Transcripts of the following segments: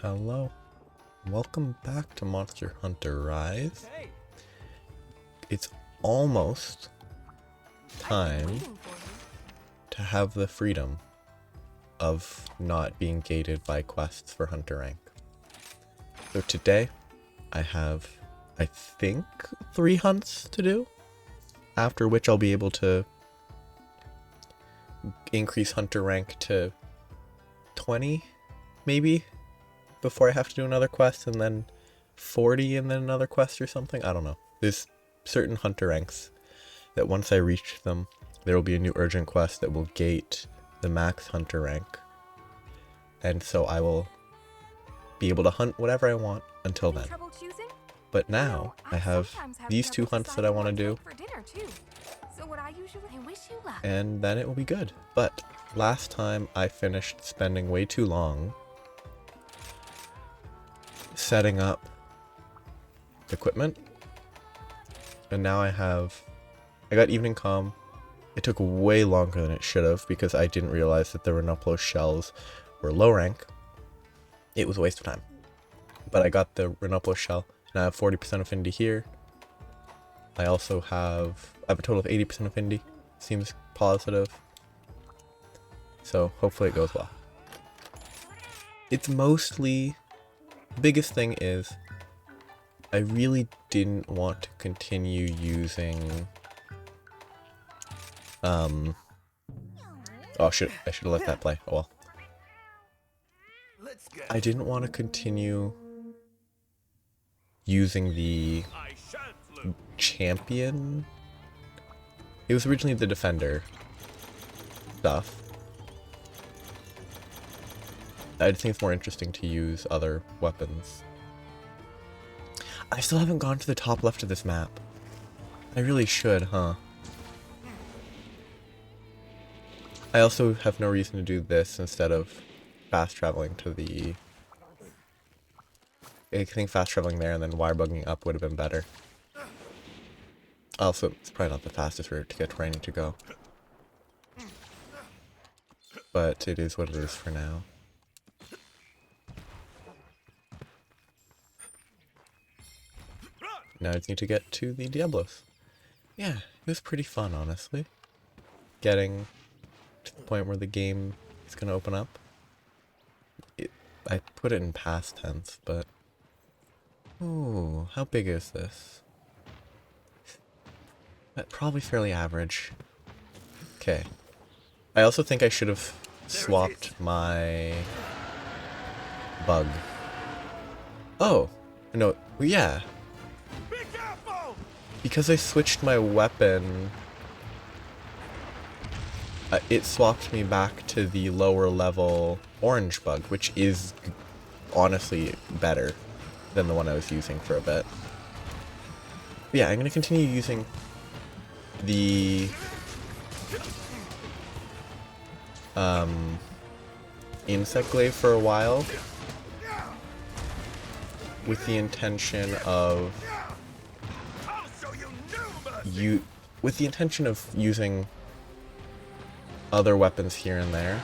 Hello. Welcome back to Monster Hunter Rise. It's almost time to have the freedom of not being gated by quests for Hunter rank. So today I have, I think, 3 hunts to do, after which I'll be able to increase Hunter rank to 20, maybe, before I have to do another quest, and then 40 and then another quest or something. I don't know. There's certain Hunter ranks that once I reach them, there will be a new urgent quest that will gate the max Hunter rank. And so I will be able to hunt whatever I want until then. But now I have these 2 hunts that I want to do, and then it will be good. But last time I finished spending way too long setting up equipment, and now I got evening comm. It took way longer than it should have because I didn't realize that the Renuplo shells were low rank. It was a waste of time. But I got the Renuplo shell, and I have 40% affinity here. I also have a total of 80% affinity. Seems positive. So hopefully it goes well. It's mostly, the biggest thing is I really didn't want to continue using oh shit, I should have let that play. Oh well. I didn't want to continue using the champion. It was originally the defender stuff. I just think it's more interesting to use other weapons. I still haven't gone to the top left of this map. I really should, huh? I also have no reason to do this instead of fast traveling to the... I think fast traveling there and then wire bugging up would have been better. Also, it's probably not the fastest route to get where I need to go. But it is what it is for now. Now I just need to get to the Diablos. Yeah, it was pretty fun, honestly. Getting to the point where the game is going to open up. I put it in past tense, but... Ooh, how big is this? Probably fairly average. Okay. I also think I should have swapped my bug. Oh, no, yeah. Because I switched my weapon, it swapped me back to the lower level orange bug, which is honestly better than the one I was using for a bit. But yeah, I'm going to continue using the insect glaive for a while with the intention of using other weapons here and there,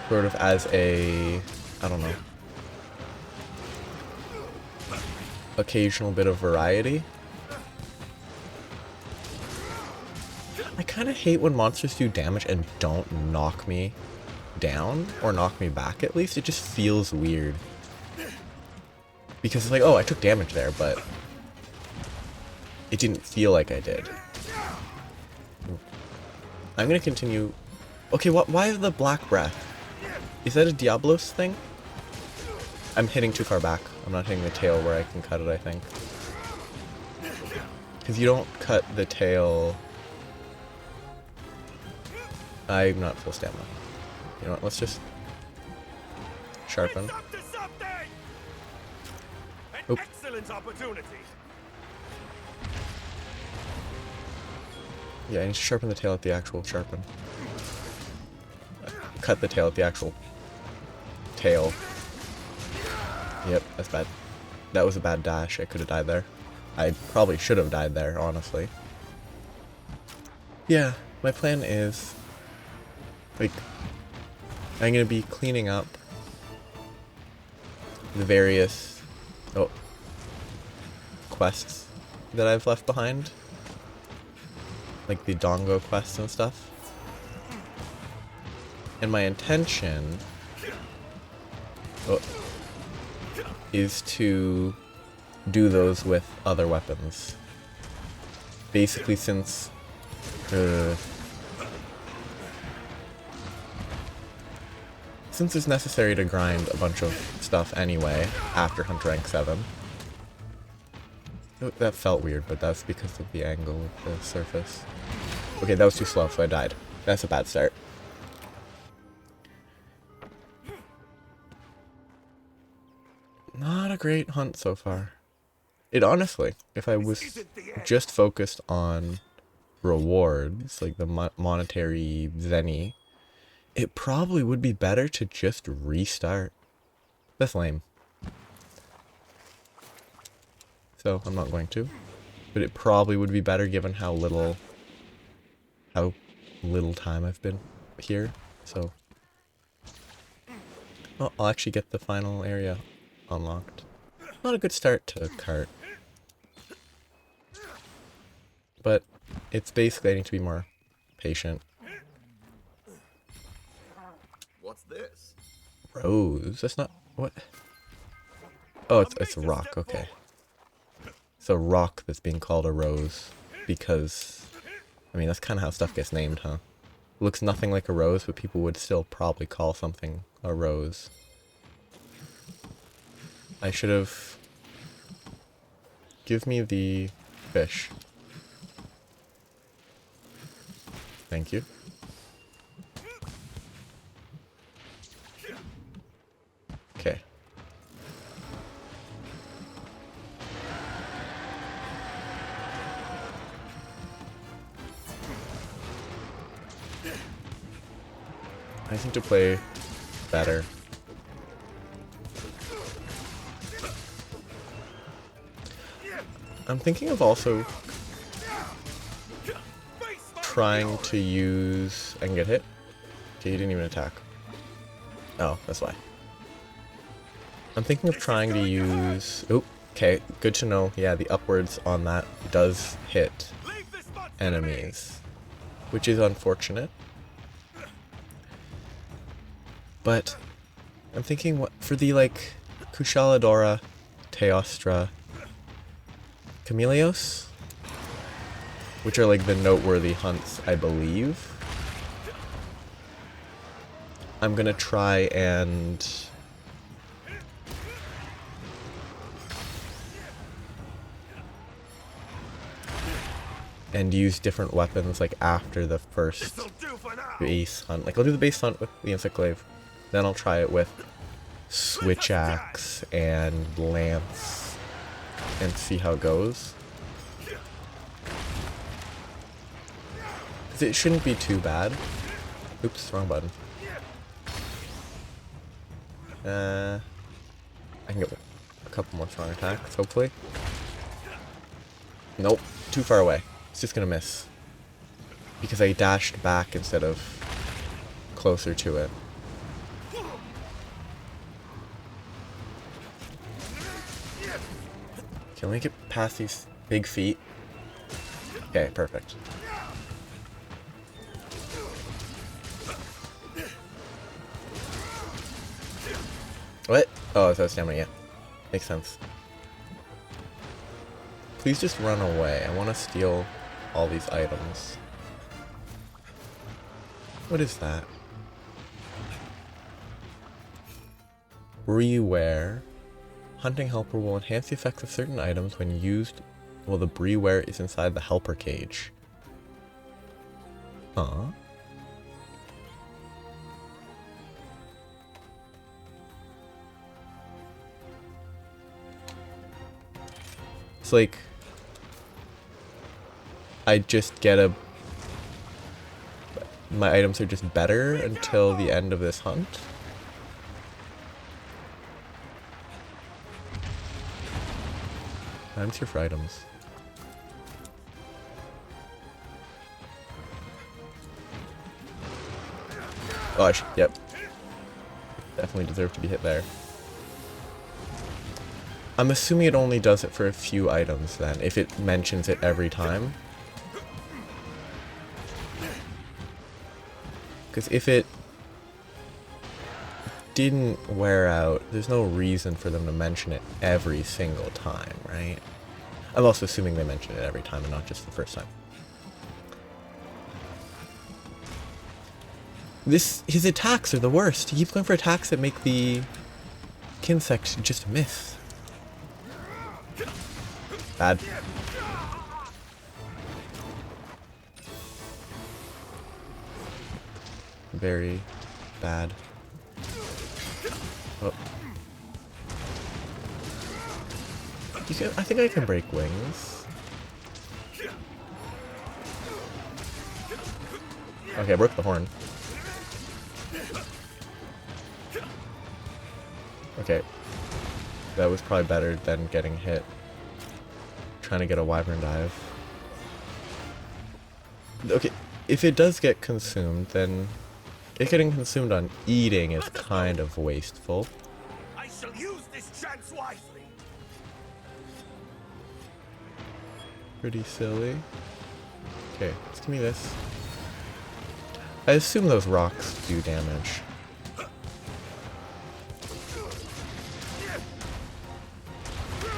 sort of as a, I don't know, occasional bit of variety. I kind of hate when monsters do damage and don't knock me down, or knock me back at least. It just feels weird. Because it's like, oh, I took damage there, but it didn't feel like I did. I'm gonna continue... Okay, why the black breath? Is that a Diablos thing? I'm hitting too far back. I'm not hitting the tail where I can cut it, I think. Because you don't cut the tail... I'm not full stamina. You know what, let's just... sharpen. Oop. Yeah, I need to sharpen the tail at the actual sharpen. Cut the tail at the actual tail. Yep, that's bad. That was a bad dash. I could have died there. I probably should have died there, honestly. Yeah, my plan is, like, I'm gonna be cleaning up the various quests that I've left behind. Like the Dongo quests and stuff. And my intention is to do those with other weapons. Basically, since it's necessary to grind a bunch of stuff anyway after Hunter Rank 7. That felt weird, but that's because of the angle of the surface. Okay, that was too slow, so I died. That's a bad start. Not a great hunt so far. It honestly, if I was just focused on rewards, like the monetary zenny, it probably would be better to just restart. That's lame. So I'm not going to. But it probably would be better given how little time I've been here. So I'll actually get the final area unlocked. Not a good start to cart. But it's basically I need to be more patient. What's this? Rose? That's not what? Oh, it's a rock, okay. It's a rock that's being called a rose because I mean that's kinda how stuff gets named, huh? It looks nothing like a rose, but people would still probably call something a rose. I should have... Give me the fish. Thank you. Okay. I need to play better. I'm thinking of also trying to use... I can get hit? Okay, you didn't even attack. Oh, that's why. I'm thinking of trying to use... Oop, okay, good to know. Yeah, the upwards on that does hit enemies, which is unfortunate. But I'm thinking what for the like Kushaladora, Teostra, Chameleos, which are like the noteworthy hunts, I believe. I'm gonna try and use different weapons like after the first base hunt. Like I'll do the base hunt with the Encyclave, then I'll try it with Switch Axe and Lance and see how it goes. It shouldn't be too bad. Oops, wrong button. I can get a couple more strong attacks, hopefully. Nope, too far away. It's just gonna miss. Because I dashed back instead of closer to it. Can we get past these big feet? Okay, perfect. What? Oh, it's stamina, yeah. Makes sense. Please just run away. I want to steal all these items. What is that? Breware. Hunting helper will enhance the effects of certain items when used while the breware is inside the helper cage. Huh? It's like I just get a... My items are just better until the end of this hunt. I'm here for items. Gosh, yep. Definitely deserve to be hit there. I'm assuming it only does it for a few items then, if it mentions it every time. Because if it didn't wear out, there's no reason for them to mention it every single time, right? I'm also assuming they mention it every time and not just the first time. His attacks are the worst. He keeps going for attacks that make the insect just miss. Bad. Very bad. Oh. I think I can break wings. Okay, I broke the horn. Okay. That was probably better than getting hit. Trying to get a wyvern dive. Okay, if it does get consumed, then it getting consumed on eating is kind of wasteful. I shall use this chance wisely. Pretty silly. Okay, let's give me this. I assume those rocks do damage.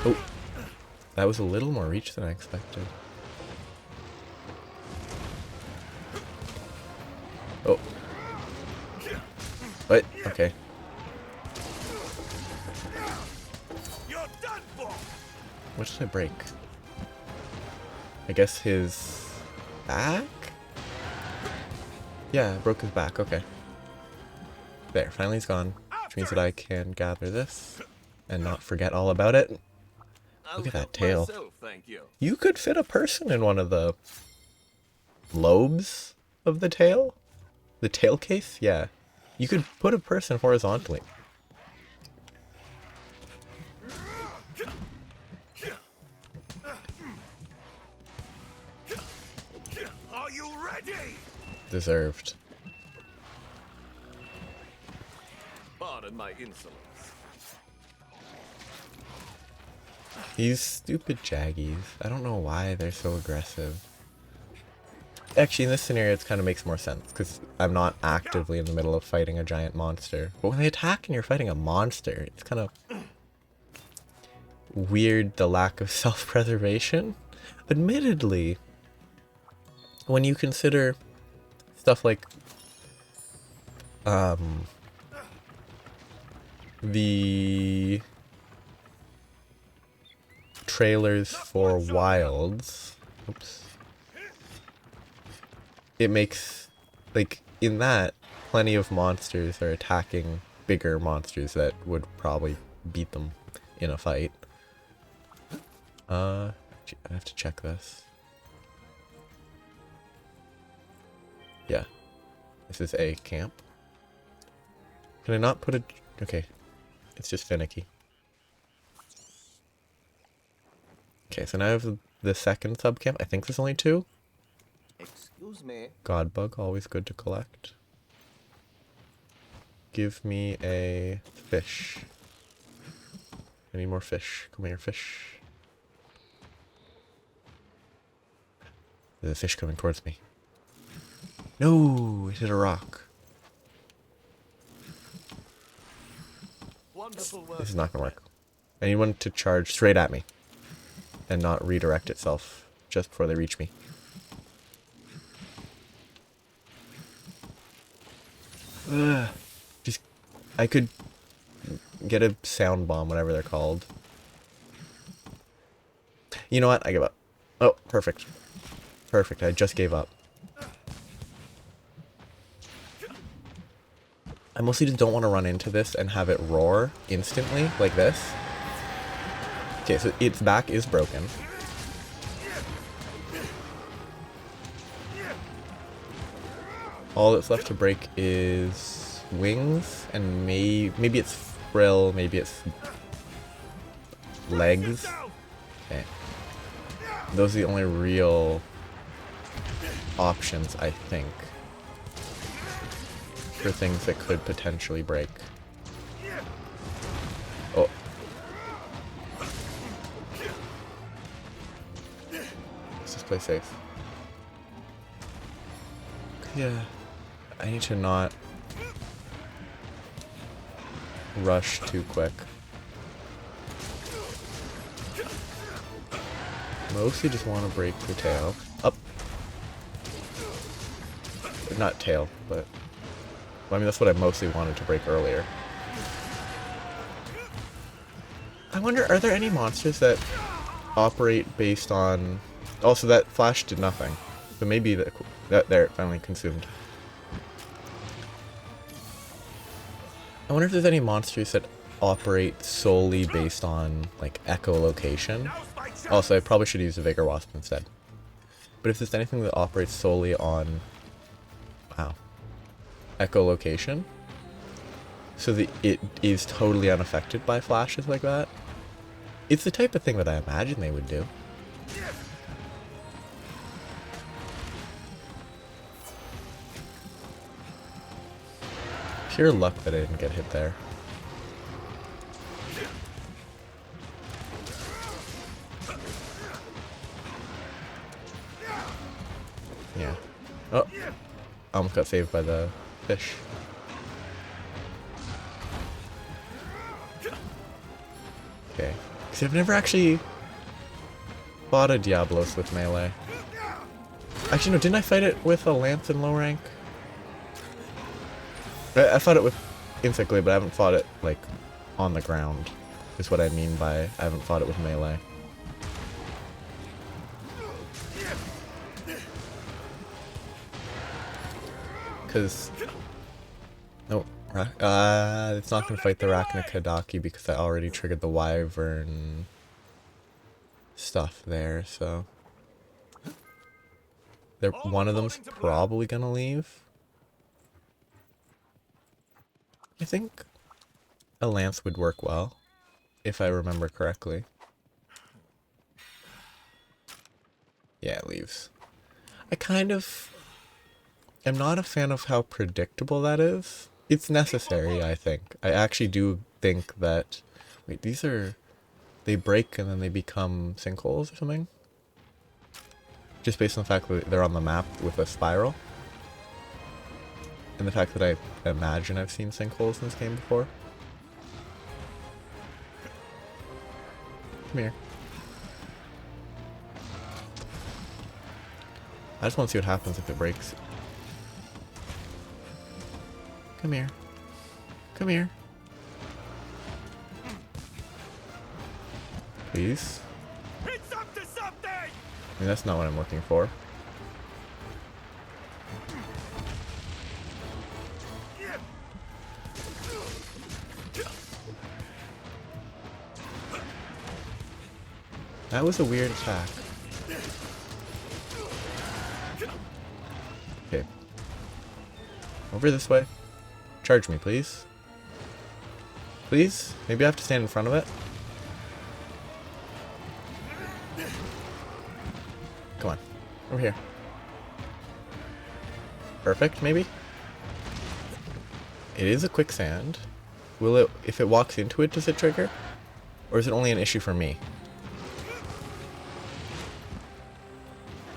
Oh, that was a little more reach than I expected. Oh. What? Okay. You're done for. What did I break? I guess his back? Yeah, I broke his back, okay. There, finally he's gone. Which means that I can gather this and not forget all about it. Look at that tail. Myself, thank you. You could fit a person in one of the lobes of the tail? The tail case? Yeah. You could put a person horizontally. Are you ready? Deserved. Pardon my insolence. These stupid jaggies. I don't know why they're so aggressive. Actually, in this scenario, it kind of makes more sense, because I'm not actively in the middle of fighting a giant monster. But when they attack and you're fighting a monster, it's kind of weird, the lack of self-preservation. Admittedly, when you consider stuff like the trailers for Wilds, oops, it makes, like, in that, plenty of monsters are attacking bigger monsters that would probably beat them in a fight. I have to check this. Yeah. This is a camp. Can I not put a... Okay. It's just finicky. Okay, so now I have the second subcamp. I think there's only 2. Excuse me. Godbug, always good to collect. Give me a fish. I need more fish. Come here, fish. There's a fish coming towards me. No, it hit a rock. Wonderful work. This is not gonna work. I need one to charge straight at me and not redirect itself just before they reach me. Ugh. Just, I could get a sound bomb, whatever they're called. You know what? I give up. Oh, perfect. Perfect, I just gave up. I mostly just don't want to run into this and have it roar instantly, like this. Okay, so its back is broken. All that's left to break is wings, and maybe it's frill, maybe it's legs. Okay. Those are the only real options, I think, for things that could potentially break. Oh. play safe. Yeah. I need to not rush too quick. Mostly just want to break the tail. Up. Not tail, but... Well, I mean, that's what I mostly wanted to break earlier. I wonder, are there any monsters that operate based on... Also, that flash did nothing. So maybe that there, it finally consumed. I wonder if there's any monsters that operate solely based on, like, echolocation. Also, I probably should use a Vigor Wasp instead. But if there's anything that operates solely on... Wow. Echolocation, so that it is totally unaffected by flashes like that. It's the type of thing that I imagine they would do. Pure luck that I didn't get hit there. Yeah. Oh, I almost got saved by the fish. Okay. Because I've never actually fought a Diablos with melee. Actually, no, didn't I fight it with a lance in low rank? I fought it with Insect Glaive, but I haven't fought it, like, on the ground. Is what I mean by I haven't fought it with melee. Because... No, it's not going to fight the Arachnakadaki because I already triggered the Wyvern stuff there, so... One of them's probably going to leave. I think a lance would work well, if I remember correctly. Yeah, it leaves. I kind of... I'm not a fan of how predictable that is. It's necessary, I think. I actually do think that... Wait, these are... They break and then they become sinkholes or something? Just based on the fact that they're on the map with a spiral. And the fact that I imagine I've seen sinkholes in this game before. Come here. I just want to see what happens if it breaks. Come here. Come here. Please. It's up to something! I mean, that's not what I'm looking for. That was a weird attack. Okay. Over this way. Charge me, please. Please? Maybe I have to stand in front of it? Come on. Over here. Perfect, maybe? It is a quicksand. Will it, if it walks into it, does it trigger? Or is it only an issue for me?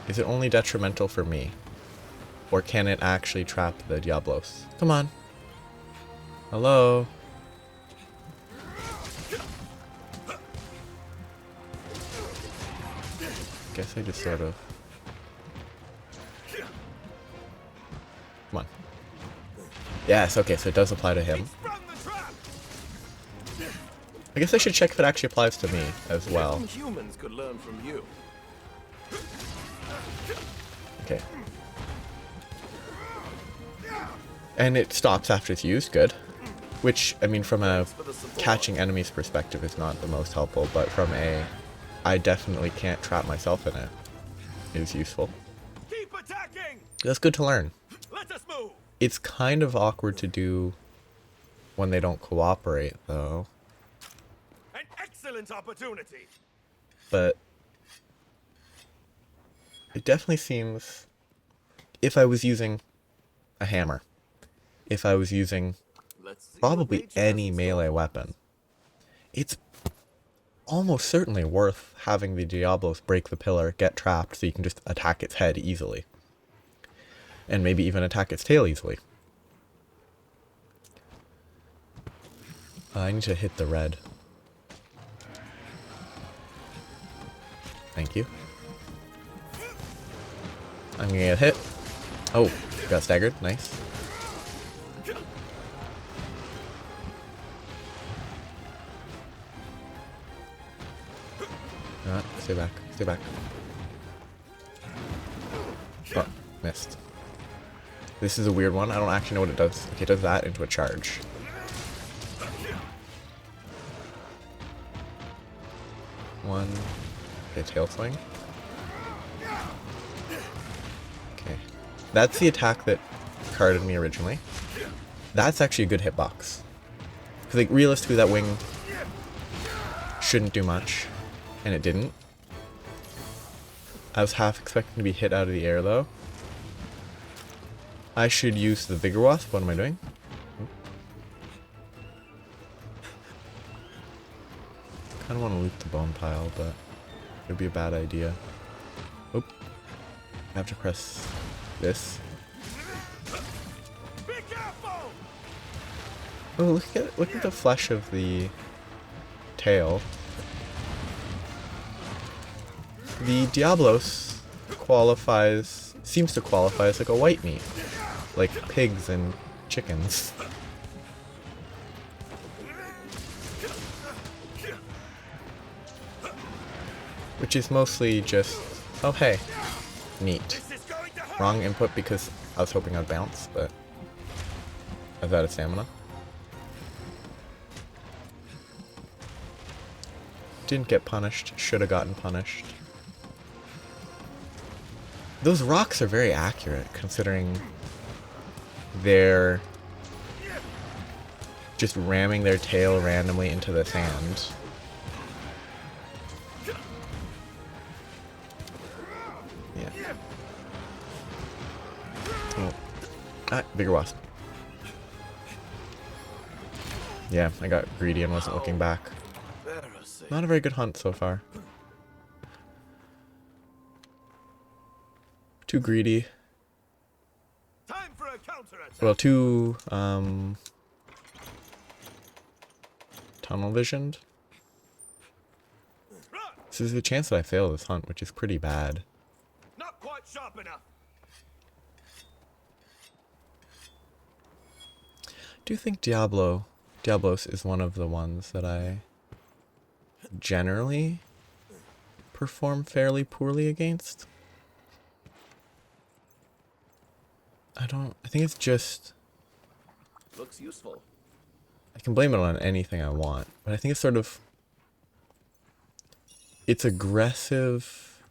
Is it only detrimental for me? Or can it actually trap the Diablos? Come on. Hello? Guess I just sort of... Come on. Yes, okay, so it does apply to him. I guess I should check if it actually applies to me as well. Humans could learn from you. Okay. And it stops after it's used, good. Which, I mean, from a catching enemies perspective is not the most helpful, but from a I definitely can't trap myself in it is useful. Keep attacking! That's good to learn. Let us move! It's kind of awkward to do when they don't cooperate, though. An excellent opportunity! But it definitely seems, if I was using a hammer, if I was using Let's see probably what nature has any in store melee for us. weapon, it's almost certainly worth having the Diablos break the pillar, get trapped, so you can just attack its head easily. And maybe even attack its tail easily. I need to hit the red. Thank you. I'm gonna get hit. Oh, got staggered. Nice. Stay back. Stay back. Oh, missed. This is a weird one. I don't actually know what it does. Okay, it does that into a charge. One. Okay, tail swing. Okay. That's the attack that carded me originally. That's actually a good hitbox. Because, like, realistically, that wing shouldn't do much. And it didn't. I was half expecting to be hit out of the air, though. I should use the Vigor Wasp. What am I doing? Kind of want to loot the bone pile, but it would be a bad idea. Oop. I have to press this. Be careful! Oh, look at the flesh of the tail. The Diablos seems to qualify as like a white meat, like pigs and chickens. Which is mostly just, oh hey, neat. Wrong input because I was hoping I'd bounce, but I was out of stamina. Didn't get punished, should have gotten punished. Those rocks are very accurate, considering they're just ramming their tail randomly into the sand. Yeah. Oh. Ah, Vigor Wasp. Yeah, I got greedy and wasn't looking back. Not a very good hunt so far. Too greedy. Time for a counterattack. Well, too tunnel visioned. So there's a chance that I fail this hunt, which is pretty bad. Not quite sharp enough. Do you think Diablos is one of the ones that I generally perform fairly poorly against? I think it's just... Looks useful. I can blame it on anything I want, but I think it's sort of... It's aggressive.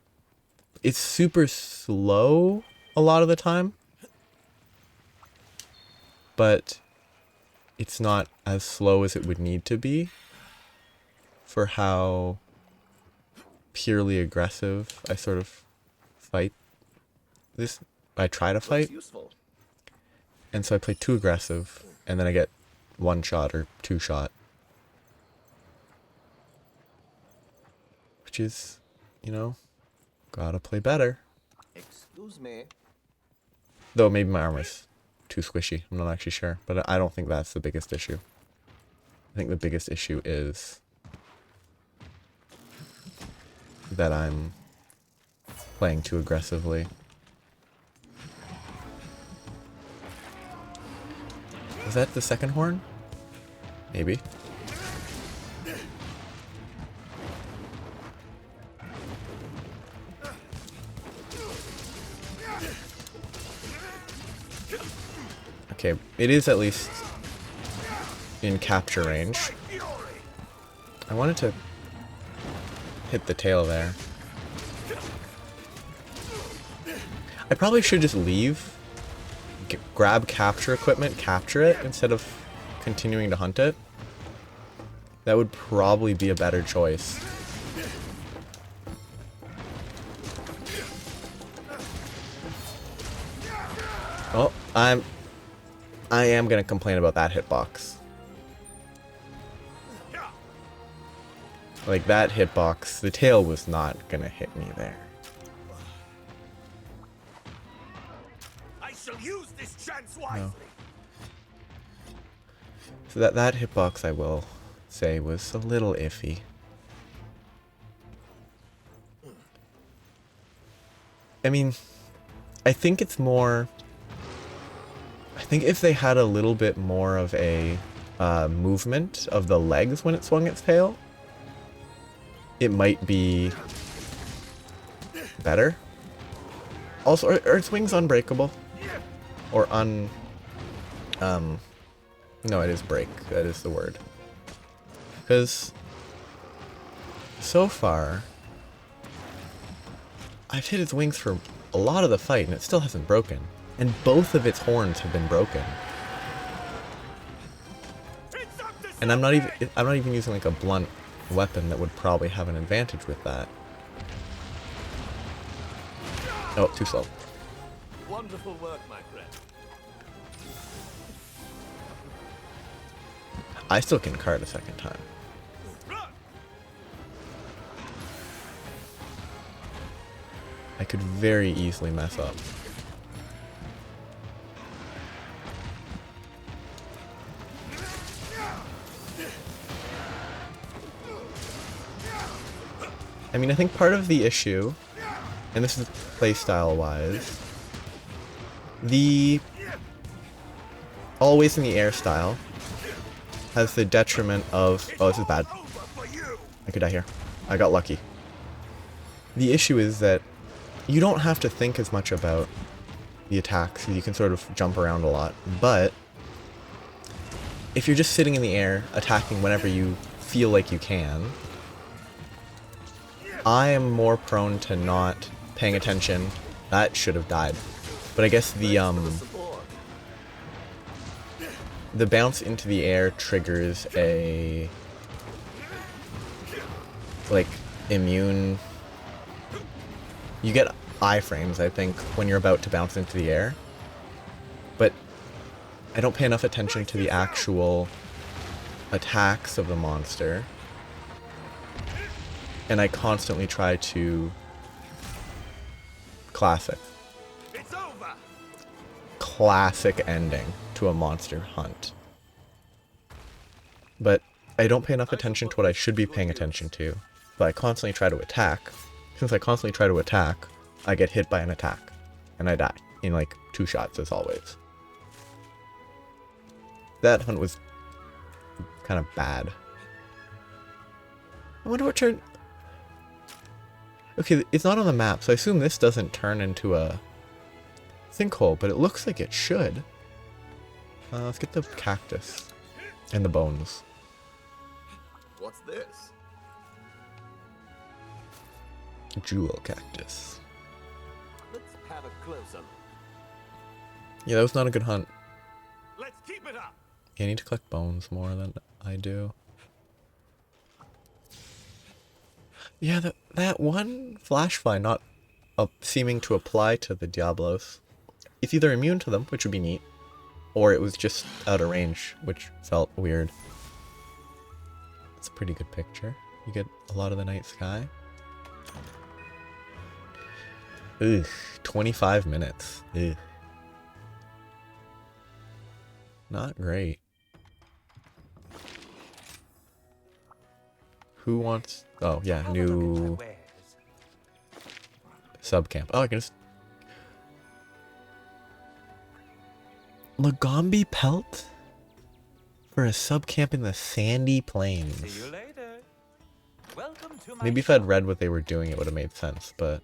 It's super slow a lot of the time. But it's not as slow as it would need to be for how purely aggressive I sort of fight this. I try to fight. And so I play too aggressive, and then I get one shot or two shot. Which is, you know, gotta play better. Excuse me. Though maybe my armor's too squishy. I'm not actually sure. But I don't think that's the biggest issue. I think the biggest issue is that I'm playing too aggressively. Is that the second horn? Maybe. Okay, it is at least in capture range. I wanted to hit the tail there. I probably should just leave, grab capture equipment, capture it, instead of continuing to hunt it. That would probably be a better choice. Oh, I am gonna complain about that hitbox. Like, that hitbox, the tail was not gonna hit me there. I shall use this chance wisely. So that hitbox, I will say, was a little iffy. I mean, I think it's more... I think if they had a little bit more of a movement of the legs when it swung its tail, it might be better. Also, are its wings unbreakable? Or no, it is break. That is the word. Because so far, I've hit its wings for a lot of the fight, and it still hasn't broken. And both of its horns have been broken. And I'm not even using like a blunt weapon that would probably have an advantage with that. Oh, too slow. Wonderful work, my friend. I still can card a second time. I could very easily mess up. I mean, I think part of the issue, and this is playstyle wise, the always in the air style has the detriment of, oh, this is bad. I could die here. I got lucky. The issue is that you don't have to think as much about the attacks. You can sort of jump around a lot, but if you're just sitting in the air, attacking whenever you feel like you can, I am more prone to not paying attention. That should have died. But I guess the bounce into the air triggers a, like, immune... You get iframes, I think, when you're about to bounce into the air. But I don't pay enough attention to the actual attacks of the monster. And I constantly try to... Classic. It's over. Classic ending to a monster hunt. But I don't pay enough attention to what I should be paying attention to. But I constantly try to attack. Since I constantly try to attack, I get hit by an attack. And I die. In like 2 shots, as always. That hunt was kind of bad. I wonder what turn... Okay, it's not on the map, so I assume this doesn't turn into a sinkhole, but it looks like it should. Let's get the cactus and the bones. What's this? Jewel cactus. Let's have a closer look. Yeah, that was not a good hunt. Let's keep it up. Yeah, I need to collect bones more than I do. Yeah, that one flash fly not seeming to apply to the Diablos. It's either immune to them, which would be neat, or it was just out of range, which felt weird. It's a pretty good picture. You get a lot of the night sky. Ugh, 25 minutes. Ugh. Not great. Who wants... Oh, yeah, new subcamp. Oh, I can just... Lagombi pelt? For a subcamp in the sandy plains. See you later. Welcome to my Maybe if I'd read what they were doing, it would have made sense, but...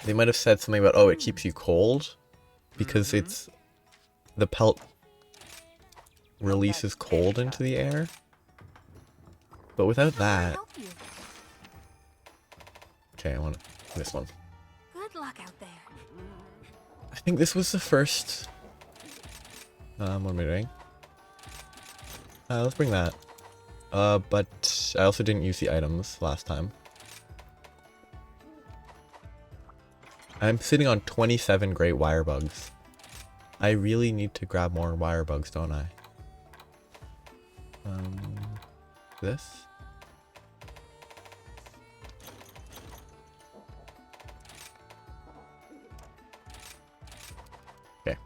They might have said something about, oh, it keeps you cold? Because it's... The pelt releases cold into the air. But without that... Okay, I want this one. Good luck out there. I think this was the first... what am I doing? Let's bring that. But I also didn't use the items last time. I'm sitting on 27 great wire bugs. I really need to grab more wire bugs, don't I? this. Okay.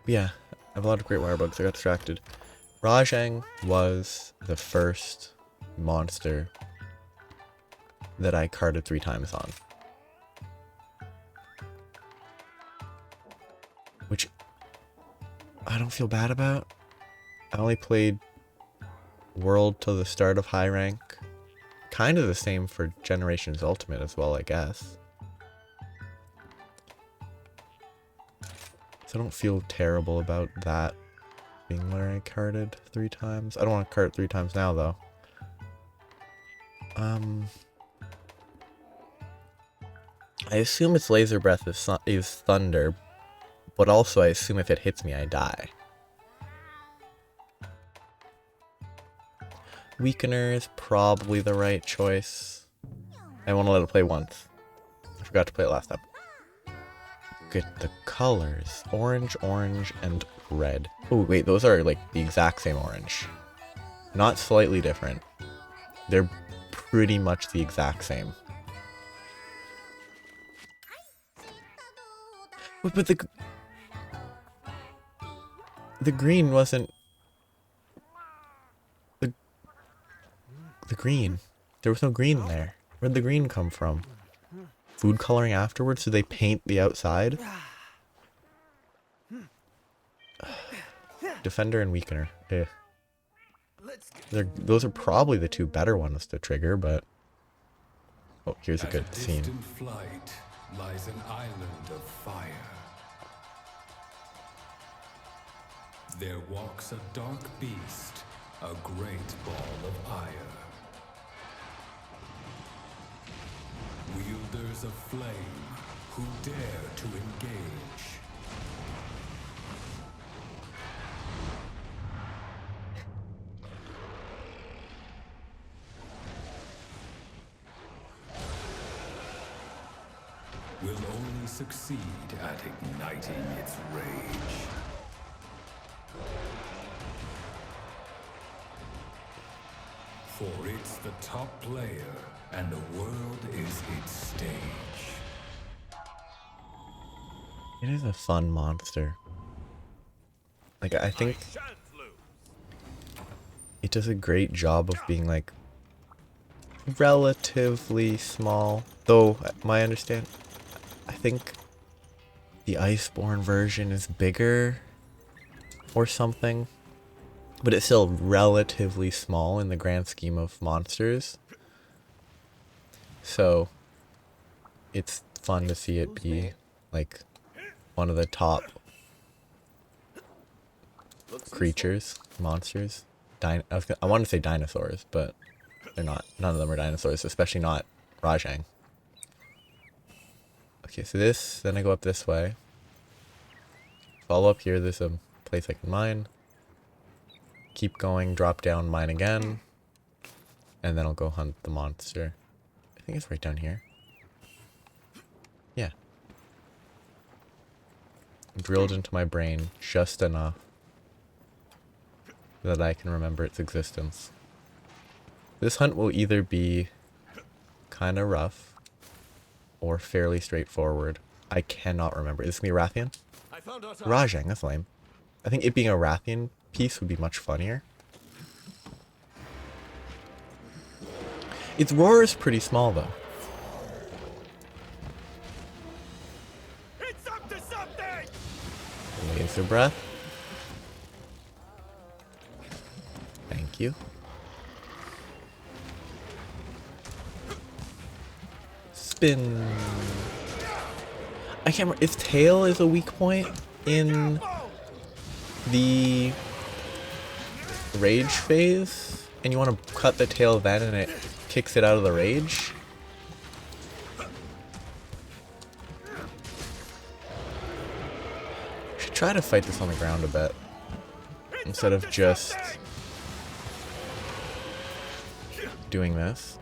Yeah, I have a lot of great wire bugs. I got distracted. Rajang was the first monster that I carded 3 times on. Which I don't feel bad about. I only played World till the start of high rank. Kind of the same for Generations Ultimate as well, I guess. So I don't feel terrible about that being where I carded 3 times. I don't want to card 3 times now, though. I assume its laser breath is thunder, but also I assume if it hits me, I die. Weakener is probably the right choice. I want to let it play once. I forgot to play it last time. Look at the colors. Orange, orange, and red. Oh, wait, those are like the exact same orange. Not slightly different. They're pretty much the exact same. But the green wasn't... The green. There was no green there. Where'd the green come from? Food coloring afterwards? Did they paint the outside? Defender and Weakener. Eh. Those are probably the 2 better ones to trigger, but... Oh, here's a good scene. At a distant flight lies an island of fire. There walks a dark beast, a great ball of ire. Wielders of flame who dare to engage. Will only succeed at igniting its rage. For it's the top player, and the world is its stage. It is a fun monster. Like, I think it does a great job of being, like, relatively small. Though, I think the Iceborne version is bigger or something. But it's still relatively small in the grand scheme of monsters. So, it's fun to see it be, like, one of the top creatures, monsters. I want to say dinosaurs, but they're not. None of them are dinosaurs, especially not Rajang. Okay, so then I go up this way. Follow up here, there's a place I can mine. Keep going, drop down, mine again. And then I'll go hunt the monster. I think it's right down here. Yeah. Drilled into my brain just enough that I can remember its existence. This hunt will either be kind of rough or fairly straightforward. I cannot remember. Is this going to be Rathian? Rajang, that's lame. I think it being a Rathian piece would be much funnier. Its roar is pretty small though. It's up to something! Laser breath. Thank you. Spin. I can't remember if tail is a weak point in the rage phase, and you want to cut the tail then and it kicks it out of the rage. Should try to fight this on the ground a bit instead of just doing this.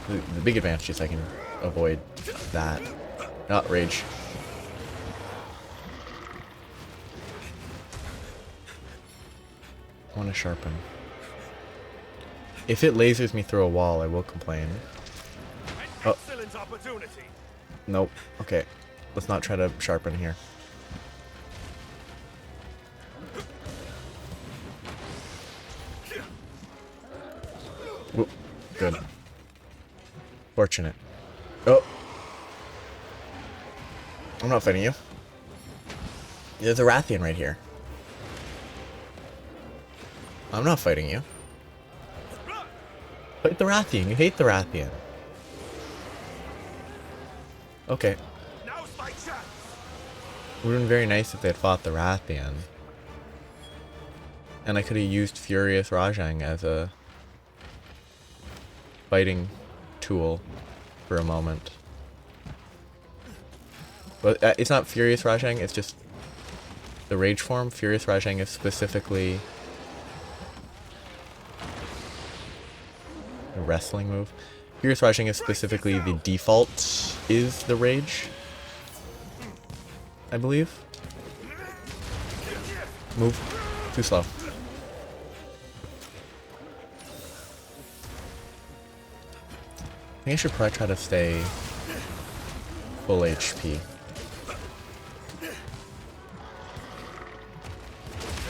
The big advantage is I can avoid that. Not rage. want to sharpen. If it lasers me through a wall, I will complain. Oh. Excellent opportunity. Nope. Okay. Let's not try to sharpen here. Whoop. Good. Fortunate. Oh. I'm not fighting you. There's a Rathian right here. I'm not fighting you. Fight the Rathian. You hate the Rathian. Okay. Now's my chance. It would have been very nice if they had fought the Rathian. And I could have used Furious Rajang as a fighting tool for a moment. But it's not Furious Rajang, it's just the rage form. Furious Rajang is specifically a wrestling move. Furious Rajang is specifically the default is the rage, I believe. Move. Too slow. I think I should probably try to stay full HP.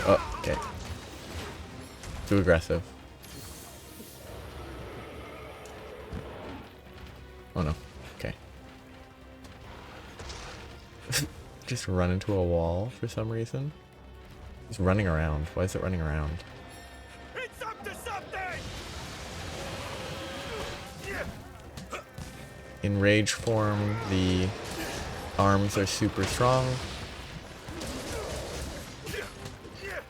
Oh, okay. Too aggressive. Oh no. Okay. Just run into a wall for some reason. It's running around. Why is it running around? It's up to something. In rage form, the arms are super strong.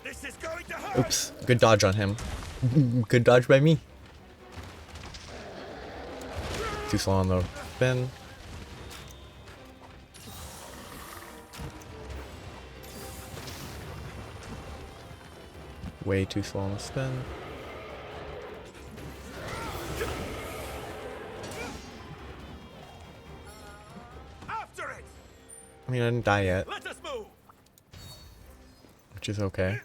This is going to hurt. Oops. Good dodge on him. Good dodge by me. Too slow on the spin. Way too slow on the spin. After it. I mean, I didn't die yet, Let us move. which is okay.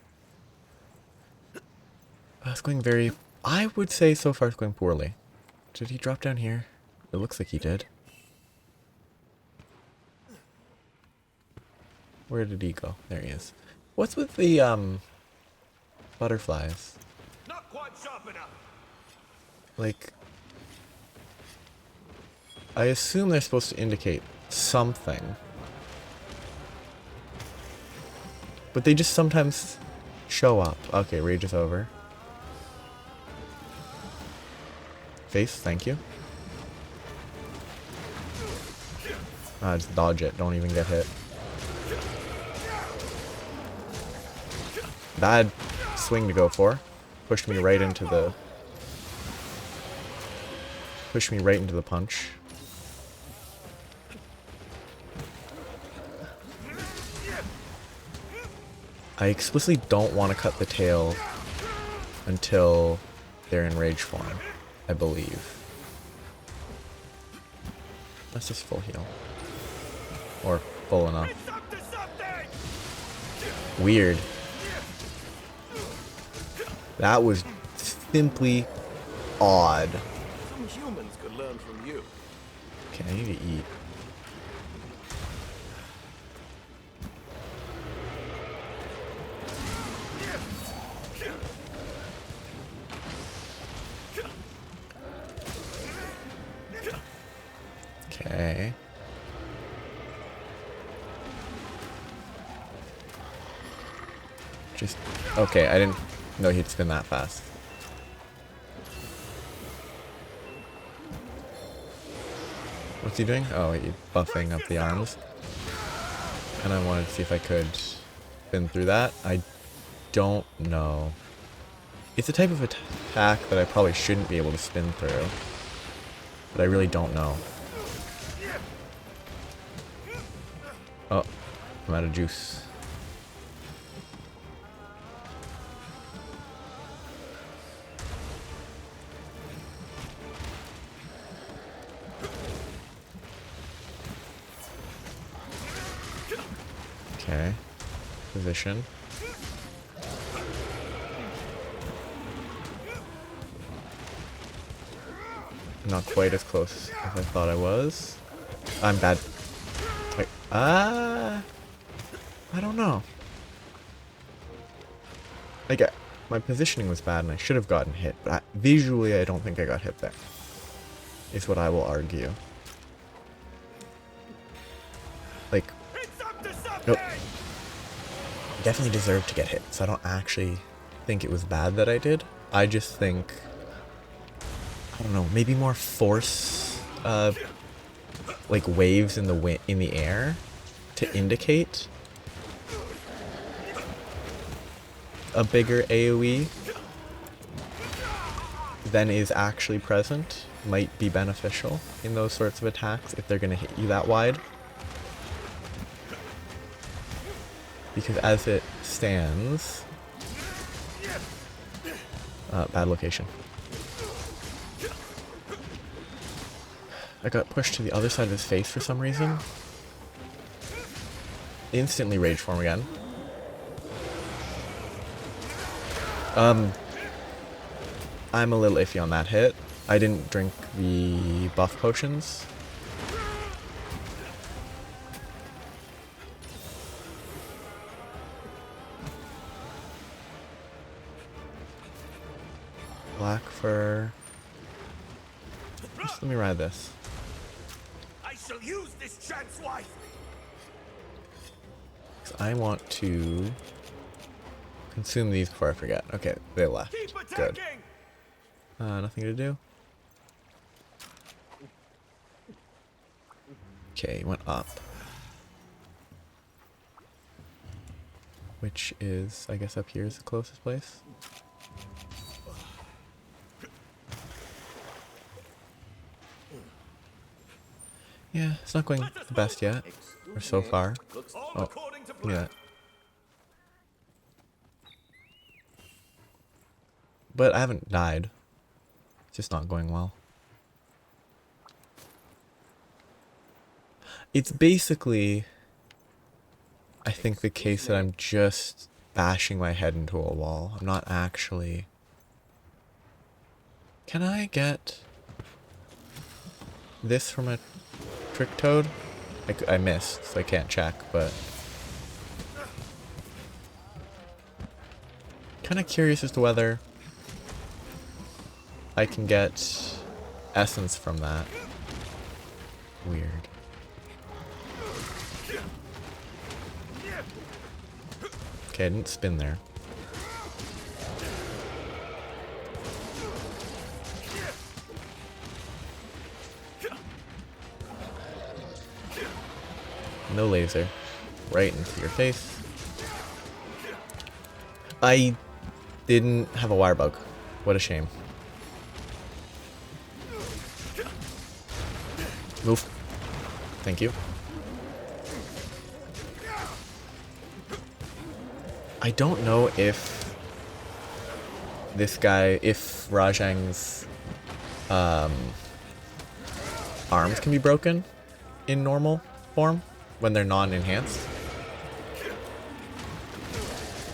It's going very... I would say so far it's going poorly. Did he drop down here? It looks like he did. Where did he go? There he is. What's with the, butterflies? Not quite sharp enough. Like... I assume they're supposed to indicate something. But they just sometimes show up. Okay, rage is over. Face, thank you. Just dodge it. Don't even get hit. Bad swing to go for. Pushed me right into the... Pushed me right into the punch. I explicitly don't want to cut the tail until they're in rage form, I believe. That's just full heal. Or full enough. It's up to something. Weird. That was simply odd. Some humans could learn from you. Okay, I need to eat. Okay. Just... Okay, I didn't know he'd spin that fast. What's he doing? Oh, he's buffing up the arms. And I wanted to see if I could spin through that. I don't know. It's a type of attack that I probably shouldn't be able to spin through. But I really don't know. Oh, I'm out of juice. Okay. Position. not quite as close as I thought I was. I'm bad. Wait, I don't know. Like, my positioning was bad and I should have gotten hit, but visually I don't think I got hit there. Is what I will argue. Like, nope. Definitely deserved to get hit, so I don't actually think it was bad that I did. I just think, I don't know, maybe more force, like waves in the air to indicate a bigger AoE than is actually present might be beneficial in those sorts of attacks if they're going to hit you that wide. Because as it stands... bad location. I got pushed to the other side of his face for some reason. Instantly rage form again. I'm a little iffy on that hit. I didn't drink the buff potions. Black fur. Just let me ride this. I shall use this chance wisely. I want to consume these before I forget. Okay, they left. Good. Nothing to do. Okay, went up. Which is, I guess up here is the closest place. Yeah, it's not going the best yet. Or so far. Oh, yeah. But I haven't died. It's just not going well. It's basically, I think, the case that I'm just bashing my head into a wall. I'm not actually... Can I get this from a trick toad? I missed, so I can't check, but... Kind of curious as to whether I can get essence from that. Weird. Okay, I didn't spin there. No laser. Right into your face. I didn't have a wire bug. What a shame. Move. Thank you. I don't know if this guy, if Rajang's arms can be broken in normal form when they're non-enhanced.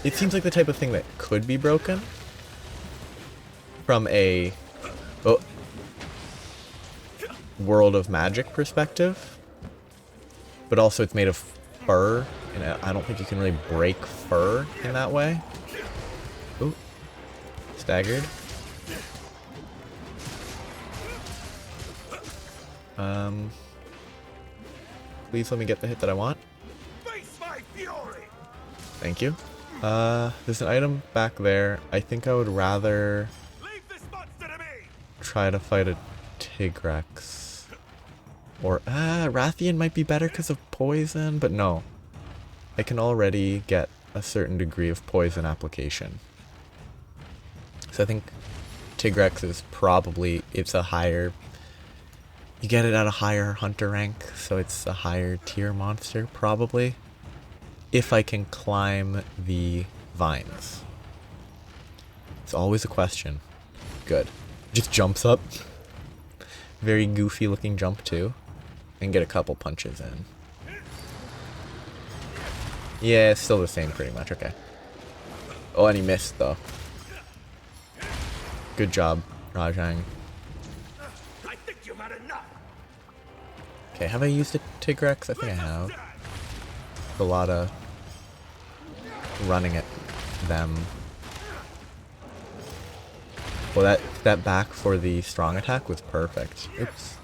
It seems like the type of thing that could be broken from a World of Magic perspective, but also it's made of fur, and I don't think you can really break fur in that way. Ooh, staggered. Please let me get the hit that I want. Face my fury. Thank you. There's an item back there. I think I would rather Leave this monster to me. try to fight a Tigrex. Or, Rathian might be better because of poison, but no. I can already get a certain degree of poison application. So I think Tigrex is probably, it's a higher, you get it at a higher hunter rank, so it's a higher tier monster, probably. If I can climb the vines. It's always a question. Good. Just jumps up. Very goofy looking jump too. And get a couple punches in. Yeah, it's still the same pretty much, okay. Oh, and he missed though. Good job, Rajang. I think Okay, have I used a Tigrex? I think I have. A lot of running at them. Well, that back for the strong attack was perfect. Oops.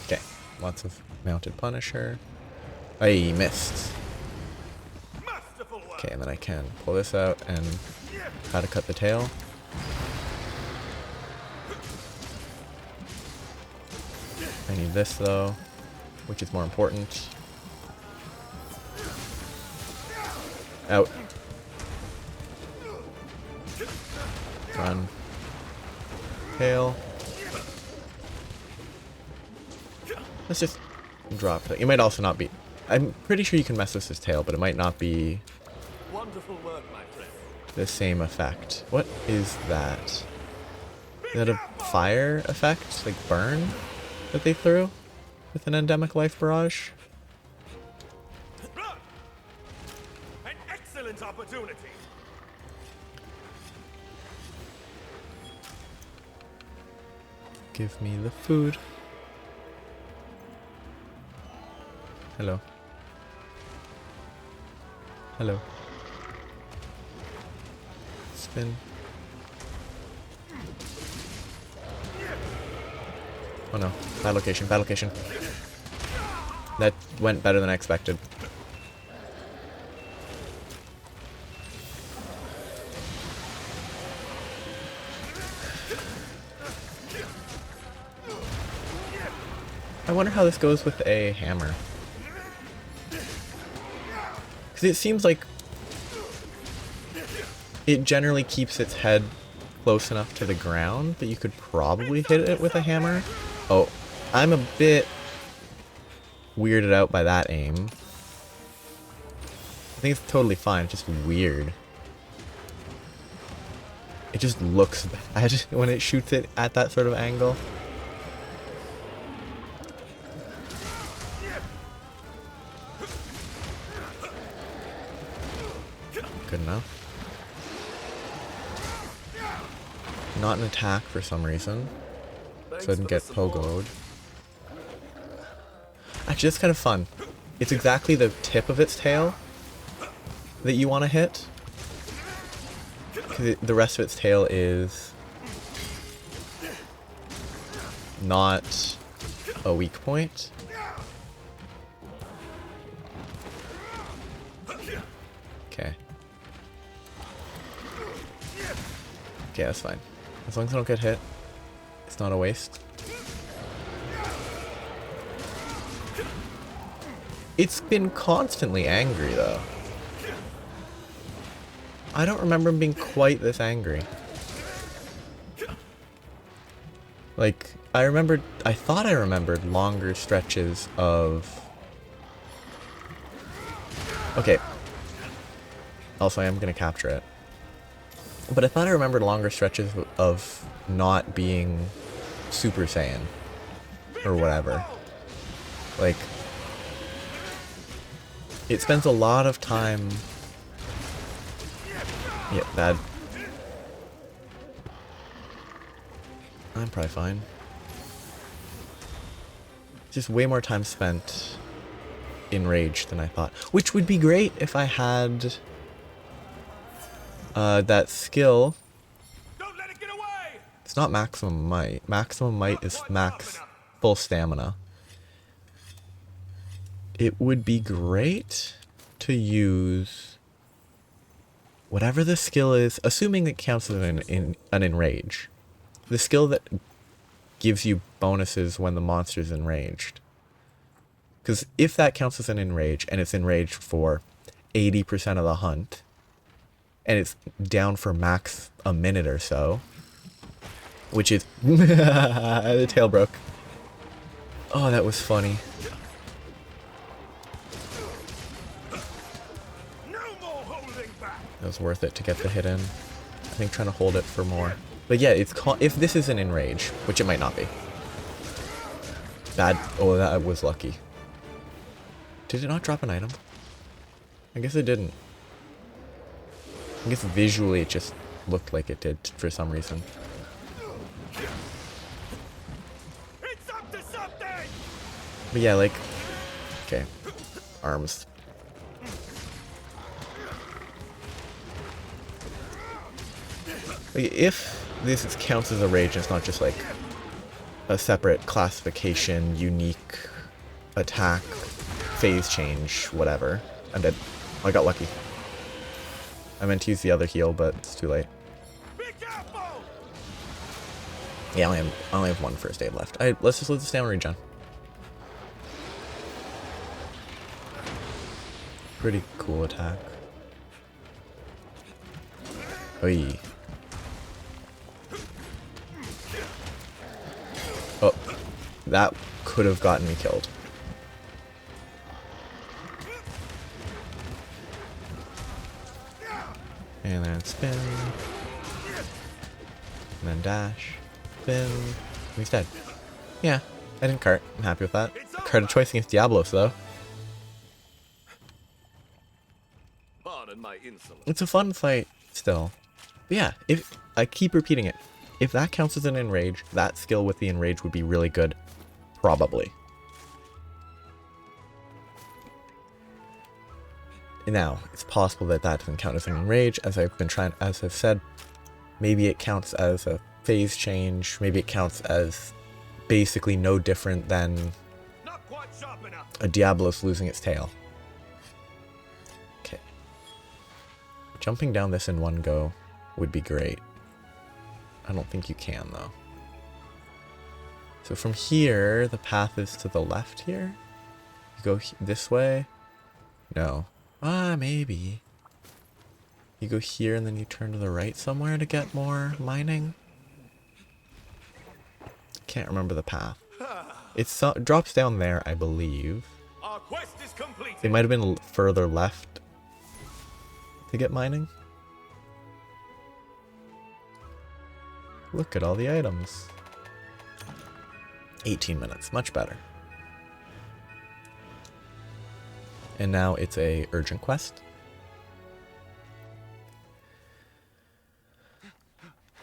Okay, lots of mounted Punisher. I missed. Okay, and then I can pull this out and try to cut the tail. I need this though, which is more important. Out. Run. Tail. Let's just drop it. You might also not be... I'm pretty sure you can mess with his tail, but it might not be Wonderful work, my friend. the same effect. What is that? Is that a fire effect? Like burn that they threw with an endemic life barrage? An excellent opportunity. Give me the food. Hello. Hello. Spin. Oh no. Bad location, bad location. That went better than I expected. I wonder how this goes with a hammer. Because it seems like it generally keeps its head close enough to the ground that you could probably hit it with a hammer. Oh, I'm a bit weirded out by that aim. I think it's totally fine, it's just weird. It just looks bad when it shoots it at that sort of angle. Good enough. Not an attack for some reason. So I didn't get pogoed. Actually, that's kind of fun. It's exactly the tip of its tail that you want to hit. Because the rest of its tail is not a weak point. Okay. Okay, that's fine. As long as I don't get hit, it's not a waste. It's been constantly angry, though. I don't remember him being quite this angry. Like, I thought I remembered longer stretches of... Okay. Also, I am gonna capture it. But I thought I remembered longer stretches of not being Super Saiyan. Or whatever. Like... It spends a lot of time... Yeah, bad. I'm probably fine. Just way more time spent in rage than I thought. Which would be great if I had that skill. Don't let it get away. It's not maximum might. Maximum might is max full stamina. It would be great to use whatever the skill is, assuming it counts as an enrage. The skill that gives you bonuses when the monster's enraged. Because if that counts as an enrage, and it's enraged for 80% of the hunt, and it's down for max a minute or so, which is... the tail broke. Oh, that was funny. It was worth it to get the hit in. I think trying to hold it for more. But yeah, it's if this is an enrage, which it might not be. Bad. Oh, that was lucky. Did it not drop an item? I guess it didn't. I guess visually it just looked like it did for some reason. It's up to something! But yeah, like, okay, arms. Like, if this counts as a rage, it's not just like a separate classification, unique attack, phase change, whatever. I'm dead. I got lucky. I meant to use the other heal, but it's too late. Be careful! Yeah, I only have one first aid left. Let's just let this down and regen. Pretty cool attack. Oy. Oh, that could have gotten me killed. And then spin. And then dash. Spin. He's dead. Yeah, I didn't cart. I'm happy with that. Card of choice against Diablos, though. Pardon my insolence. It's a fun fight still. But yeah, if I keep repeating it, if that counts as an enrage, that skill with the enrage would be really good. Probably. Now, it's possible that that doesn't count as an enrage, as I've said, maybe it counts as a phase change, maybe it counts as basically no different than Not quite sharp enough. a Diablos losing its tail. Okay. Jumping down this in one go would be great. I don't think you can, though. So from here, the path is to the left here? You go this way? No. Maybe. You go here and then you turn to the right somewhere to get more mining? Can't remember the path. It drops down there, I believe. Our quest is complete. It might have been further left to get mining. Look at all the items. 18 minutes, much better. And now it's a urgent quest.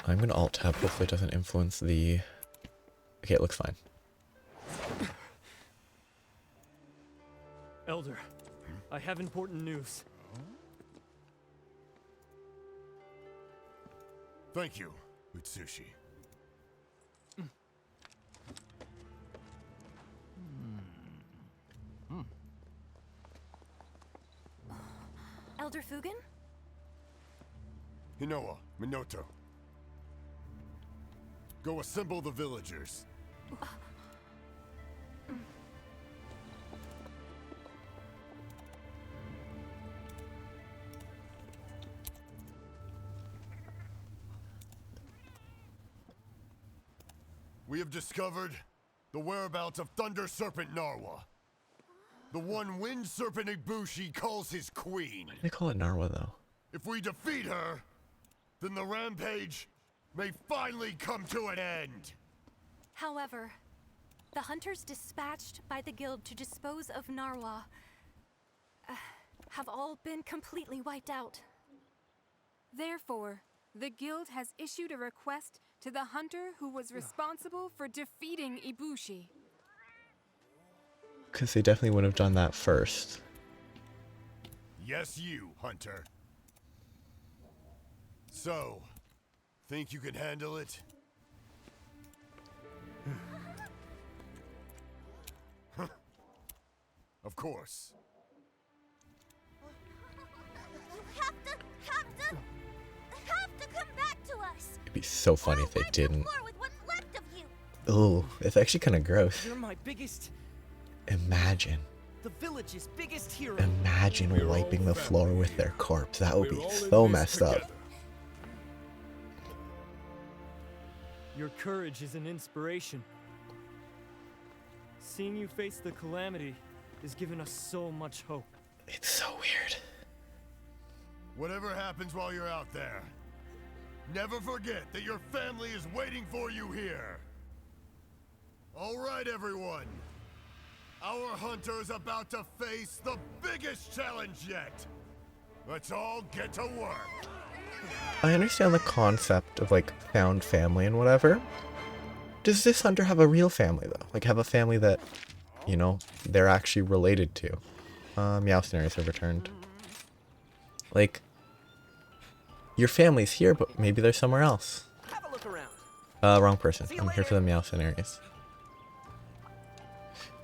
I'm gonna alt tab, hopefully it doesn't influence the... Okay, it looks fine. Elder, I have important news. Thank you, Utsushi. Elder Fugen? Hinoa, Minoto. Go assemble the villagers. We have discovered the whereabouts of Thunder Serpent Narwa. The one Wind Serpent Ibushi calls his queen. Why do they call it Narwa, though? If we defeat her, then the rampage may finally come to an end. However, the hunters dispatched by the guild to dispose of Narwa have all been completely wiped out. Therefore, the guild has issued a request to the hunter who was responsible for defeating Ibushi. Because they definitely would have done that first. Yes, you, Hunter. So, think you can handle it? Of course. You have to come back to us. It'd be so funny if they didn't. With what's left of you. Oh, it's actually kind of gross. You're my biggest, Imagine. the village's biggest hero. Imagine wiping the floor with their corpse. That would be We're all in so this messed together. up. Your courage is an inspiration. Seeing you face the calamity has given us so much hope. It's so weird. Whatever happens while you're out there, never forget that your family is waiting for you here. All right, everyone. Our hunter is about to face the biggest challenge yet. Let's all get to work. I understand the concept of like found family and whatever. Does this hunter have a real family though? Like have a family that, you know, they're actually related to? Meowcenaries have returned. Like, your family's here, but maybe they're somewhere else. Have a look around. Wrong person. I'm here for the Meowcenaries.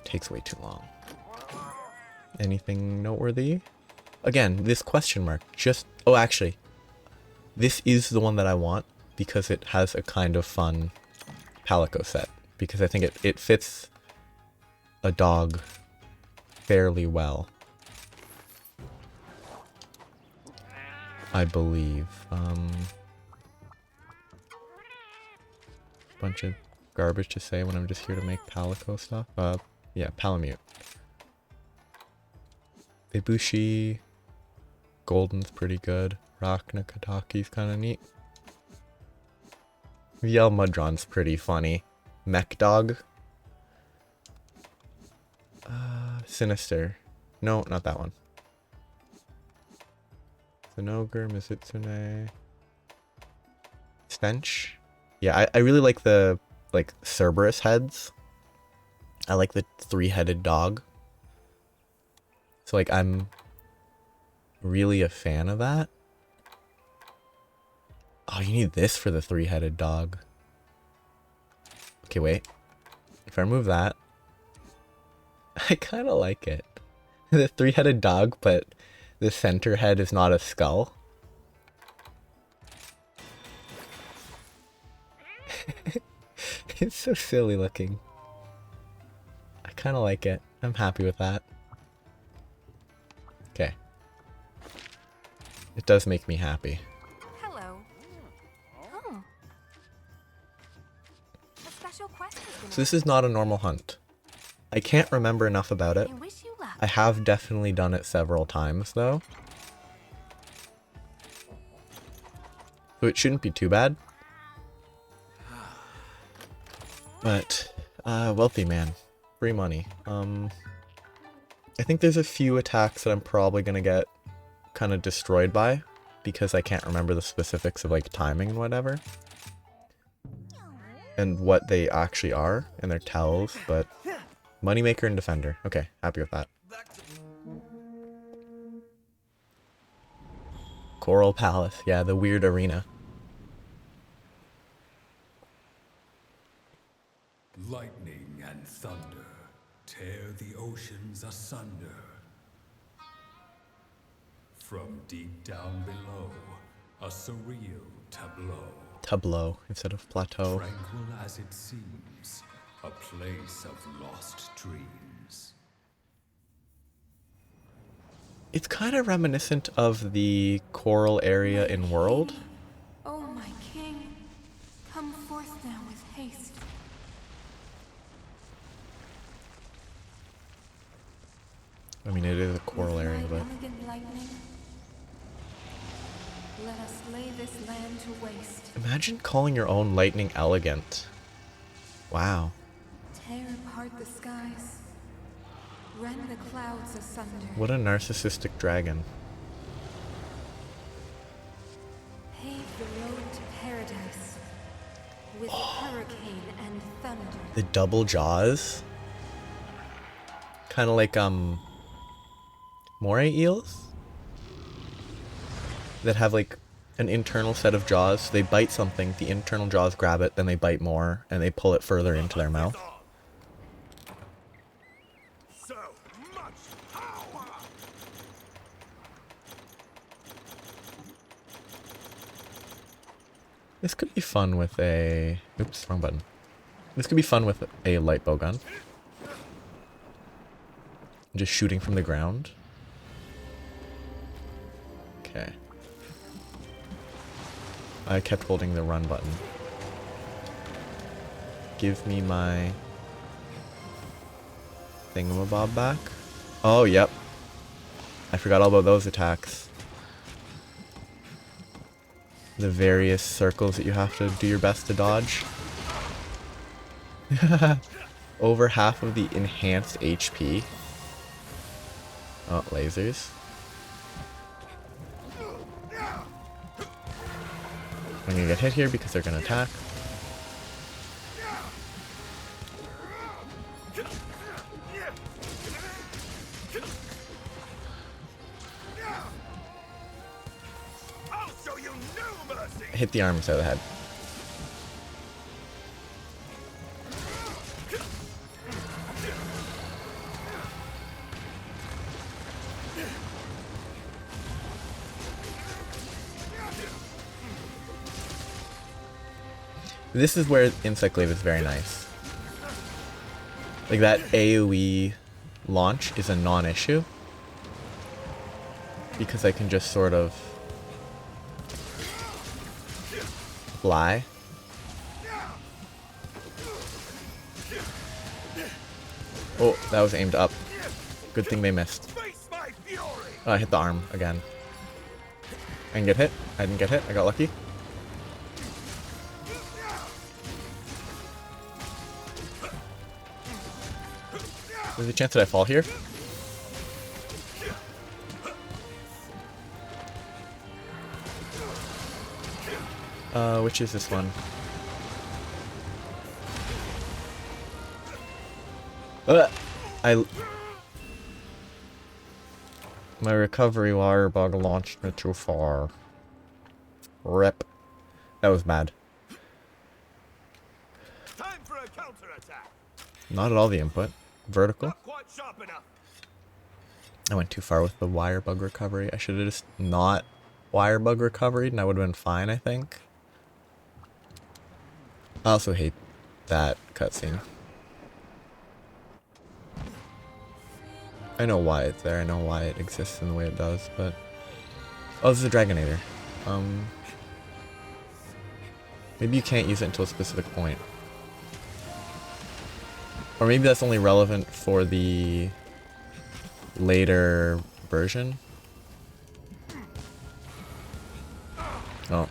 Takes way too long. Anything noteworthy? Again, this question mark. Just, oh, actually, this is the one that I want because it has a kind of fun Palico set. Because I think it fits a dog fairly well. I believe. Bunch of garbage to say when I'm just here to make Palico stuff. Yeah, Palamute. Ibushi. Golden's pretty good. Raknakataki's kind of neat. Yell Mudron's pretty funny. Mech Dog. Sinister. No, not that one. Zenogre, Mizitsune. Stench. Yeah, I really like the Cerberus heads. I like the 3-headed dog. So like I'm really a fan of that. Oh, you need this for the 3-headed dog. Okay, wait. If I remove that, I kind of like it. The 3-headed dog, but the center head is not a skull. It's so silly looking. I kind of like it. I'm happy with that. Okay. It does make me happy. Hello. Oh. A special quest has been So this is not a normal hunt. I can't remember enough about it. I wish you luck. I have definitely done it several times though. So it shouldn't be too bad. But, wealthy man. Free money. I think there's a few attacks that I'm probably gonna get kind of destroyed by because I can't remember the specifics of like timing and whatever. And what they actually are and their tells, but Moneymaker and Defender. Okay, happy with that. Coral Palace. Yeah, the weird arena. Lightning and thunder tear the oceans asunder. From deep down below, a surreal tableau. Tableau instead of plateau. Tranquil as it seems, a place of lost dreams. It's kind of reminiscent of the coral area in World. Oh, my king. Come forth now with haste. I mean, it is a coral With area, my but... elegant lightning, let us lay this land to waste. Imagine calling your own lightning elegant. Wow. Tear apart the skies. Rend the clouds asunder. What a narcissistic dragon. Pave the road to paradise. With hurricane and thunder. The double jaws? Kind of like, moray eels? That have, like, an internal set of jaws. They bite something, the internal jaws grab it, then they bite more, and they pull it further into their mouth. So much power! This could be fun with a... Oops, wrong button. This could be fun with a light bow gun. Just shooting from the ground. Okay. I kept holding the run button. Give me my thingamabob back. Oh, yep. I forgot all about those attacks. The various circles that you have to do your best to dodge. Over half of the enhanced HP. Oh, lasers. I'm gonna get hit here because they're gonna attack. I'll show you no mercy. Hit the arm instead of the head. This is where Insect Glaive is very nice. Like that AoE launch is a non-issue because I can just sort of fly. Oh, that was aimed up. Good thing they missed. Face my fury. I hit the arm again. I didn't get hit. I didn't get hit. I got lucky. There's a chance that I fall here. Which is this one? My recovery wire bug launched me too far. Rip. That was bad. Time for a counterattack. Not at all the input. Vertical. Not quite sharp enough. I went too far with the wire bug recovery. I should have just not wire bug recovered and I would have been fine, I think. I also hate that cutscene. I know why it's there, I know why it exists in the way it does, but... Oh, this is a Dragonator. Maybe you can't use it until a specific point. Or maybe that's only relevant for the later version. Oh.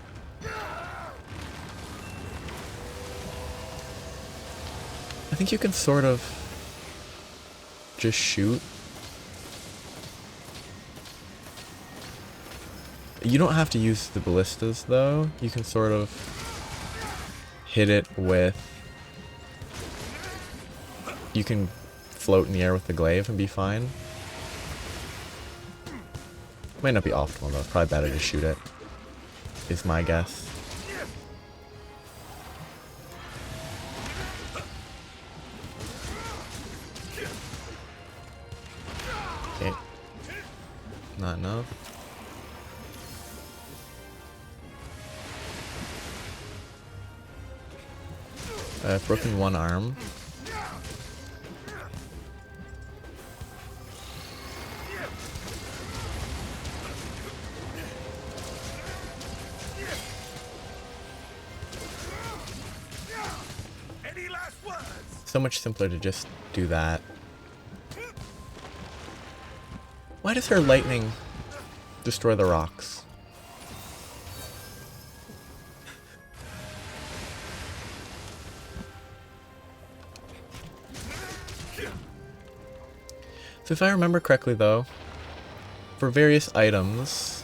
I think you can sort of just shoot. You don't have to use the ballistas though. You can sort of hit it with... You can float in the air with the glaive and be fine. Might not be optimal though. It's probably better to shoot it, is my guess. Okay. Not enough. I've broken one arm. Any last words? So much simpler to just do that. Why does her lightning destroy the rocks? So if I remember correctly though, for various items,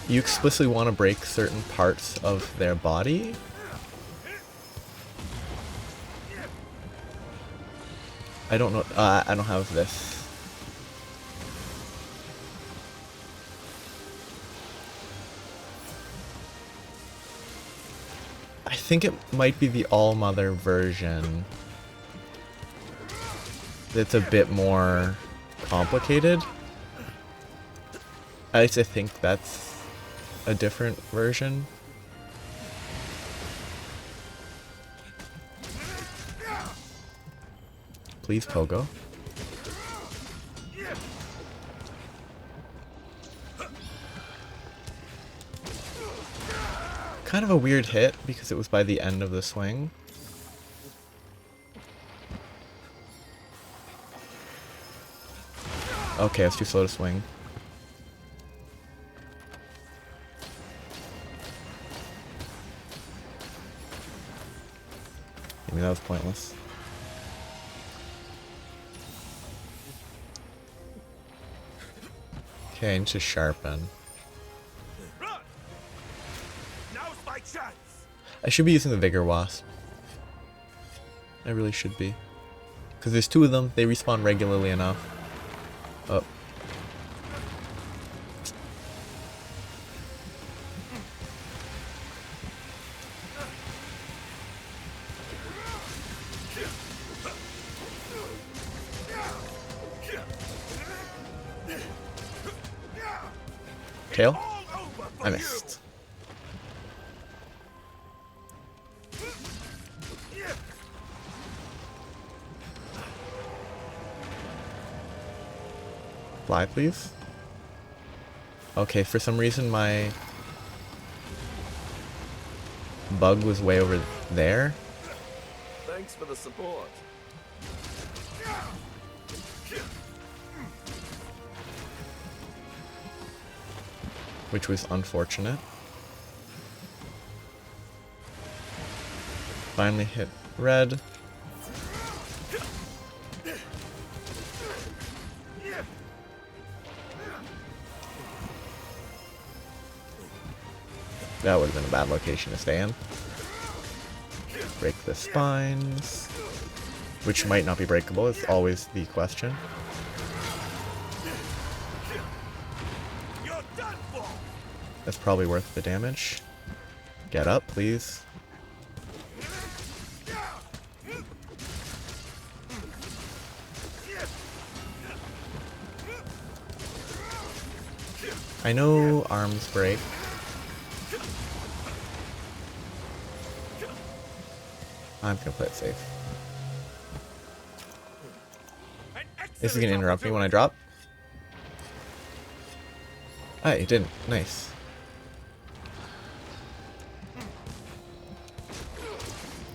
you explicitly want to break certain parts of their body. I don't know, I don't have this. I think it might be the All-Mother version. It's a bit more complicated. At least I think that's a different version. Please, Pogo. Kind of a weird hit because it was by the end of the swing. Okay, it's too slow to swing. Maybe that was pointless. Okay, I need to sharpen. I should be using the Vigor Wasp. I really should be. Because there's 2 of them, they respawn regularly enough. Oh. Tail? I missed. Fly, please. Okay, for some reason my bug was way over there. Thanks for the support. Which was unfortunate. Finally hit red. That would have been a bad location to stay in. Break the spines. Which might not be breakable, is always the question. That's probably worth the damage. Get up, please. I know arms break. I'm gonna play it safe. This is gonna interrupt me when I drop. Ah, it didn't. Nice.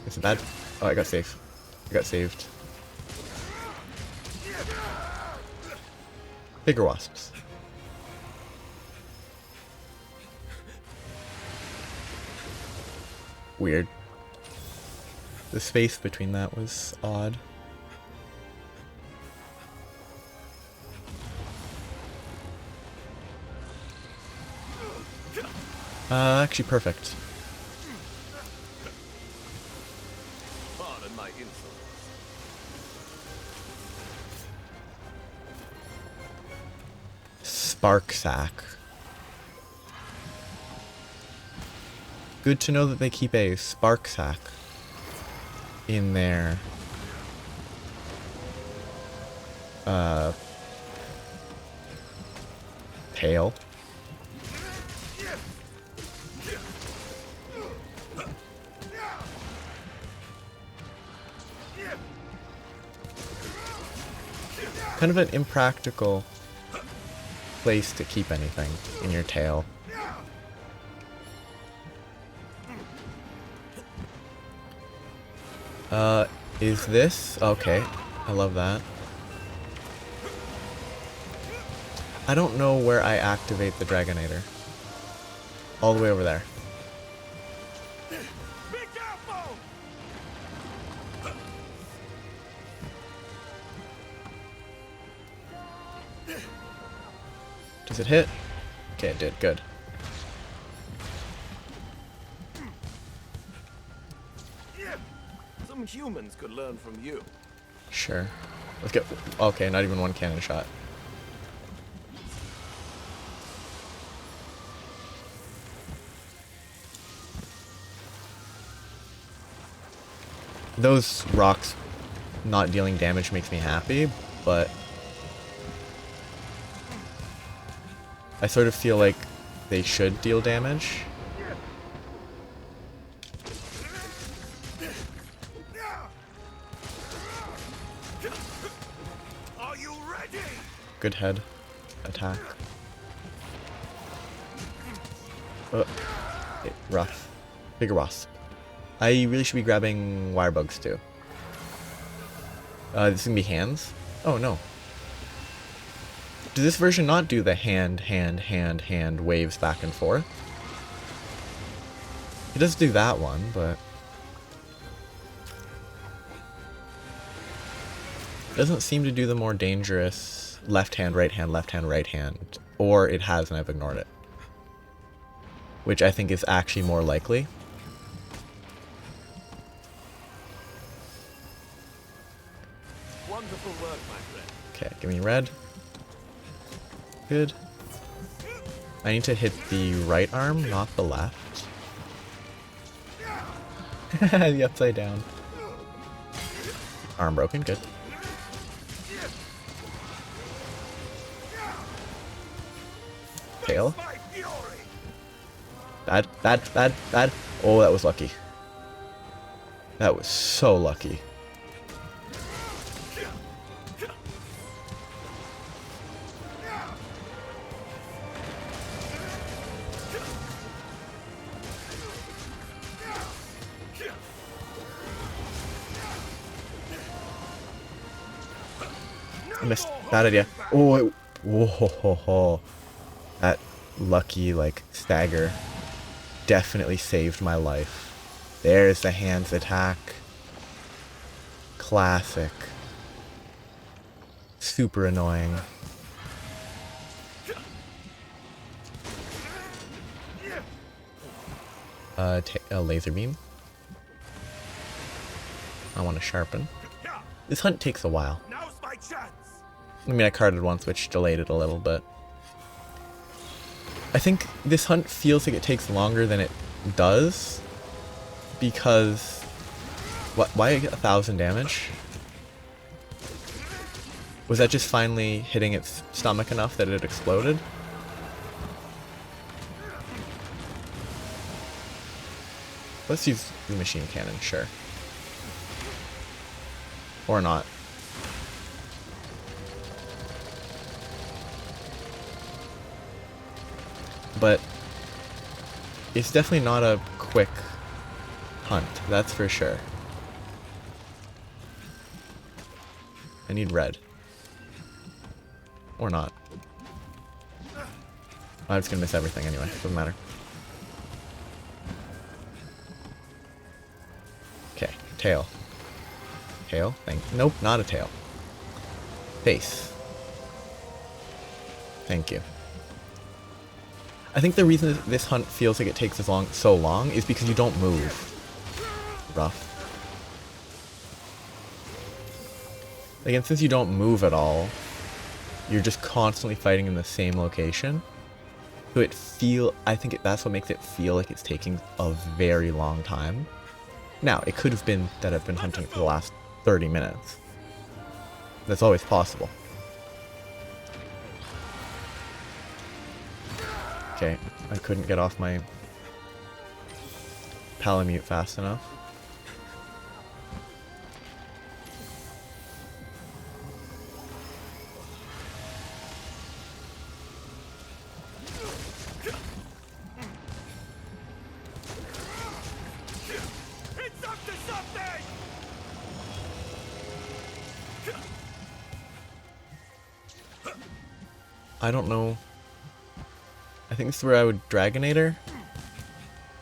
Is it bad? Oh, I got safe. I got saved. Bigger wasps. Weird. The space between that was odd. Actually perfect. Pardon my insolence. Spark sack. Good to know that they keep a spark sack in their tail. Kind of an impractical place to keep anything in your tail. Is this? Okay, I love that. I don't know where I activate the Dragonator. All the way over there. Be careful! Does it hit? Okay, it did. Good. Some humans could learn from you. Sure. Let's get... Okay, not even one cannon shot. Those rocks not dealing damage makes me happy, but I sort of feel like they should deal damage. Are you ready? Good head attack. Rough. Bigger wasp. I really should be grabbing wire bugs too. This is gonna be hands? Oh no. Does this version not do the hand waves back and forth? It does do that one, but it doesn't seem to do the more dangerous left hand, right hand, or it has and I've ignored it. Which I think is actually more likely. Wonderful work, my friend. Okay, give me red. Good. I need to hit the right arm, not the left. The upside down. Arm broken, good. Tail. My fury! Bad, bad, bad, bad. Oh, that was lucky. That was so lucky. I missed. Bad idea. Oh, whoa. That lucky, like, stagger definitely saved my life. There's the hands attack. Classic. Super annoying. A laser beam. I want to sharpen. This hunt takes a while. Now's my chance! I mean, I carded once, which delayed it a little bit. I think this hunt feels like it takes longer than it does because why 1,000 damage? Was that just finally hitting its stomach enough that it exploded? Let's use the machine cannon, sure. Or not. But it's definitely not a quick hunt, that's for sure. I need red. Or not. I'm just gonna miss everything anyway, doesn't matter. Okay, tail. Tail? Nope, not a tail. Face. Thank you. I think the reason this hunt feels like it takes so long is because you don't move. Rough. Again, since you don't move at all, you're just constantly fighting in the same location. So I think that's what makes it feel like it's taking a very long time. Now, it could have been that I've been hunting for the last 30 minutes. That's always possible. Okay, I couldn't get off my palamute fast enough. It's up to something! I don't know. I think this is where I would Dragonator.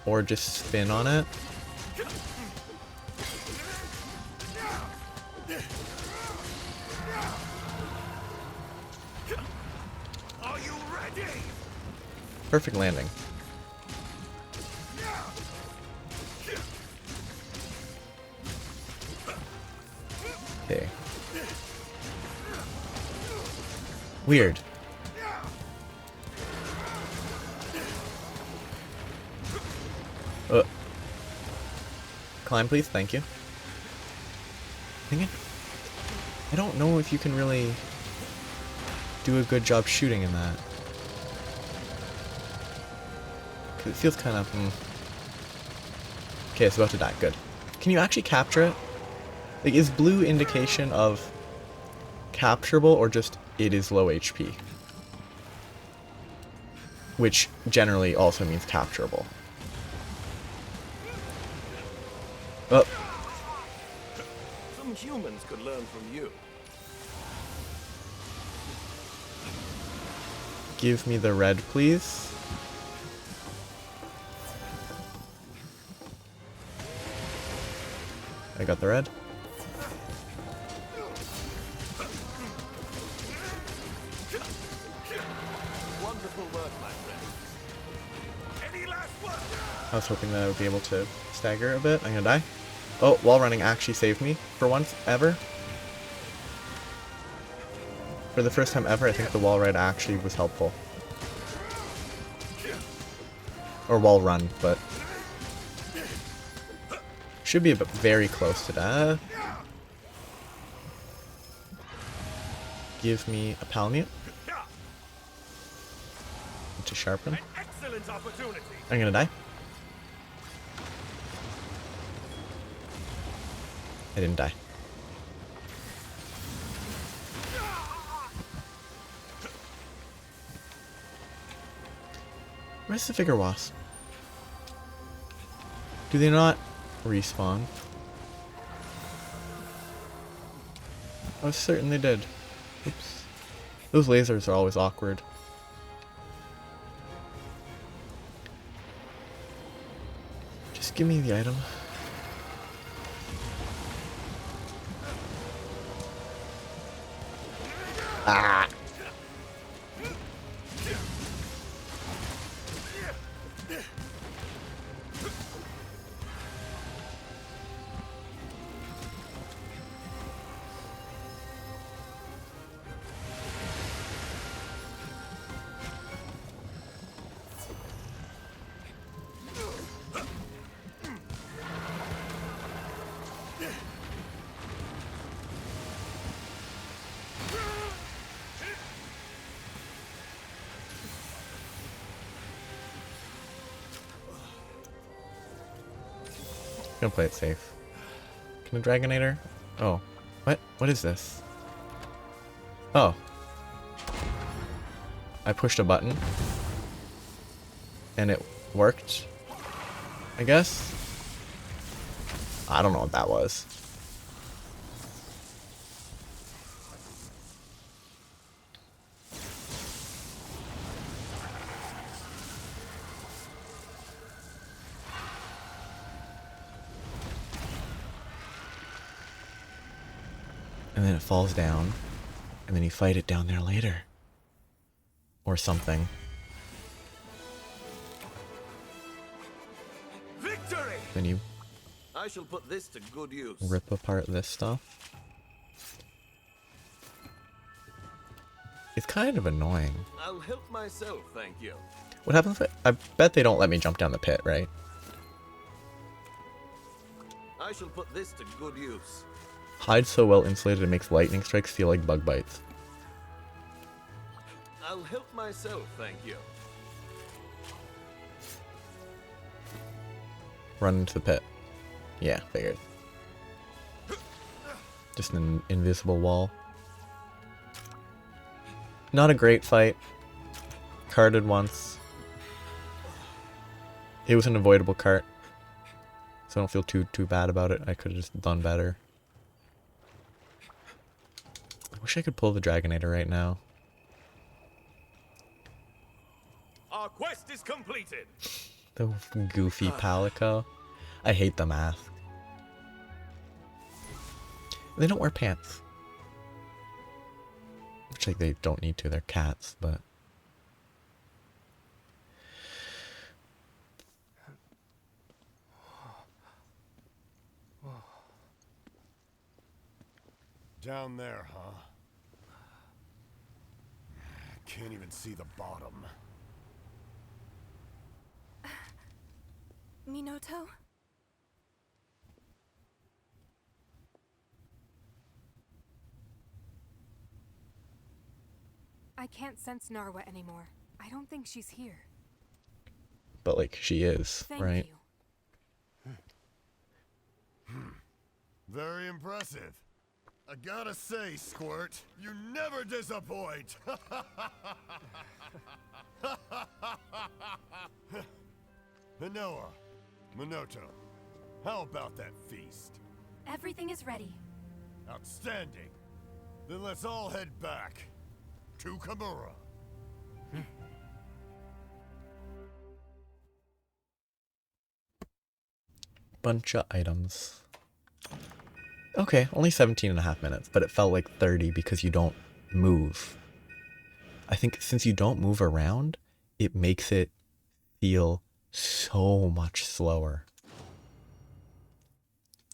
Or just spin on it. Are you ready? Perfect landing. Okay. Weird. Climb, please. Thank you. Dang it. I don't know if you can really do a good job shooting in that. 'Cause it feels kind of... Okay, it's about to die. Good. Can you actually capture it? Like, is blue indication of capturable or just it is low HP? Which generally also means capturable. Oh. Some humans could learn from you. Give me the red, please. I got the red. Wonderful work, my friend. Any last word? I was hoping that I would be able to stagger a bit. I'm gonna die. Oh, wall running actually saved me for once, ever. For the first time ever, I think the wall ride actually was helpful. Or wall run, but should be very close to that. Give me a Palamute to sharpen. An excellent opportunity. I'm gonna die. I didn't die. Where's the figure wasp? Do they not respawn? I was certain they did. Oops. Those lasers are always awkward. Just give me the item. Ah! Gonna play it safe. Can a Dragonator? Oh. What? What is this? Oh. I pushed a button. And it worked. I guess? I don't know what that was. And then it falls down, and then you fight it down there later. Or something. Victory! Then you I shall put this to good use. rip apart this stuff. It's kind of annoying. I'll help myself, thank you. What happens if I bet they don't let me jump down the pit, right? I shall put this to good use. Hide so well insulated it makes lightning strikes feel like bug bites. I'll help myself, thank you. Run into the pit. Yeah, figured. Just an invisible wall. Not a great fight. Carted once. It was an avoidable cart. So I don't feel too bad about it. I could have just done better. I wish I could pull the Dragonator right now. Our quest is completed. The goofy Palico. I hate the mask. They don't wear pants. Which, like, they don't need to. They're cats, but... Down there, huh? Can't even see the bottom. Minoto? I can't sense Narwa anymore. I don't think she's here. But, like, she is, Thank right? you. Very impressive. I gotta say, Squirt, you never disappoint. Manoa, Minoto, how about that feast? Everything is ready. Outstanding. Then let's all head back to Kamura. Bunch of items. Okay, only 17.5 minutes, but it felt like 30 because you don't move. I think since you don't move around, it makes it feel so much slower.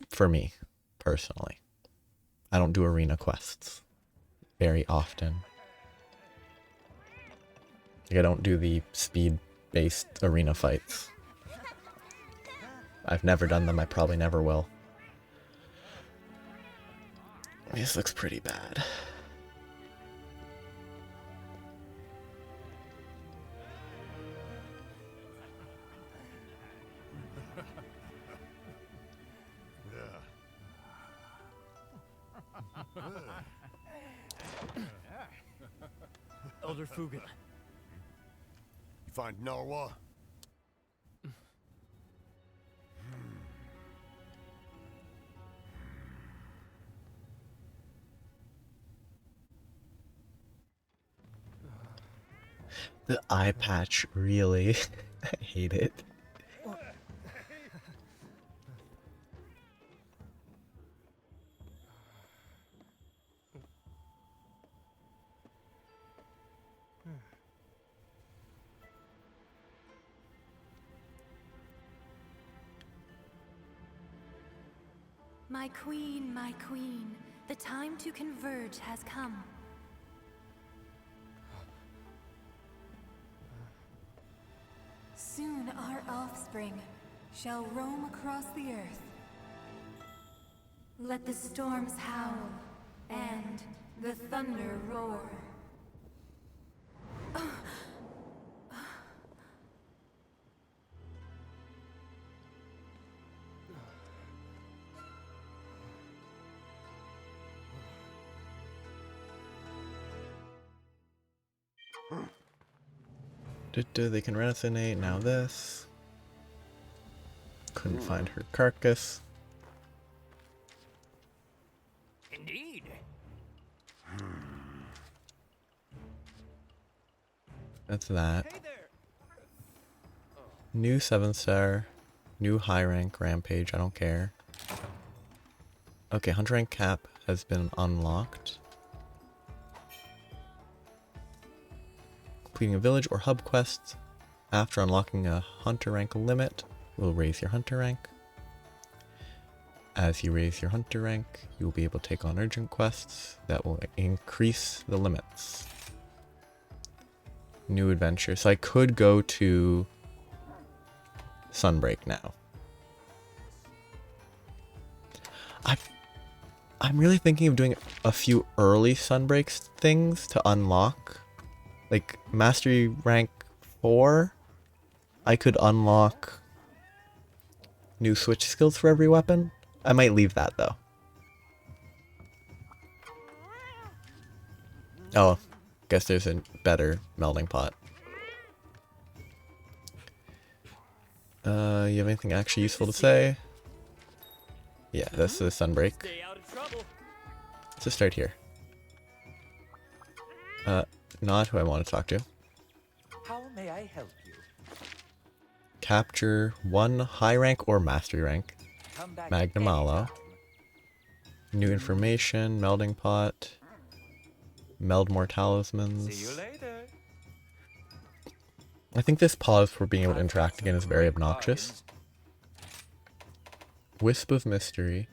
For me, personally. I don't do arena quests very often. Like, I don't do the speed-based arena fights. I've never done them, I probably never will. This looks pretty bad. Elder Fugan. You find Narwa? The eye patch, really? I hate it. My queen, the time to converge has come. Soon our offspring shall roam across the earth. Let the storms howl and the thunder roar. They can resonate, now this. Couldn't find her carcass. Indeed. That's that. Hey there. New 7-star. New high rank rampage, I don't care. Okay, hunter rank cap has been unlocked. Completing a village or hub quest after unlocking a hunter rank limit will raise your hunter rank. As you raise your hunter rank, you will be able to take on urgent quests that will increase the limits. New adventure. So I could go to Sunbreak now. I'm really thinking of doing a few early Sunbreaks things to unlock. Like mastery rank 4, I could unlock new switch skills for every weapon. I might leave that though. Oh, guess there's a better melding pot. You have anything actually useful to say? Yeah, that's the Sunbreak. Stay out of trouble. Let's just start here. Not who I want to talk to. How may I help you? Capture 1 high rank or mastery rank. Come back Magnamalo. anytime. New information, melding pot. Meld more talismans. See you later. I think this pause for being able to interact again is very obnoxious. Wisp of Mystery.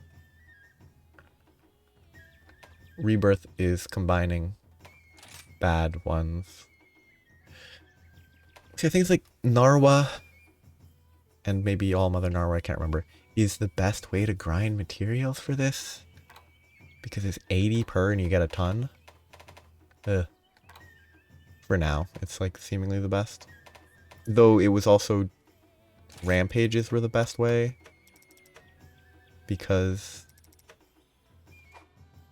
Rebirth is combining bad ones. See, I think it's like Narwa, and maybe All Mother Narwa, I can't remember, is the best way to grind materials for this. Because it's 80 per and you get a ton. For now, it's like seemingly the best. Though it was also rampages were the best way. Because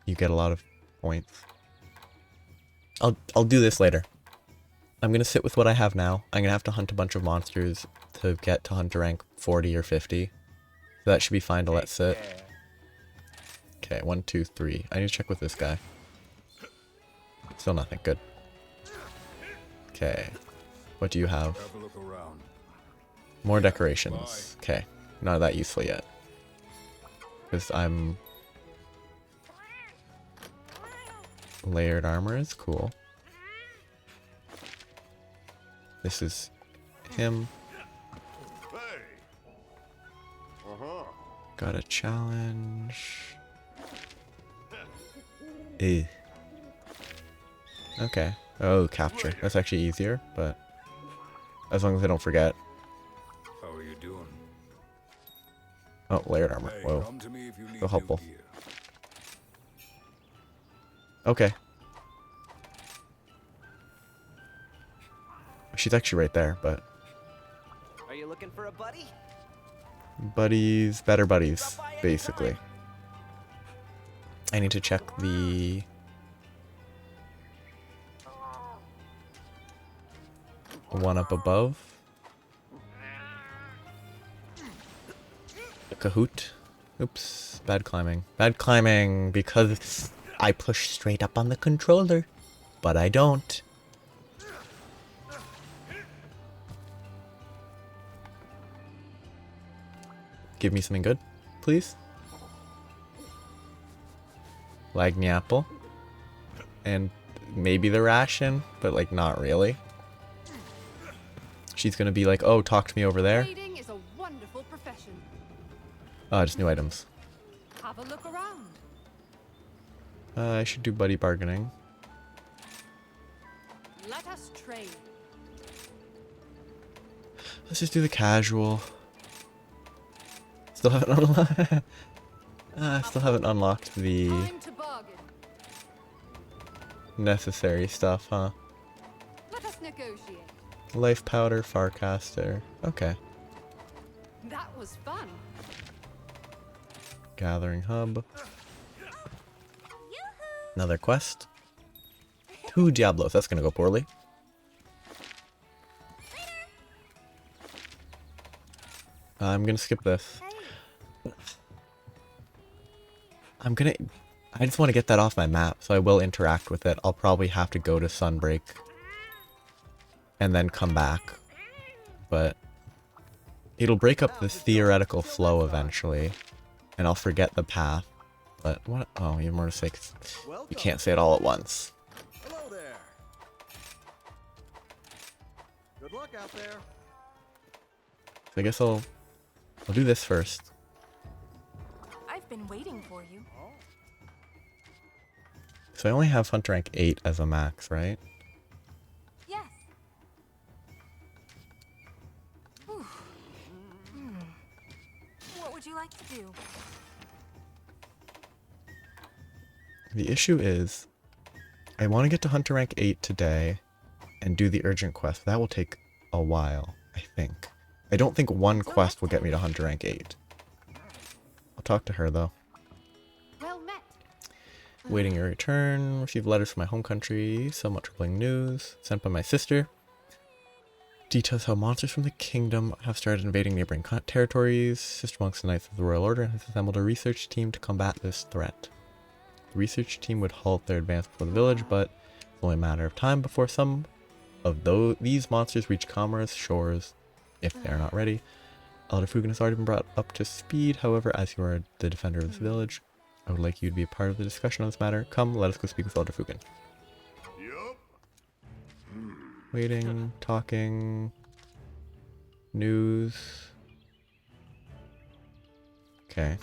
you get a lot of points. I'll do this later. I'm gonna sit with what I have now. I'm gonna have to hunt a bunch of monsters to get to hunter rank 40 or 50. So that should be fine to let sit. Okay, 1, 2, 3. I need to check with this guy. Still nothing. Good. Okay. What do you have? Have a look around. More decorations. Okay. Not that useful yet. Because I'm... Layered armor is cool. This is him. Hey. Got a challenge. Eh. Okay. Oh, capture. That's actually easier, but... As long as I don't forget. How are you doing? Oh, layered armor. Hey, Whoa. come to me if you need So helpful. new gear. Okay. She's actually right there, but... Are you looking for a buddy? Buddies, better buddies, basically. I need to check the... one up above. The Kahoot. Oops, bad climbing. Bad climbing because I push straight up on the controller, but I don't. Give me something good, please. Lagny apple. And maybe the ration, but like not really. She's gonna be like, oh, talk to me over there. Trading is a wonderful profession. Oh, just new items. Have a look around. I should do buddy bargaining. Let us trade. Let's just do the casual. Still haven't unlocked. Still haven't unlocked the Time to bargain. necessary stuff, huh? Let us negotiate. Life powder, Farcaster. Okay. That was fun. Gathering hub. Another quest. 2 Diablos. That's gonna go poorly. I'm gonna skip this. I just want to get that off my map, so I will interact with it. I'll probably have to go to Sunbreak and then come back. But it'll break up the theoretical flow eventually, and I'll forget the path. But what? Oh, you have more to say. 'Cause you can't say it all at once. Hello there. Good luck out there. So I guess I'll do this first. I've been waiting for you. So I only have Hunter rank 8 as a max, right? Yes. Whew. What would you like to do? The issue is, I want to get to Hunter rank 8 today and do the urgent quest. That will take a while, I think. I don't think one quest will get me to Hunter rank 8. I'll talk to her though. Well met. Waiting your return. Received letters from my home country. Somewhat troubling news. Sent by my sister. Details how monsters from the kingdom have started invading neighboring territories. Sister monks and knights of the Royal Order has assembled a research team to combat this threat. The research team would halt their advance before the village, but it's only a matter of time before some of these monsters reach Commerce shores, if they are not ready. Elder Fugan has already been brought up to speed. However, as you are the defender of this village, I would like you to be a part of the discussion on this matter. Come, let us go speak with Elder Fugan. Yup. Waiting, talking, news. Okay.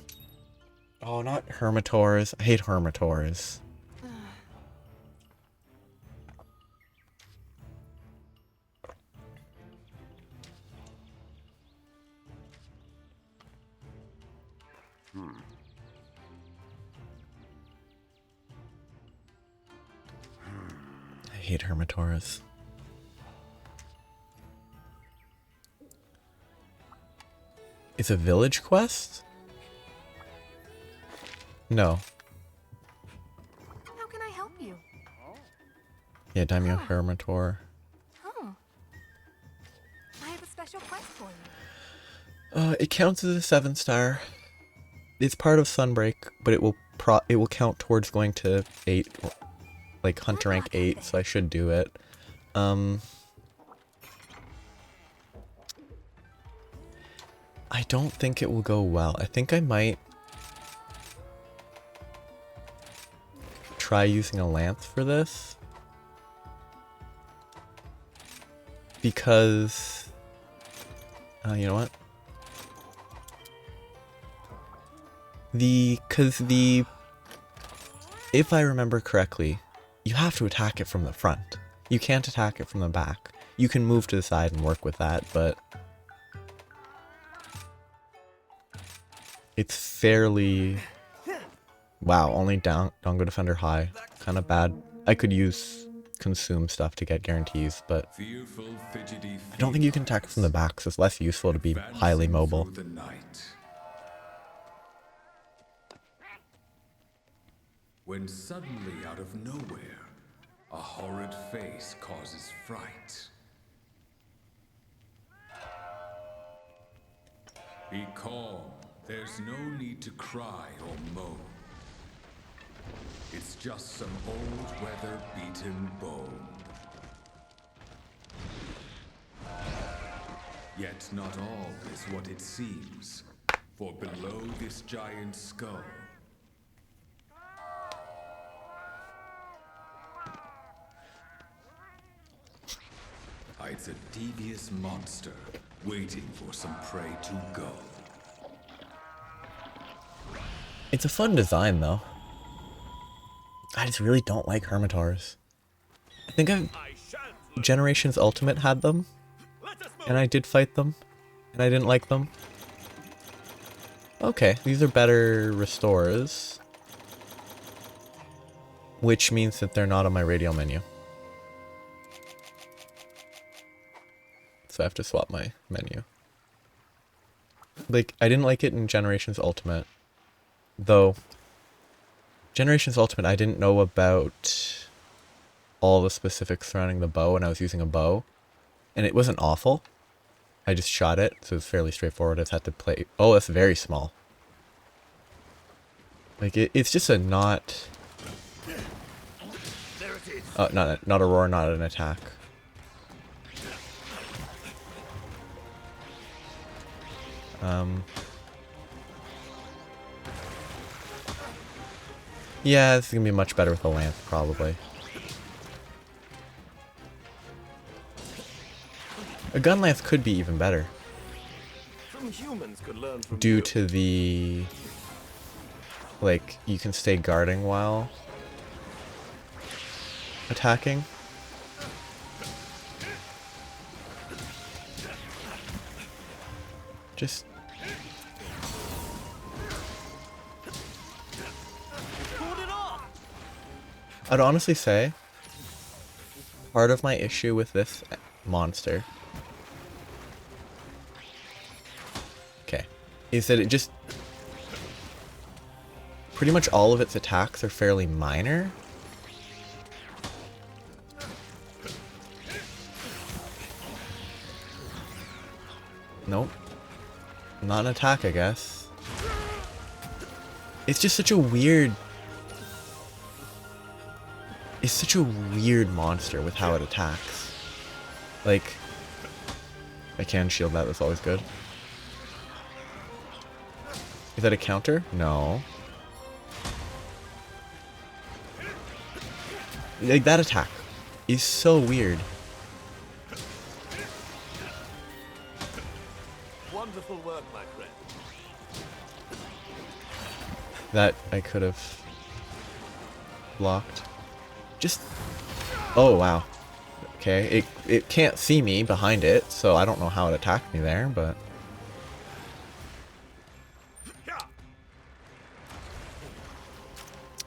Oh, not Hermitors. I hate Hermitors. I hate Hermitors. It's a village quest? No. How can I help you? Yeah, Daimyo Hermitor. Oh. I have a special quest for you. It counts as a 7-star. It's part of Sunbreak, but it will count towards going to 8, like Hunter rank 8, so I should do it. I don't think it will go well. I think I might try using a lance for this. Because, you know what? If I remember correctly, you have to attack it from the front. You can't attack it from the back. you can move to the side and work with that, but it's fairly... Wow, only Dongo Defender high. Kind of bad. I could use consume stuff to get guarantees, but I don't think you can attack from the back, so it's less useful to be highly mobile. When suddenly out of nowhere, a horrid face causes fright. Be calm. There's no need to cry or moan. It's just some old weather-beaten bone. Yet not all is what it seems, for below this giant skull hides a devious monster waiting for some prey to go. It's a fun design, though. I just really don't like Hermitars. I think Generations Ultimate had them, and I did fight them, and I didn't like them. Okay, these are better restores, which means that they're not on my radial menu. So I have to swap my menu. Like, I didn't like it in Generations Ultimate, though. Generations Ultimate, I didn't know about all the specifics surrounding the bow, and I was using a bow, and it wasn't awful. I just shot it, so it was fairly straightforward. I just had to play... Oh, that's very small. Like, it's just a not... not a roar, not an attack. Yeah, this is gonna be much better with a lance, probably. A gun lance could be even better. Some humans could learn from Due you. to the... Like, you can stay guarding while attacking. Just... I'd honestly say part of my issue with this monster, okay, is that it just pretty much all of its attacks are fairly minor. Nope. Not an attack, I guess. It's just such a weird... It's such a weird monster with how it attacks. Like... I can shield that, that's always good. Is that a counter? No. Like, that attack is so weird. Wonderful work, my friend. That I could have blocked. Just... Oh, wow. Okay, it can't see me behind it, so I don't know how it attacked me there, but...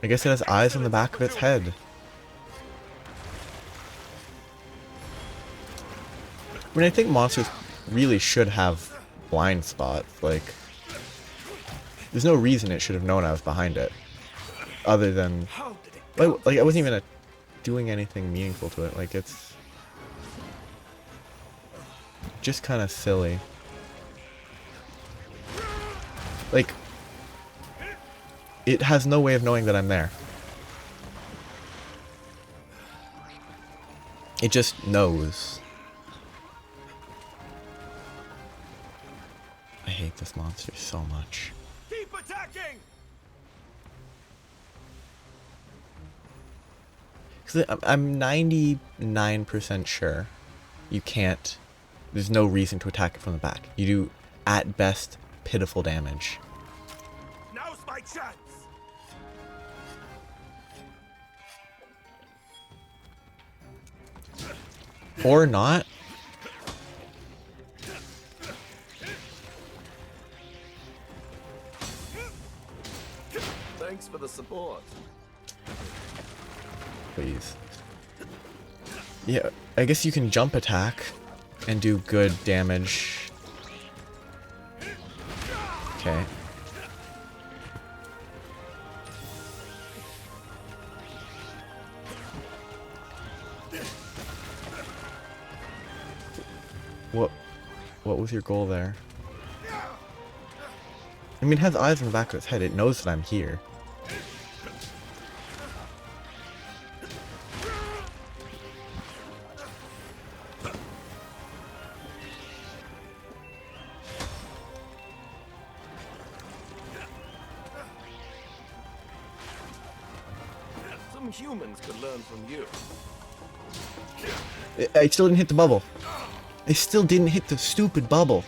I guess it has eyes on the back of its head. I mean, I think monsters really should have blind spots, like... There's no reason it should have known I was behind it. Other than... Like, I wasn't even doing anything meaningful to it, like, it's... just kind of silly. Like... It has no way of knowing that I'm there. It just knows. I hate this monster so much. Keep attacking! Because I'm 99% sure you can't... There's no reason to attack it from the back. You do, at best, pitiful damage. Now's my chance! Or not. Thanks for the support. Please. Yeah, I guess you can jump attack and do good damage. Okay. What was your goal there? I mean, it has eyes on the back of its head. It knows that I'm here. Some humans could learn from you. I still didn't hit the bubble. I still didn't hit the stupid bubble.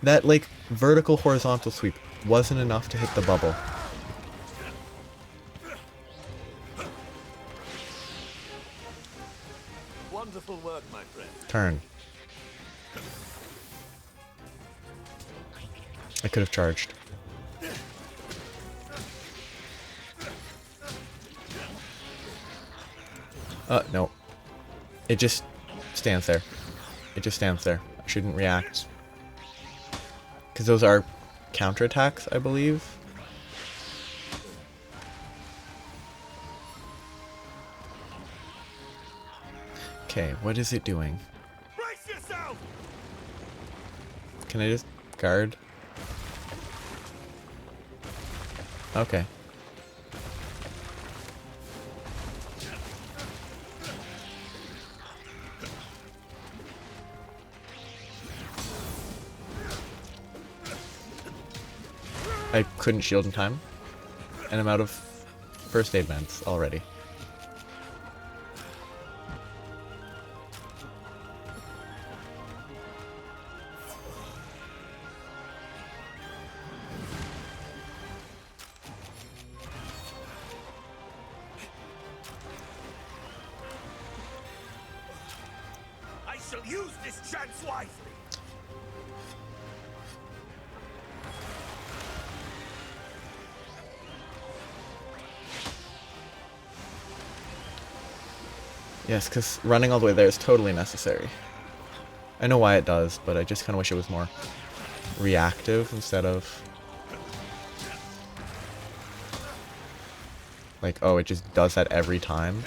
That, like, vertical horizontal sweep wasn't enough to hit the bubble. Wonderful work, my friend. Turn. I could have charged. No. It just stands there. It just stands there. I shouldn't react. Because those are counterattacks, I believe. Okay, what is it doing? Brace yourself! Can I just guard? Okay. I couldn't shield in time, and I'm out of first aid meds already. I shall use this chance wisely. Yes, because running all the way there is totally necessary. I know why it does, but I just kind of wish it was more reactive instead of... like, oh, it just does that every time.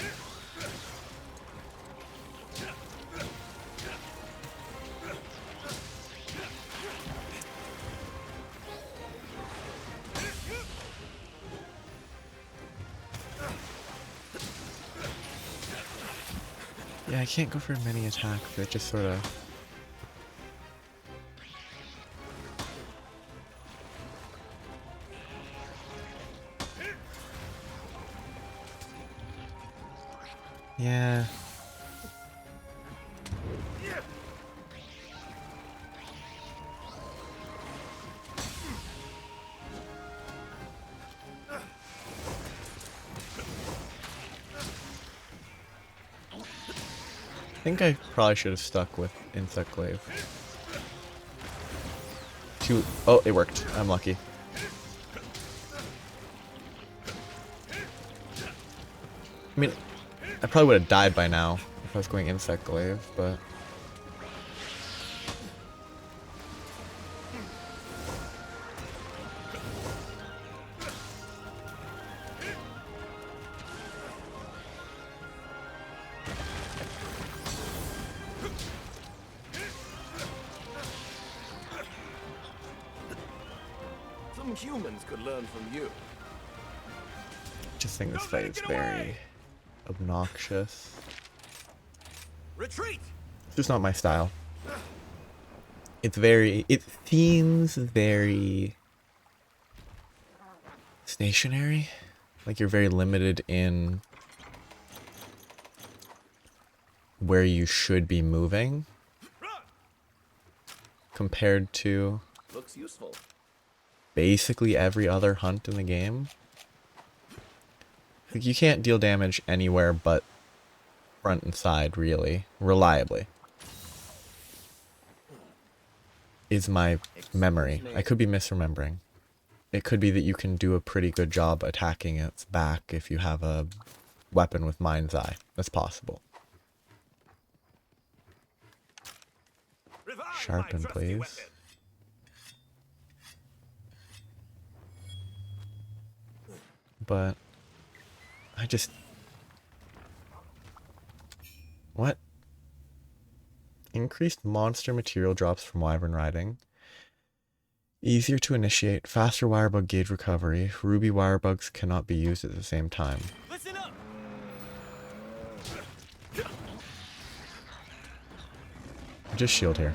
Yeah, I can't go for many attacks. It just sort of... yeah. I think I probably should have stuck with Insect Glaive. Oh, it worked. I'm lucky. I mean, I probably would have died by now if I was going Insect Glaive, but... Some humans could learn from you. I just think this fight is very obnoxious. Retreat! It's just not my style. It's very... it seems very... stationary. Like you're very limited in where you should be moving compared to Looks useful. basically every other hunt in the game. Like you can't deal damage anywhere but front and side, really, reliably. is my memory. I could be misremembering. It could be that you can do a pretty good job attacking its back if you have a weapon with Mind's Eye. That's possible. Revive Sharpen, my trusty please. weapon. But I just... What? Increased monster material drops from wyvern riding. Easier to initiate. Faster wirebug gauge recovery. Ruby wirebugs cannot be used at the same time. Listen up. Just shield here.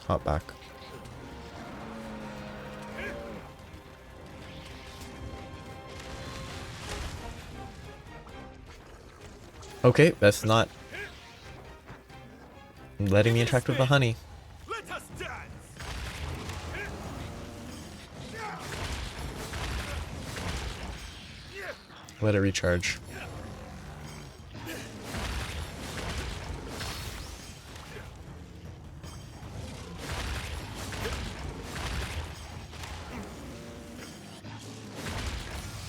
Hop back. Okay, that's not letting me interact with the honey. Let us dance. Let it recharge.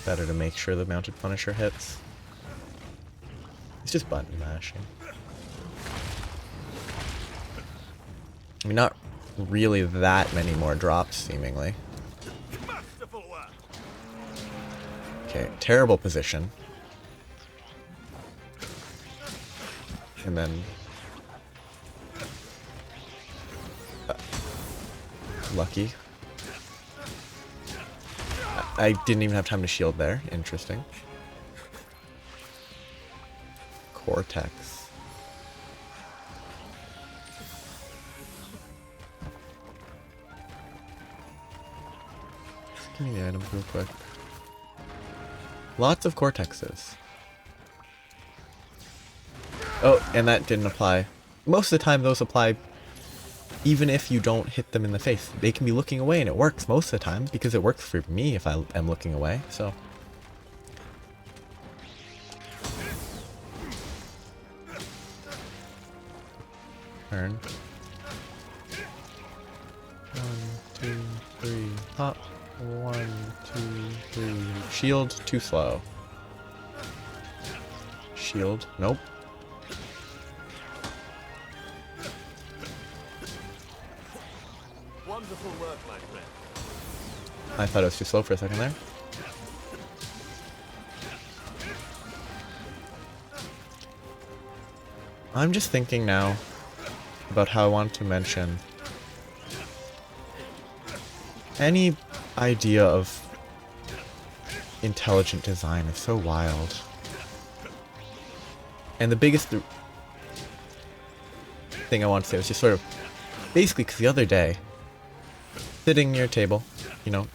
Better to make sure the mounted punisher hits. It's just button mashing. I mean, not really that many more drops, seemingly. Masterful work. Okay, terrible position. And then... lucky. I didn't even have time to shield there. Interesting. Cortex. Just give me the items real quick. Lots of cortexes. Oh, and that didn't apply. Most of the time those apply even if you don't hit them in the face. They can be looking away and it works most of the time because it works for me if I am looking away, so. Turn. 1, 2, 3. Hop. 1, 2, 3. Shield, too slow. Shield, nope. Wonderful work, my friend. I thought it was too slow for a second there. I'm just thinking now about how I want to mention any idea of intelligent design is so wild. And the biggest thing I want to say was just sort of basically because the other day, sitting near a table, you know,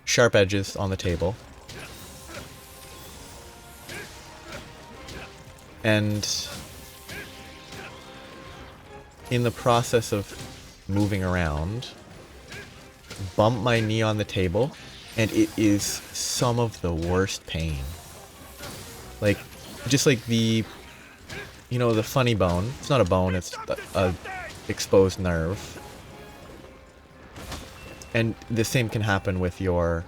sharp edges on the table, and in the process of moving around, bump my knee on the table, and it is some of the worst pain. Like, just like the, you know, the funny bone. It's not a bone, it's a exposed nerve. And the same can happen with your...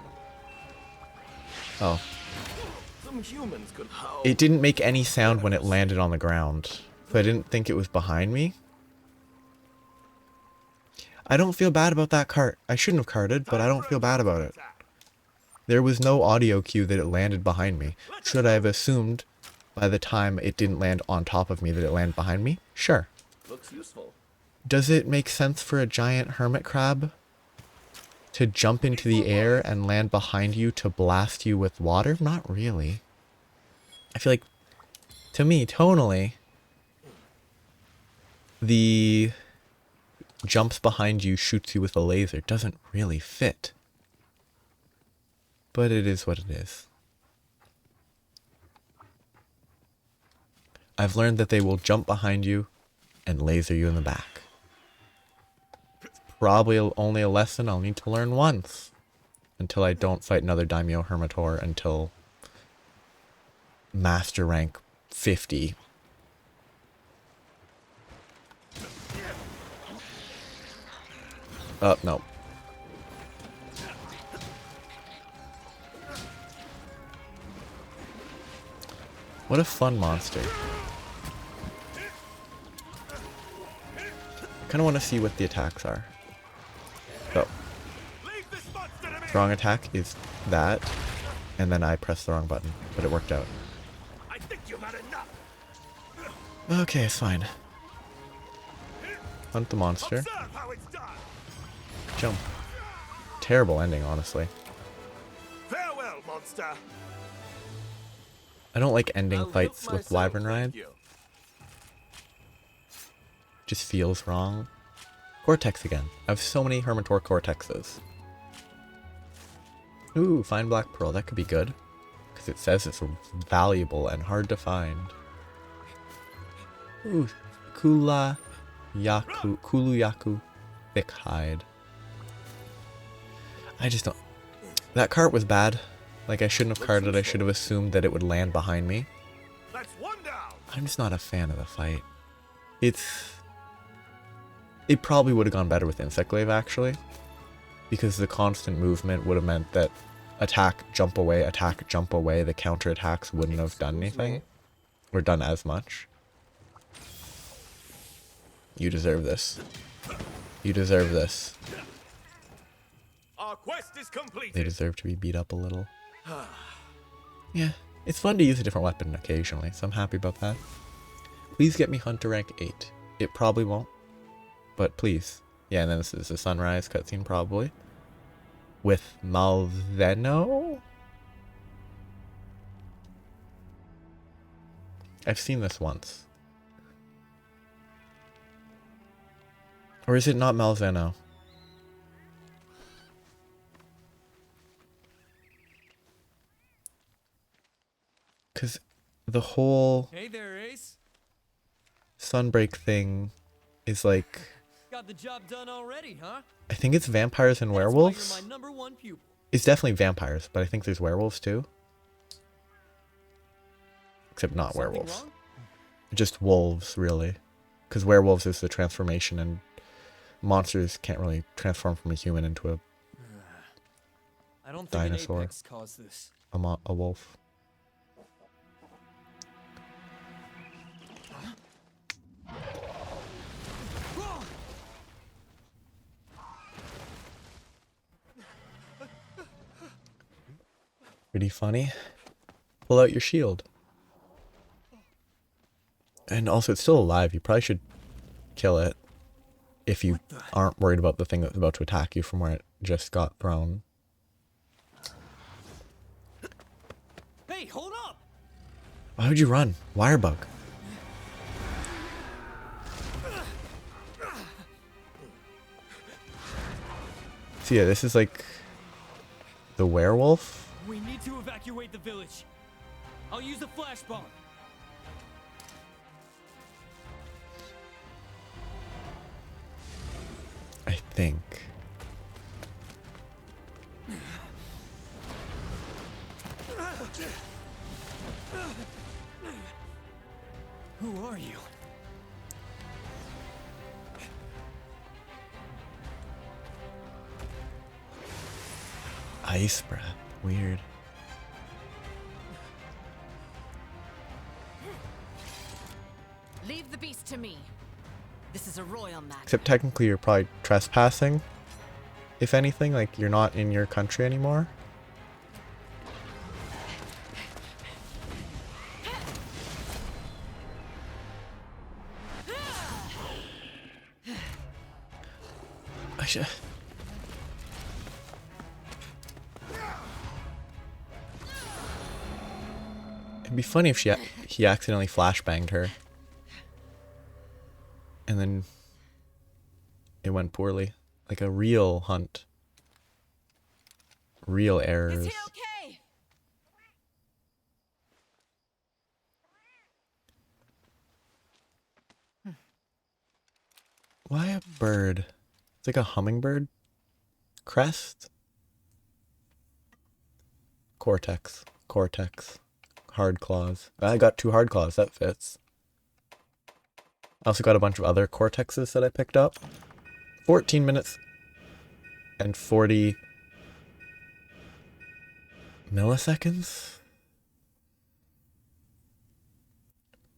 Oh. Some humans could howl. It didn't make any sound when it landed on the ground, so I didn't think it was behind me. I don't feel bad about that cart. I shouldn't have carted, but I don't feel bad about it. There was no audio cue that it landed behind me. Should I have assumed by the time it didn't land on top of me that it landed behind me? Sure. Looks useful. Does it make sense for a giant hermit crab to jump into the air and land behind you to blast you with water? Not really. I feel like, to me, tonally, the jumps behind you, shoots you with a laser doesn't really fit. But it is what it is. I've learned that they will jump behind you and laser you in the back. It's probably only a lesson I'll need to learn once. Until I don't fight another Daimyo Hermitor until Master Rank 50. No. What a fun monster. I kind of want to see what the attacks are. So, wrong attack is that, and then I pressed the wrong button, but it worked out. I think you've had enough. Okay, it's fine. Hunt the monster. Observe how it's done. Jump. Terrible ending, honestly. Farewell, monster. I don't like ending I'll fights help with myself, Wyvern thank Ride. you. Just feels wrong. Cortex again. I have so many Hermitor Cortexes. Ooh, fine black pearl. That could be good. Because it says it's valuable and hard to find. Ooh, Kulu Yaku, thick hide. I just don't... That cart was bad. Like, I shouldn't have carted. I should have assumed that it would land behind me. That's one down. I'm just not a fan of the fight. It probably would have gone better with Insect Glaive, actually. Because the constant movement would have meant that attack, jump away, the counter attacks wouldn't have done anything. Or done as much. You deserve this. You deserve this. Our quest is They completed. deserve to be beat up a little. Yeah, it's fun to use a different weapon occasionally, so I'm happy about that. Please get me Hunter rank 8. It probably won't, but please. Yeah, and then this is the sunrise cutscene probably. With Malveno? I've seen this once. Or is it not Malveno? Because the whole Hey there, Ace. Sunbreak thing is like... Got the job done already, huh? I think it's vampires and werewolves. That's why you're my #1 pupil. It's definitely vampires, but I think there's werewolves too. Except not Something werewolves. wrong? Just wolves, really. Because werewolves is the transformation, and monsters can't really transform from a human into a I don't think Dinosaur. an apex caused this. a wolf. Pretty funny. Pull out your shield. And also, it's still alive. You probably should kill it if you aren't worried about the thing that's about to attack you from where it just got thrown. Hey, hold up! Why would you run? Wirebug. So yeah, this is like the werewolf. We need to evacuate the village. I'll use a flash bomb. I think. Who are you? Ice breath. Weird. Leave the beast to me. This is a royal matter. Except technically you're probably trespassing. If anything, like you're not in your country anymore. I should... It'd be funny if he accidentally flashbanged her. And then it went poorly. Like a real hunt. Real errors. Is he okay? Why a bird? It's like a hummingbird? Crest? Cortex. Cortex. Hard claws. I got 2 hard claws. That fits. I also got a bunch of other cortexes that I picked up. 14 minutes. and 40 milliseconds?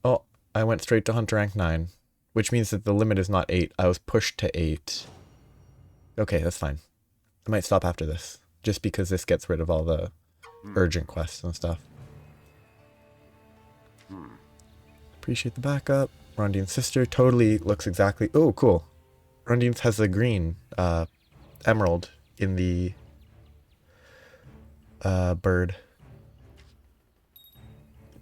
Oh, I went straight to Hunter rank 9, which means that the limit is not 8. I was pushed to 8. Okay, that's fine. I might stop after this, just because this gets rid of all the urgent quests and stuff. Appreciate the backup. Rondine's sister totally looks exactly... Oh, cool. Rondine's has a green emerald in the bird.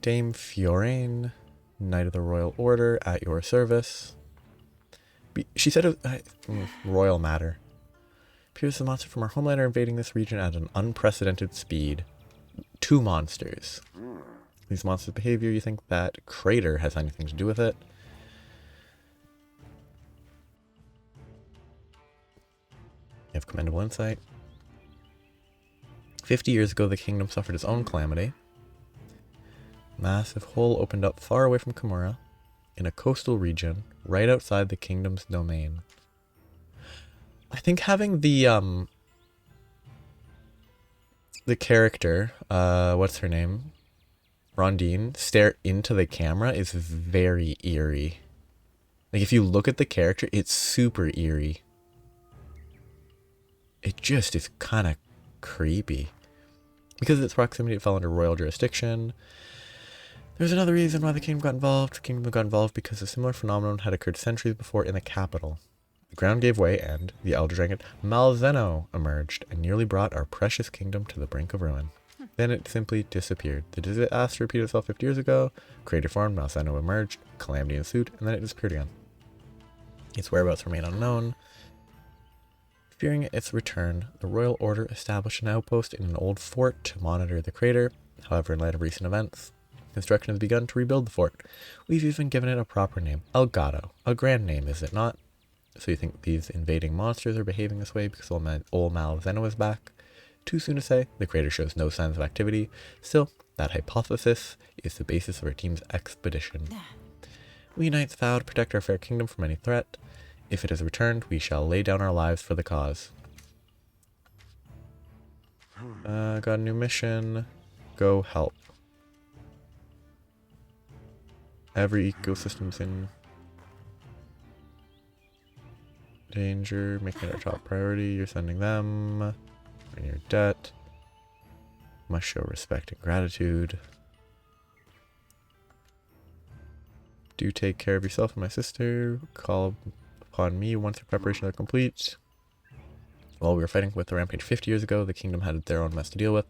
Dame Fiorane, Knight of the Royal Order, at your service. She said it was, royal matter. Appears the monster from our homeland are invading this region at an unprecedented speed. 2 monsters. These monsters' behavior, you think that crater has anything to do with it? You have commendable insight. 50 years ago, the kingdom suffered its own calamity. Massive hole opened up far away from Kimura, in a coastal region, right outside the kingdom's domain. I think having the character, what's her name? Rondine, stare into the camera is very eerie. Like, if you look at the character, it's super eerie. It just is kind of creepy. Because of its proximity, it fell under royal jurisdiction. There's another reason why the kingdom got involved. The kingdom got involved because a similar phenomenon had occurred centuries before in the capital. The ground gave way and the elder dragon Malzeno emerged and nearly brought our precious kingdom to the brink of ruin. Then it simply disappeared. The disaster repeated itself 50 years ago. Crater formed, Malzeno emerged, calamity ensued, and then it disappeared again. Its whereabouts remain unknown. Fearing its return, the Royal Order established an outpost in an old fort to monitor the crater. However, in light of recent events, construction has begun to rebuild the fort. We've even given it a proper name, Elgato. A grand name, is it not? So you think these invading monsters are behaving this way because old Malzeno is back? Too soon to say. The crater shows no signs of activity. Still, that hypothesis is the basis of our team's expedition. We knights vow to protect our fair kingdom from any threat. If it is returned, we shall lay down our lives for the cause. Got a new mission. Go help. Every ecosystem's in danger. Making it our top priority. You're sending them. In your debt. Must show respect and gratitude. Do take care of yourself and my sister. Call upon me once your preparations are complete. While we were fighting with the rampage 50 years ago, the kingdom had their own mess to deal with.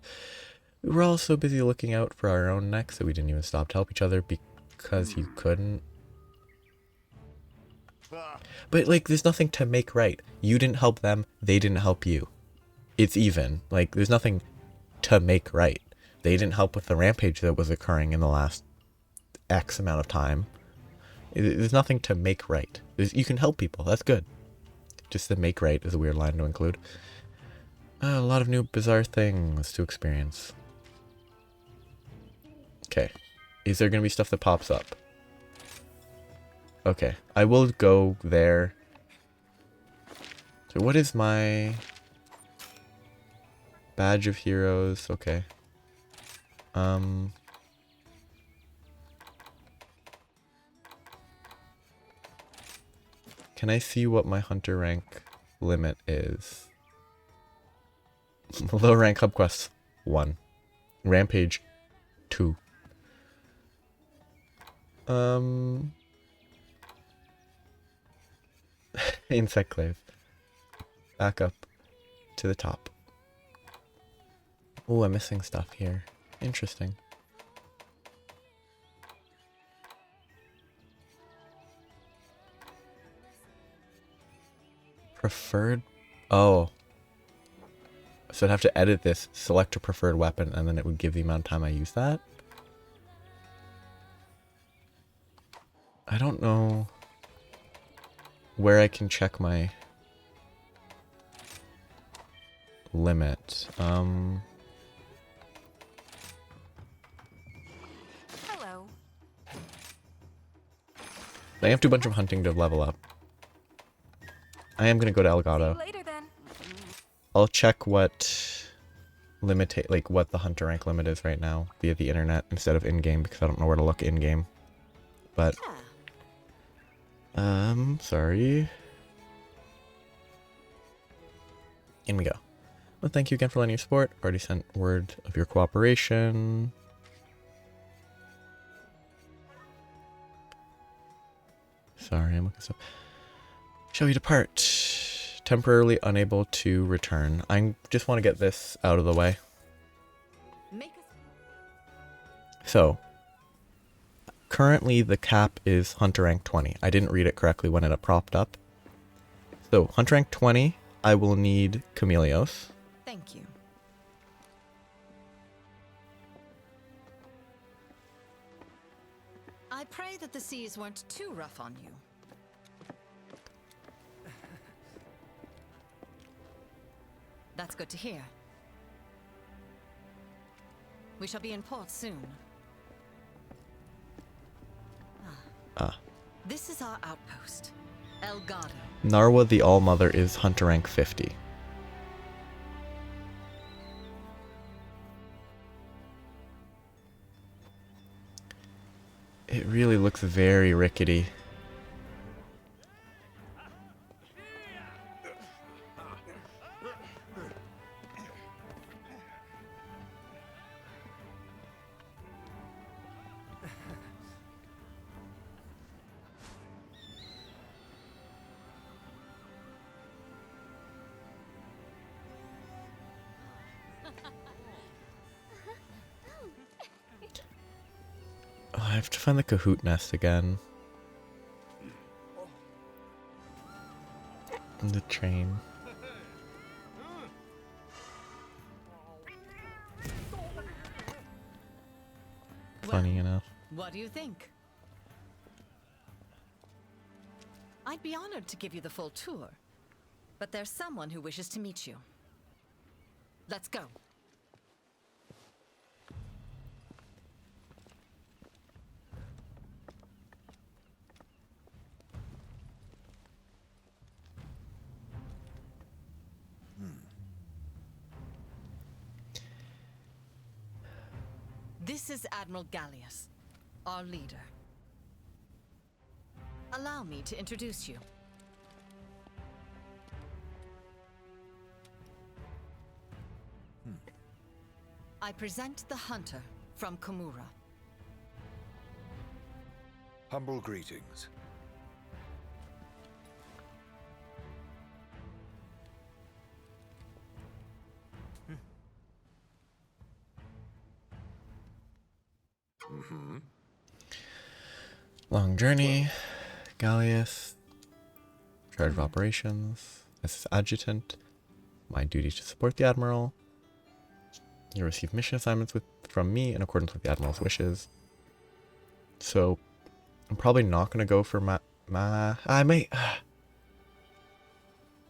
We were all so busy looking out for our own necks that we didn't even stop to help each other because you couldn't. But, like, there's nothing to make right. You didn't help them, they didn't help you. It's even. Like, there's nothing to make right. They didn't help with the rampage that was occurring in the last X amount of time. There's nothing to make right. You can help people. That's good. Just the make right is a weird line to include. A lot of new bizarre things to experience. Okay. Is there going to be stuff that pops up? Okay. I will go there. So what is my... Badge of Heroes? Okay. Can I see what my hunter rank limit is? Low rank hub quests 1. Rampage 2. Insect Clave. Back up to the top. Oh, I'm missing stuff here. Interesting. Preferred? Oh. So I'd have to edit this, select a preferred weapon, and then it would give the amount of time I use that? I don't know where I can check my limit. Hello. I have to do a bunch of hunting to level up. I am going to go to Elgato. Later then. I'll check what what the hunter rank limit is right now via the internet instead of in-game because I don't know where to look in-game. But sorry. In we go. Well, thank you again for lending your support. Already sent word of your cooperation. Sorry, I'm looking so. Shall we depart? Temporarily unable to return. I just want to get this out of the way. So, currently the cap is hunter rank 20. I didn't read it correctly when it propped up. So, hunter rank 20, I will need Chameleos. Thank you. I pray that the seas weren't too rough on you. That's good to hear. We shall be in port soon. This is our outpost, El Gado. Narwa the All-Mother is hunter rank 50. It really looks very rickety. I have to find the Kahoot nest again. And the train. Funny enough. What do you think? I'd be honored to give you the full tour, but there's someone who wishes to meet you. Let's go. This is Admiral Gallius, our leader. Allow me to introduce you. I present the hunter from Komura. Humble greetings. Long journey. Gallius. Charge of operations. This is adjutant. My duty to support the admiral. You receive mission assignments from me in accordance with the admiral's wishes. So, I'm probably not going to go for I might.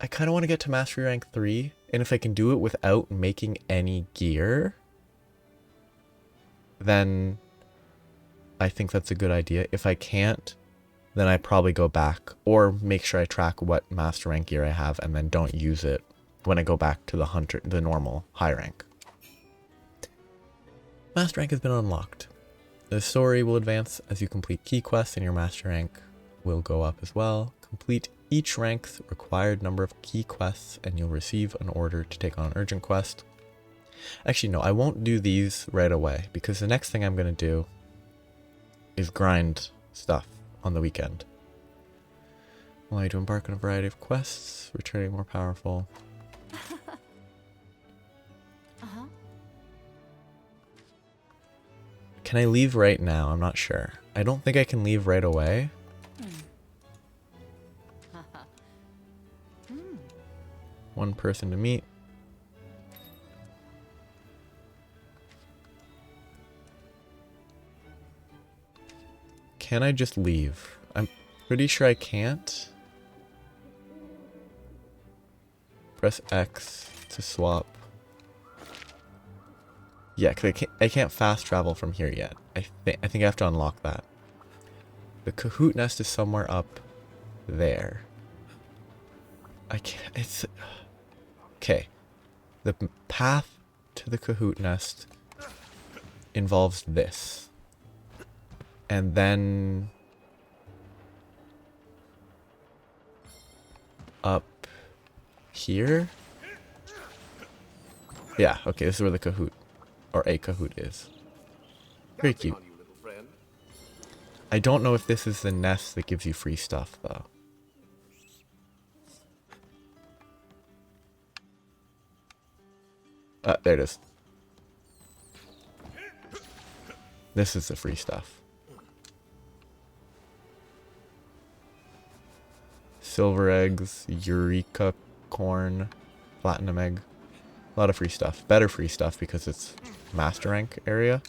I kind of want to get to mastery rank 3, and if I can do it without making any gear, then I think that's a good idea. If I can't, then I probably go back or make sure I track what master rank gear I have and then don't use it when I go back to the normal high rank. Master rank has been unlocked. The story will advance as you complete key quests and your master rank will go up as well. Complete each rank's required number of key quests and you'll receive an order to take on an urgent quest. Actually, no, I won't do these right away because the next thing I'm going to do is grind stuff on the weekend. Allow you to embark on a variety of quests, returning more powerful. Can I leave right now? I'm not sure. I don't think I can leave right away. One person to meet. Can I just leave? I'm pretty sure I can't. Press X to swap. Yeah, because I can't fast travel from here yet. I think I have to unlock that. The Kahoot nest is somewhere up there. I can't. It's okay. The path to the Kahoot nest involves this. And then up here? Yeah, okay, this is where the Kahoot, or a Kahoot is. Very cute. I don't know if this is the nest that gives you free stuff, though. There it is. This is the free stuff. Silver eggs, Eureka corn, platinum egg. A lot of free stuff. Better free stuff because it's master rank area.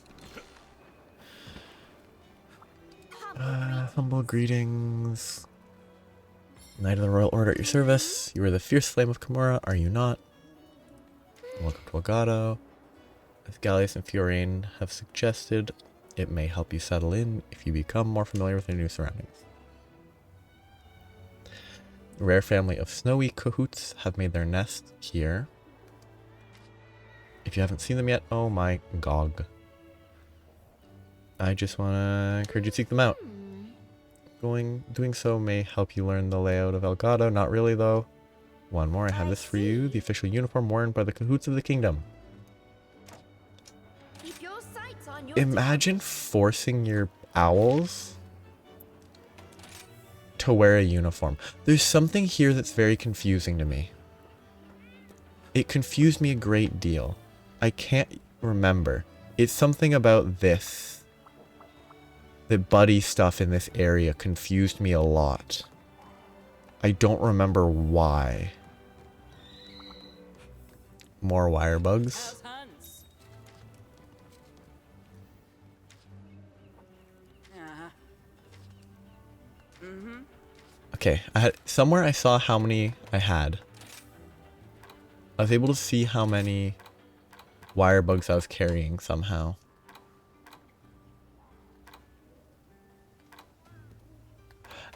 Humble greetings. Knight of the Royal Order at your service. You are the fierce flame of Kimura, are you not? Welcome to Elgato. As Gallius and Fiorine have suggested, it may help you settle in if you become more familiar with your new surroundings. A rare family of snowy Kahoots have made their nest here. If you haven't seen them yet, oh my god. I just want to encourage you to seek them out. Doing so may help you learn the layout of Elgato. Not really, though. One more, I have this for you. The official uniform worn by the Kahoots of the kingdom. Keep your sights on your Imagine forcing your owls to wear a uniform. There's something here that's very confusing to me. It confused me a great deal. I can't remember. It's something about this. The buddy stuff in this area confused me a lot. I don't remember why. More wire bugs. Okay, somewhere I saw how many I had. I was able to see how many wire bugs I was carrying somehow.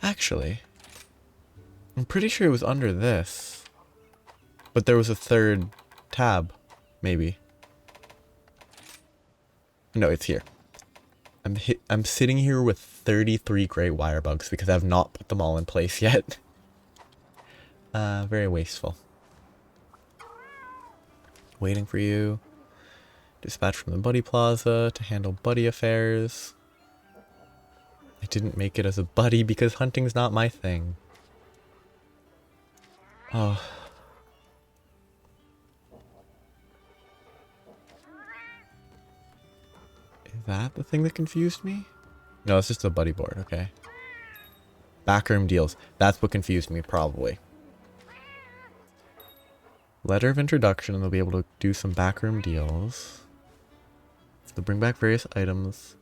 Actually, I'm pretty sure it was under this. But there was a third tab, maybe. No, it's here. I'm sitting here with 33 great wire bugs because I have not put them all in place yet. Very wasteful. Waiting for you. Dispatch from the Buddy Plaza to handle buddy affairs. I didn't make it as a buddy because hunting's not my thing. Oh. Is that the thing that confused me? No, it's just a buddy board, okay. Backroom deals. That's what confused me, probably. Letter of introduction, and they'll be able to do some backroom deals. They'll bring back various items.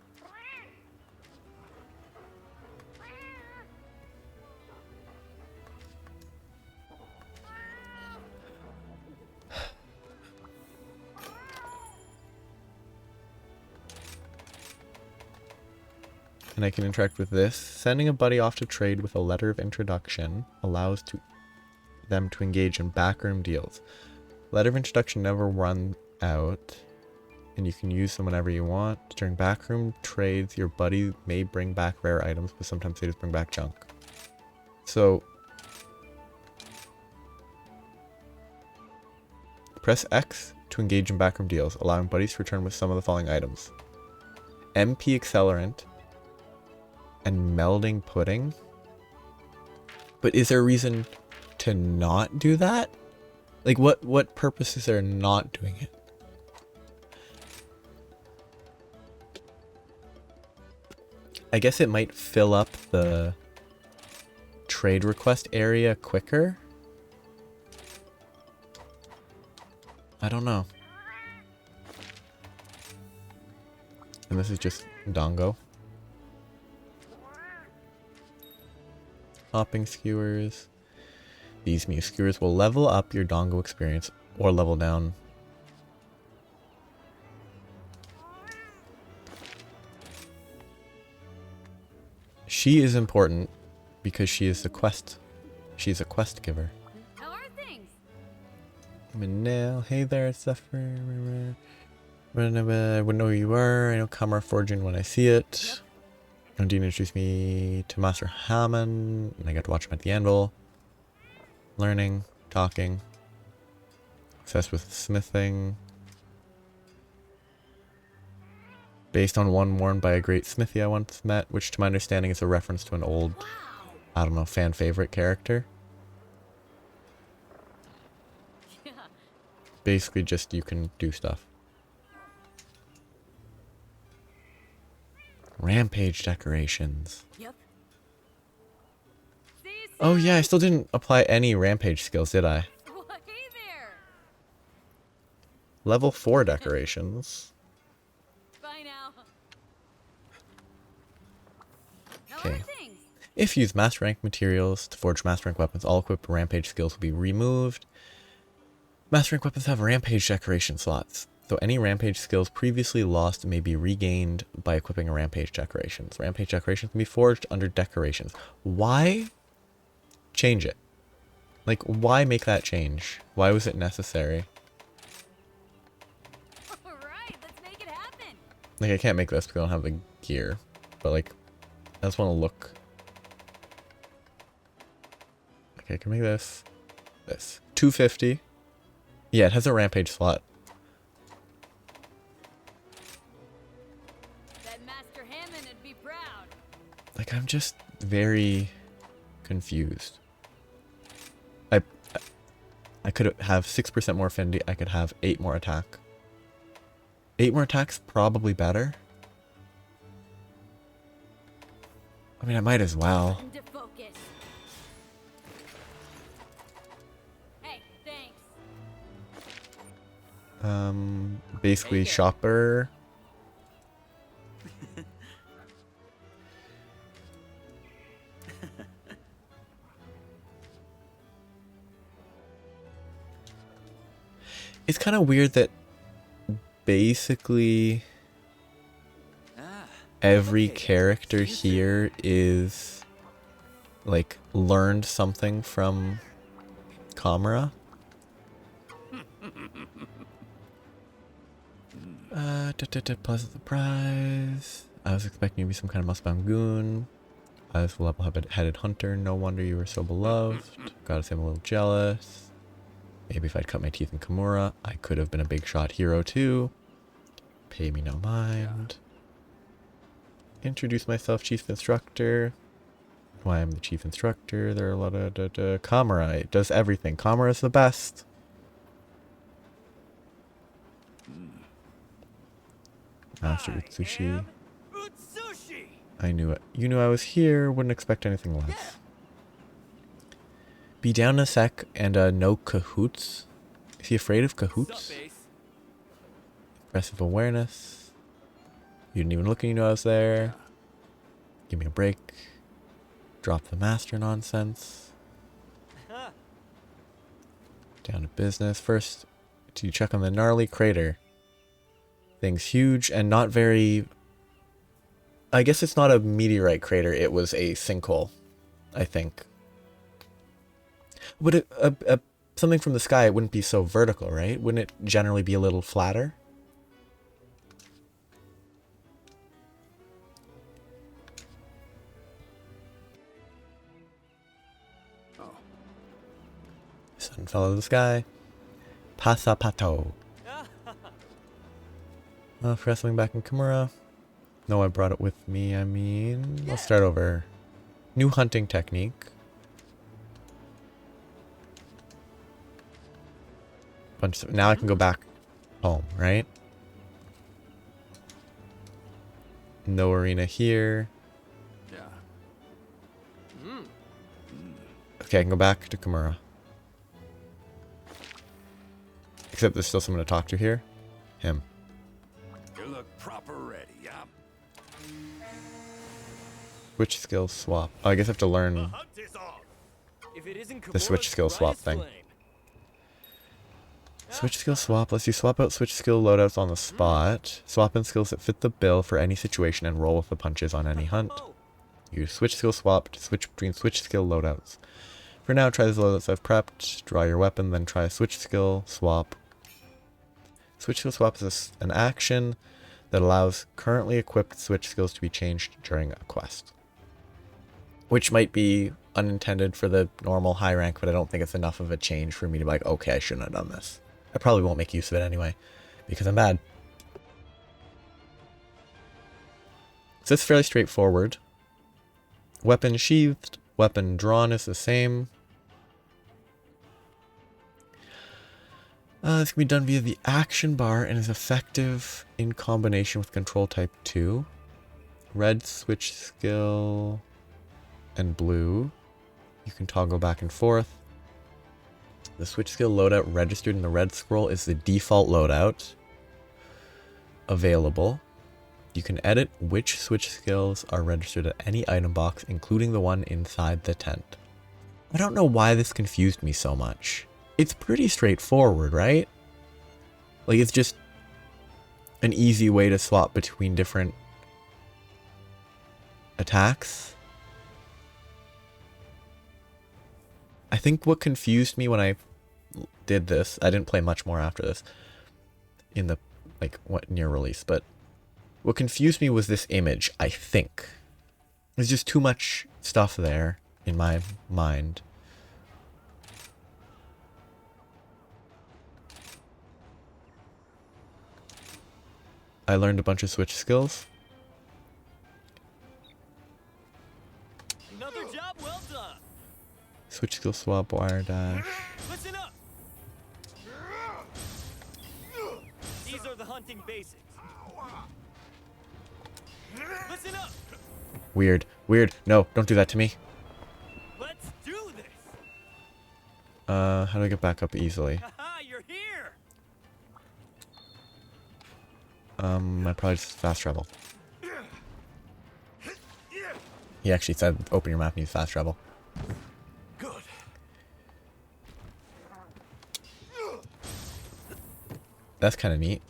And I can interact with this. Sending a buddy off to trade with a letter of introduction allows them to engage in backroom deals. Letter of introduction never run out, and you can use them whenever you want. During backroom trades, your buddy may bring back rare items, but sometimes they just bring back junk. So, press X to engage in backroom deals, allowing buddies to return with some of the following items. MP Accelerant and Melding Pudding. But is there a reason to not do that? Like, what purpose is there not doing it? I guess it might fill up the trade request area quicker. I don't know. And this is just Dongo. Hopping skewers. These Mew skewers will level up your Dongo experience or level down. She is important because she is the quest. She's a quest giver. How are things? Manel, hey there, Zephyr. I wouldn't know who you are. I know Kamar Fortune when I see it. Undine introduced me to Master Hammond, and I got to watch him at the anvil. Learning, talking. Obsessed with smithing. Based on one worn by a great smithy I once met, which to my understanding is a reference to an old, I don't know, fan favorite character. Basically just you can do stuff. Rampage decorations. Yep. Oh yeah, I still didn't apply any rampage skills, did I? Well, hey there. Level 4 decorations. Bye now. Okay. If you use master rank materials to forge master rank weapons, all equipped rampage skills will be removed. Master rank weapons have rampage decoration slots, so any rampage skills previously lost may be regained by equipping a rampage decorations. Rampage decorations can be forged under decorations. Why change it? Like, why make that change? Why was it necessary? Alright, let's make it happen. Like, I can't make this because I don't have the gear, but like, I just want to look. Okay, I can make this. This. 250. Yeah, it has a rampage slot. That Master Hammond would be proud. Like, I'm just very confused. I could have 6% more affinity. I could have 8 more attack. 8 more attack's probably better. I mean, I might as well. Hey, thanks. Basically shopper. It's kind of weird that basically every character here is like learned something from Kamara. Pleasant surprise. I was expecting you to be some kind of mustbound goon. I was a level-headed hunter. No wonder you were so beloved. Gotta say I'm a little jealous. Maybe if I'd cut my teeth in Kimura, I could have been a big shot hero too. Pay me no mind. Introduce myself, chief instructor. Why I'm the chief instructor. There are a lot of Kamara. It does everything. Kamara is the best. Master Utsushi. I knew it. You knew I was here. Wouldn't expect anything less. Be down a sec and no cahoots. Is he afraid of cahoots? Impressive awareness. You didn't even look and you knew I was there. Give me a break. Drop the master nonsense. Down to business. First, do you check on the gnarly crater? Thing's huge and not very... I guess it's not a meteorite crater. It was a sinkhole, I think. Would it, something from the sky, it wouldn't be so vertical, right? Wouldn't it generally be a little flatter? Oh. Sun fell out of the sky. Pasapato. For wrestling back in Kimura. No, I brought it with me. I mean, let's start over. New hunting technique. Bunch of, now I can go back home, right? No arena here. Yeah. Okay, I can go back to Kimura. Except there's still someone to talk to here. Him. You look proper ready, yeah? Switch skill swap. Oh, I guess I have to learn the switch skill swap thing. Switch skill swap lets you swap out switch skill loadouts on the spot. Swap in skills that fit the bill for any situation and roll with the punches on any hunt. Use switch skill swap to switch between switch skill loadouts. For now, try the loadouts I've prepped. Draw your weapon, then try a switch skill swap. Switch skill swap is an action that allows currently equipped switch skills to be changed during a quest. Which might be unintended for the normal high rank, but I don't think it's enough of a change for me to be like, okay, I shouldn't have done this. I probably won't make use of it anyway, because I'm bad. So it's fairly straightforward. Weapon sheathed, weapon drawn is the same. This can be done via the action bar and is effective in combination with control type 2. Red switch skill and blue. You can toggle back and forth. The switch skill loadout registered in the red scroll is the default loadout available. You can edit which switch skills are registered at any item box, including the one inside the tent. I don't know why this confused me so much. It's pretty straightforward, right? Like, it's just an easy way to swap between different attacks. I think what confused me when I did this, I didn't play much more after this in the, like, what near release, but what confused me was this image, I think. There's just too much stuff there in my mind. I learned a bunch of switch skills. Another job well done. Switch skill swap, wire dash. Listen up. These are the hunting basics. Listen up. Weird. Weird. No, don't do that to me. Let's do this. How do I get back up easily? Haha, you're here. I probably just fast travel. He actually said open your map and use fast travel. Good. That's kind of neat.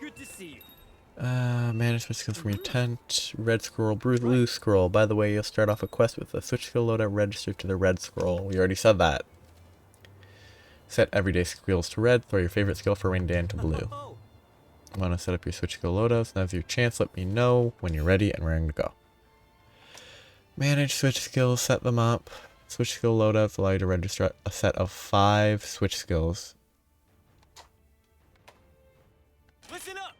Good to see you. Manage switch skills from your tent. Red scroll, blue scroll. By the way, you'll start off a quest with a switch skill loadout registered to the red scroll. We already said that. Set everyday skills to red. Throw your favorite skill for rain down to blue. Want to set up your switch skill loadouts? Now's your chance. Let me know when you're ready and raring to go. Manage switch skills. Set them up. Switch skill loadouts allow you to register a set of 5 switch skills. Listen up.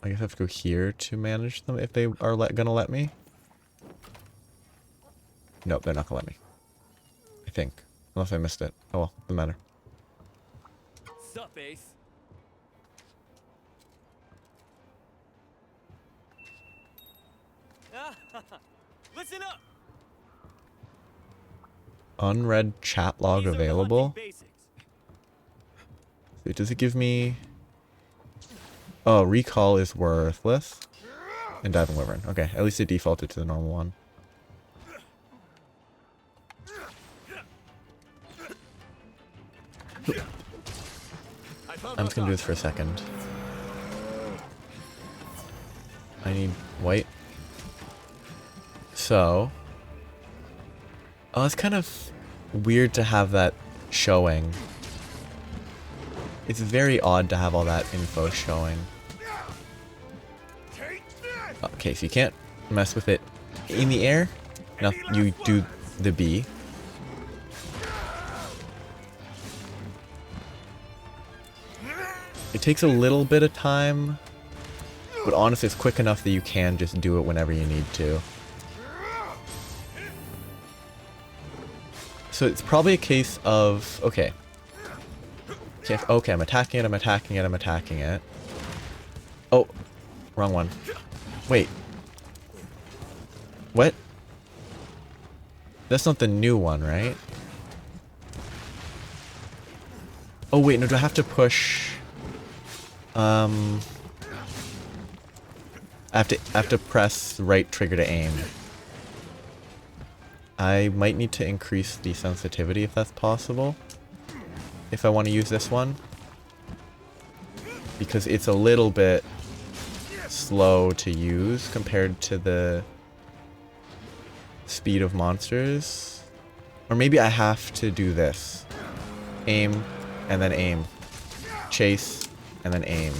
I guess I have to go here to manage them if they are gonna let me. Nope, they're not gonna let me. I think. Unless I missed it. Oh well, doesn't matter. Sup, Ace? Listen up. Unread chat log available. So does it give me... Oh, recall is worthless. And diving wyvern. Okay, at least it defaulted to the normal one. I'm just gonna do this for a second. I need white. So... Oh, it's kind of weird to have that showing. It's very odd to have all that info showing. Okay, so you can't mess with it in the air. Now you do the B. It takes a little bit of time, but honestly it's quick enough that you can just do it whenever you need to. So it's probably a case of, okay. Okay, I'm attacking it, I'm attacking it, I'm attacking it. Oh, wrong one. Wait. What? That's not the new one, right? Oh wait, no, do I have to push... I have to press the right trigger to aim. I might need to increase the sensitivity if that's possible. If I want to use this one. because it's a little bit slow to use compared to the speed of monsters. Or maybe I have to do this. Aim, and then aim. Chase, and then aim.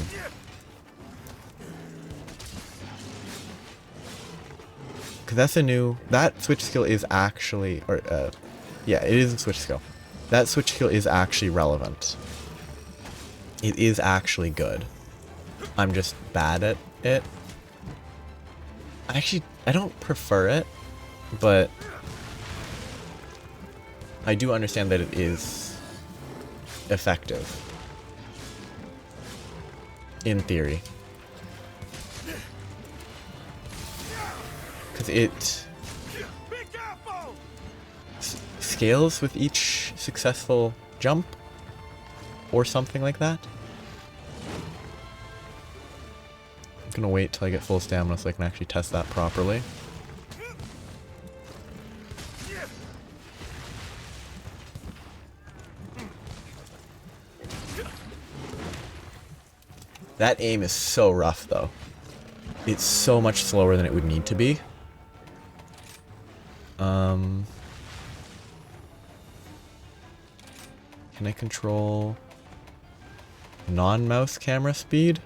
Because that's a new... That switch skill is actually... Or, yeah, it is a switch skill. That switch skill is actually relevant. It is actually good. I'm just bad at it. I don't prefer it, but I do understand that it is effective. In theory. Because it scales with each successful jump or something like that. I'm gonna wait till I get full stamina so I can actually test that properly. That aim is so rough though. It's so much slower than it would need to be. Can I control non-mouse camera speed?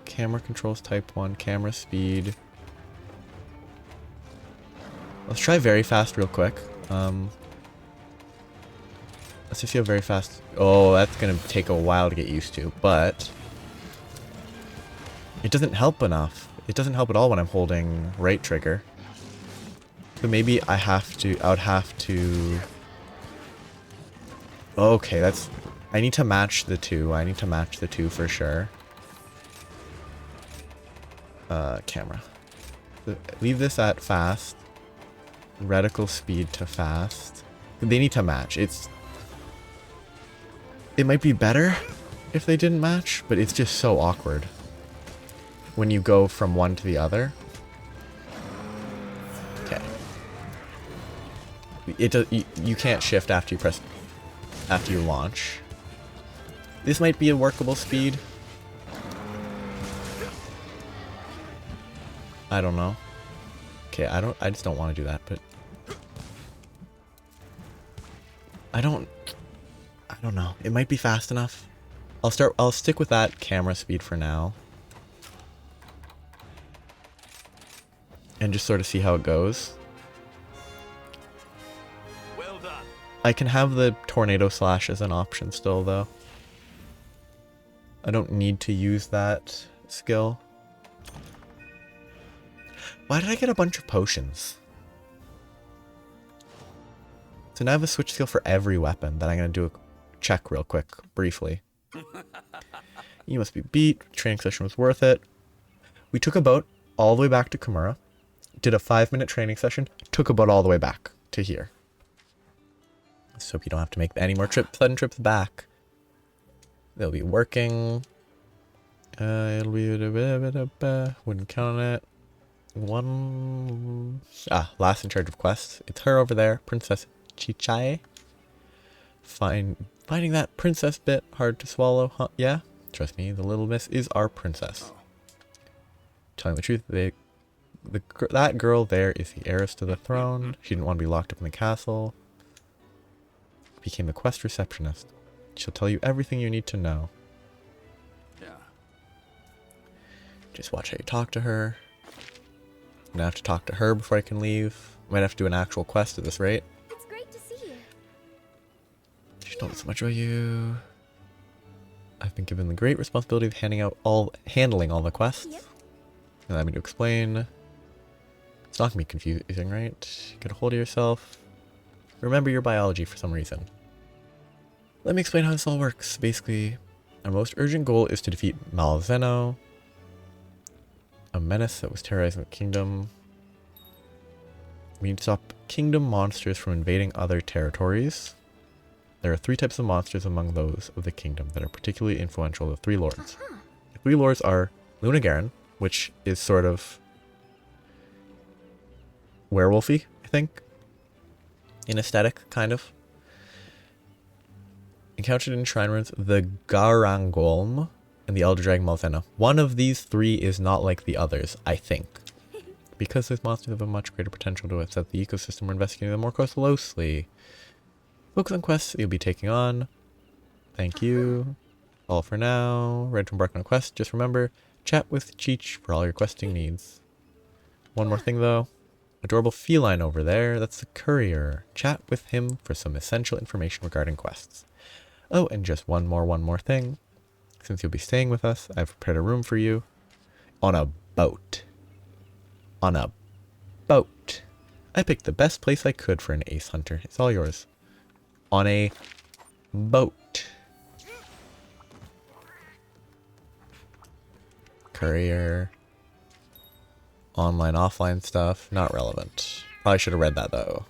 Camera controls type 1, camera speed. Let's try very fast real quick. Let's just see how very fast... Oh, that's gonna take a while to get used to, but... It doesn't help enough. It doesn't help at all when I'm holding right trigger. So maybe I would have to... Okay, that's... I need to match the two. I need to match the two for sure. Camera. Leave this at fast. Reticle speed to fast. They need to match. It might be better if they didn't match, but it's just so awkward when you go from one to the other. Okay. You can't shift after you launch. This might be a workable speed. I don't know. Okay, I just don't want to do that, but I don't know. It might be fast enough. I'll stick with that camera speed for now. And just sort of see how it goes. Well done. I can have the tornado slash as an option still though. I don't need to use that skill. Why did I get a bunch of potions? So now I have a switch skill for every weapon that I'm going to do a check real quick, briefly. You must be beat. Training session was worth it. We took a boat all the way back to Kimura. Did a 5-minute training session. Took a boat all the way back to here. Let's hope you don't have to make any more sudden trips back. They'll be working. It'll be wouldn't count on it. Last in charge of quests. It's her over there, Princess Chichae. Finding that princess bit hard to swallow, huh? Yeah, trust me, the little miss is our princess. Telling the truth, that girl there is the heiress to the throne. She didn't want to be locked up in the castle. Became a quest receptionist. She'll tell you everything you need to know. Yeah. Just watch how you talk to her. I'm gonna have to talk to her before I can leave. Might have to do an actual quest at this rate. It's great to see you. She told me so much about you. I've been given the great responsibility of handling all the quests. Yep. Allow me to explain. It's not gonna be confusing, right? Get a hold of yourself. Remember your biology for some reason. Let me explain how this all works. Basically, our most urgent goal is to defeat Malzeno, a menace that was terrorizing the kingdom. We need to stop kingdom monsters from invading other territories. There are 3 types of monsters among those of the kingdom that are particularly influential to the 3 lords. The 3 lords are Lunagaron, which is sort of werewolfy, I think, in aesthetic, kind of. Encountered in Shrine Ruins the Garangolm and the Elder Dragon Malvena. One of these three is not like the others, I think. Because these monsters have a much greater potential to upset the ecosystem, we're investigating them more closely. Focus on quests you'll be taking on. Thank you. All for now. Ready to embark on a quest. Just remember, chat with Cheech for all your questing needs. One more thing though. Adorable feline over there. That's the courier. Chat with him for some essential information regarding quests. Oh, and just one more thing. Since you'll be staying with us, I've prepared a room for you. On a boat. On a boat. I picked the best place I could for an ace hunter. It's all yours. On a boat. Courier. Online, offline stuff. Not relevant. Probably should have read that though.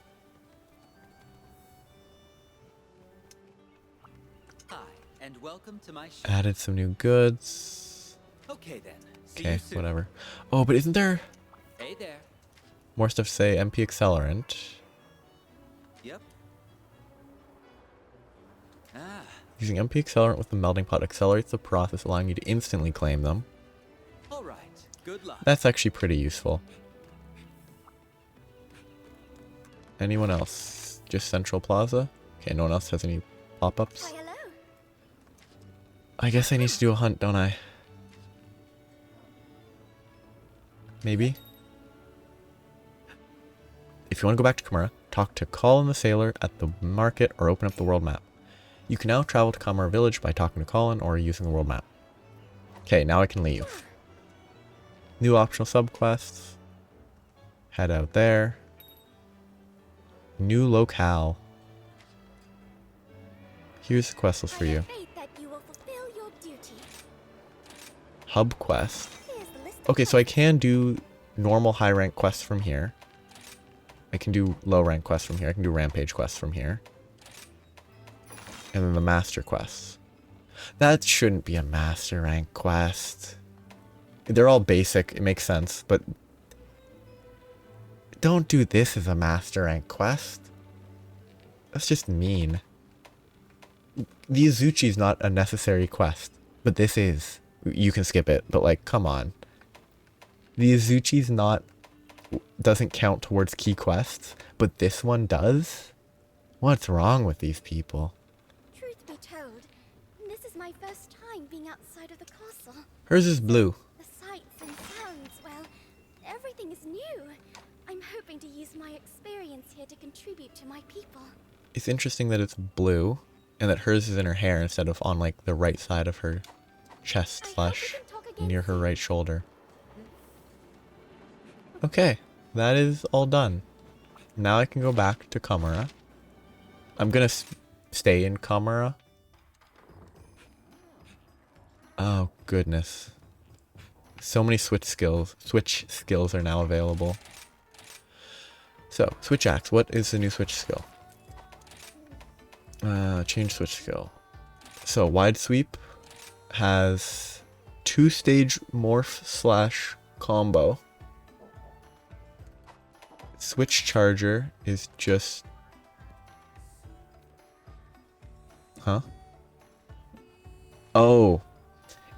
And welcome to my show. Added some new goods. Okay then. Okay, whatever. Oh, but isn't there Hey there. more stuff to say? MP Accelerant. Yep. Ah. Using MP Accelerant with the melting pot accelerates the process, allowing you to instantly claim them. All right. Good luck. That's actually pretty useful. Anyone else? Just Central Plaza? Okay, no one else has any pop-ups? I guess I need to do a hunt, don't I? Maybe? If you want to go back to Kamara, talk to Colin the Sailor at the market or open up the world map. You can now travel to Kamara Village by talking to Colin or using the world map. Okay, now I can leave. New optional subquests. Head out there. New locale. Here's the quest list for you. Hub quest. Okay, so I can do normal high rank quests from here. I can do low rank quests from here. I can do rampage quests from here. And then the master quests. That shouldn't be a master rank quest. They're all basic, it makes sense, but don't do this as a master rank quest. That's just mean. The Azuchi's not a necessary quest, but this is. You can skip it, but like, come on. The Azuchi's doesn't count towards key quests, but this one does? What's wrong with these people? Truth be told, this is my first time being outside of the castle. Hers is blue. The sights and sounds, well, everything is new. I'm hoping to use my experience here to contribute to my people. It's interesting that it's blue, and that hers is in her hair instead of on like the right side of her chest slash near her right shoulder. Okay, that is all done. Now I can go back to Kamara. I'm gonna stay in Kamara. Oh goodness. So many switch skills are now available. So, switch axe. What is the new switch skill? Change switch skill. So, wide sweep has 2-stage morph slash combo. Switch charger is just... Huh? Oh.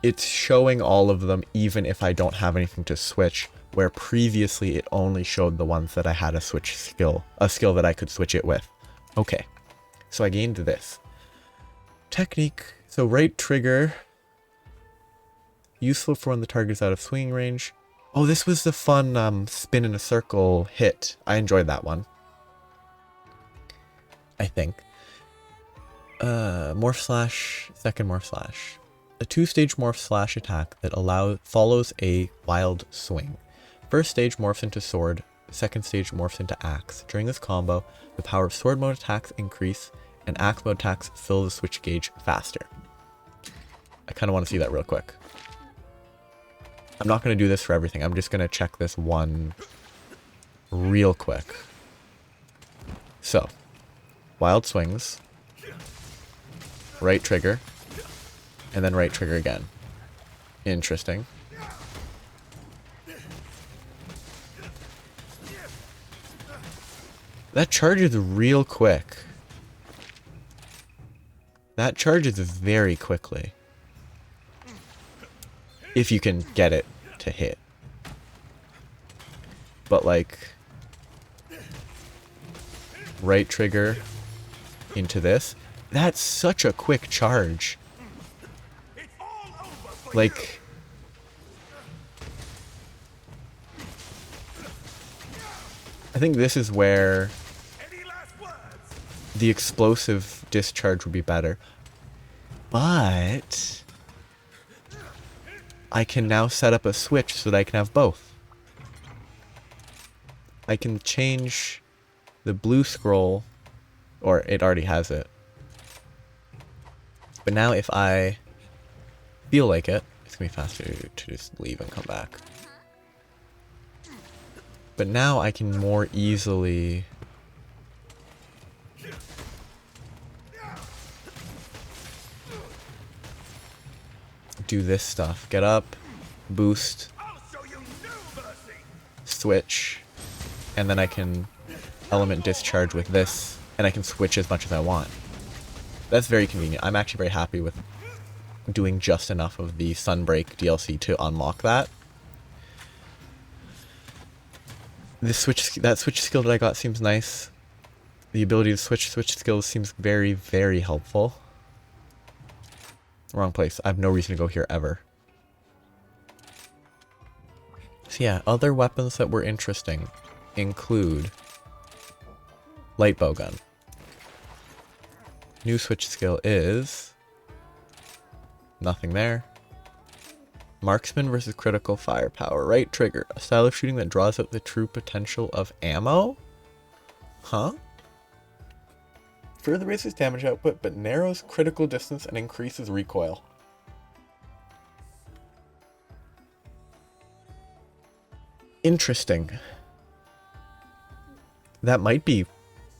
It's showing all of them even if I don't have anything to switch, where previously it only showed the ones that I had a switch skill, a skill that I could switch it with. Okay. So I gained this. Technique. So right trigger. Useful for when the target is out of swinging range. Oh, this was the fun spin in a circle hit. I enjoyed that one. I think. Morph slash, second morph slash. A 2-stage morph slash attack that follows a wild swing. First stage morphs into sword, second stage morphs into axe. During this combo, the power of sword mode attacks increase, and axe mode attacks fill the switch gauge faster. I kind of want to see that real quick. I'm not going to do this for everything. I'm just going to check this one real quick. So, wild swings, right trigger, and then right trigger again. Interesting. That charges real quick. That charges very quickly. If you can get it to hit. But like, right trigger into this. That's such a quick charge. Like, I think this is where the explosive discharge would be better. But I can now set up a switch so that I can have both. I can change the blue scroll, or it already has it. But now if I feel like it, it's gonna be faster to just leave and come back. But now I can more easily do this stuff. Get up, boost, switch, and then I can element discharge with this, and I can switch as much as I want. That's very convenient. I'm actually very happy with doing just enough of the Sunbreak DLC to unlock that. That switch skill that I got seems nice. The ability to switch skills seems very, very helpful. Wrong place. I have no reason to go here ever. So yeah, other weapons that were interesting include light bow gun. New switch skill is nothing there. Marksman versus critical firepower. Right trigger. A style of shooting that draws out the true potential of ammo? Huh? Further raises damage output, but narrows critical distance and increases recoil. Interesting. That might be...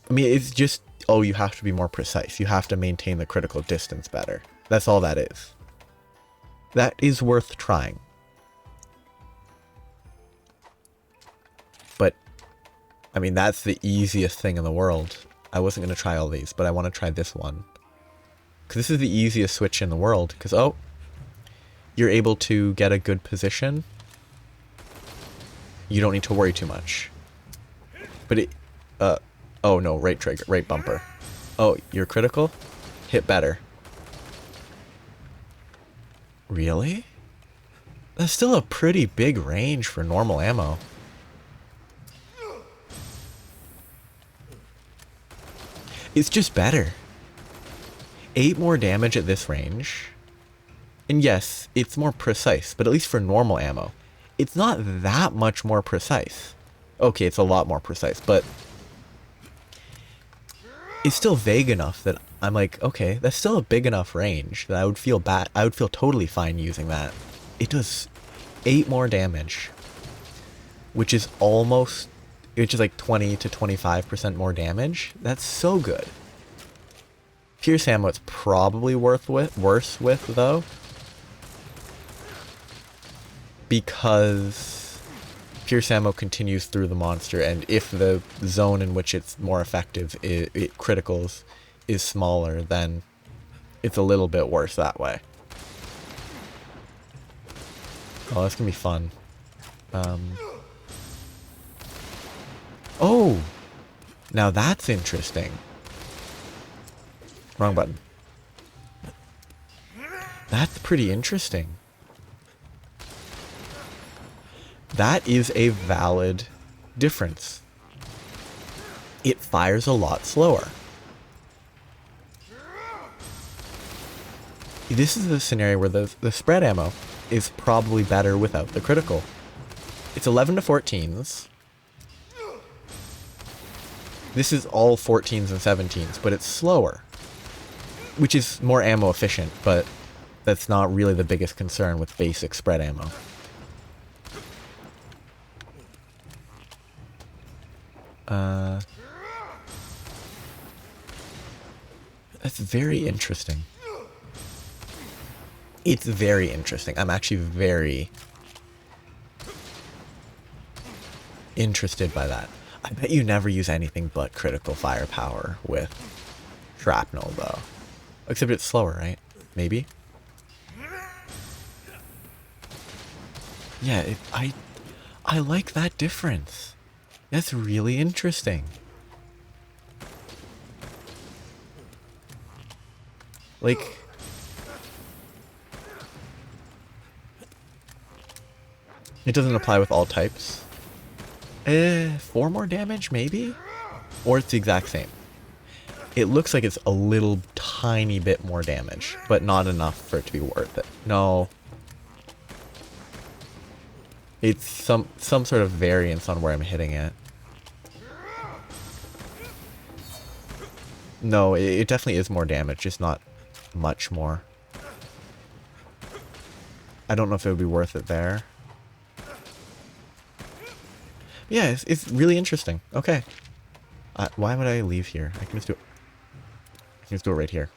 I mean, it's just... Oh, you have to be more precise. You have to maintain the critical distance better. That's all that is. That is worth trying. But, I mean, that's the easiest thing in the world. I wasn't going to try all these, but I want to try this one. Because this is the easiest switch in the world. Because, oh, you're able to get a good position. You don't need to worry too much. But it, oh no, right trigger, right bumper. Oh, you're critical? Hit better. Really? That's still a pretty big range for normal ammo. It's just better. 8 more damage at this range. And yes, it's more precise, but at least for normal ammo, it's not that much more precise. Okay, it's a lot more precise, but it's still vague enough that I'm like, okay, that's still a big enough range that I would feel bad. I would feel totally fine using that. It does 8 more damage, which is almost, which is like 20 to 25% more damage. That's so good. Pierce ammo it's probably worse with though, because pierce ammo continues through the monster, and if the zone in which it's more effective, it criticals, is smaller, then it's a little bit worse that way. Oh, that's gonna be fun. Oh! Now that's interesting. Wrong button. That's pretty interesting. That is a valid difference. It fires a lot slower. This is the scenario where the spread ammo is probably better without the critical. It's 11 to 14s. This is all 14s and 17s, but it's slower, which is more ammo efficient, but that's not really the biggest concern with basic spread ammo. That's very interesting. It's very interesting. I'm actually very interested by that. I bet you never use anything but critical firepower with shrapnel, though. Except it's slower, right? Maybe? Yeah, I like that difference. That's really interesting. Like, it doesn't apply with all types. 4 more damage, maybe? Or it's the exact same. It looks like it's a little tiny bit more damage, but not enough for it to be worth it. No. It's some sort of variance on where I'm hitting it. No, it definitely is more damage, just not much more. I don't know if it would be worth it there. Yeah, it's really interesting. Okay. Why would I leave here? I can just do it. I can just do it right here.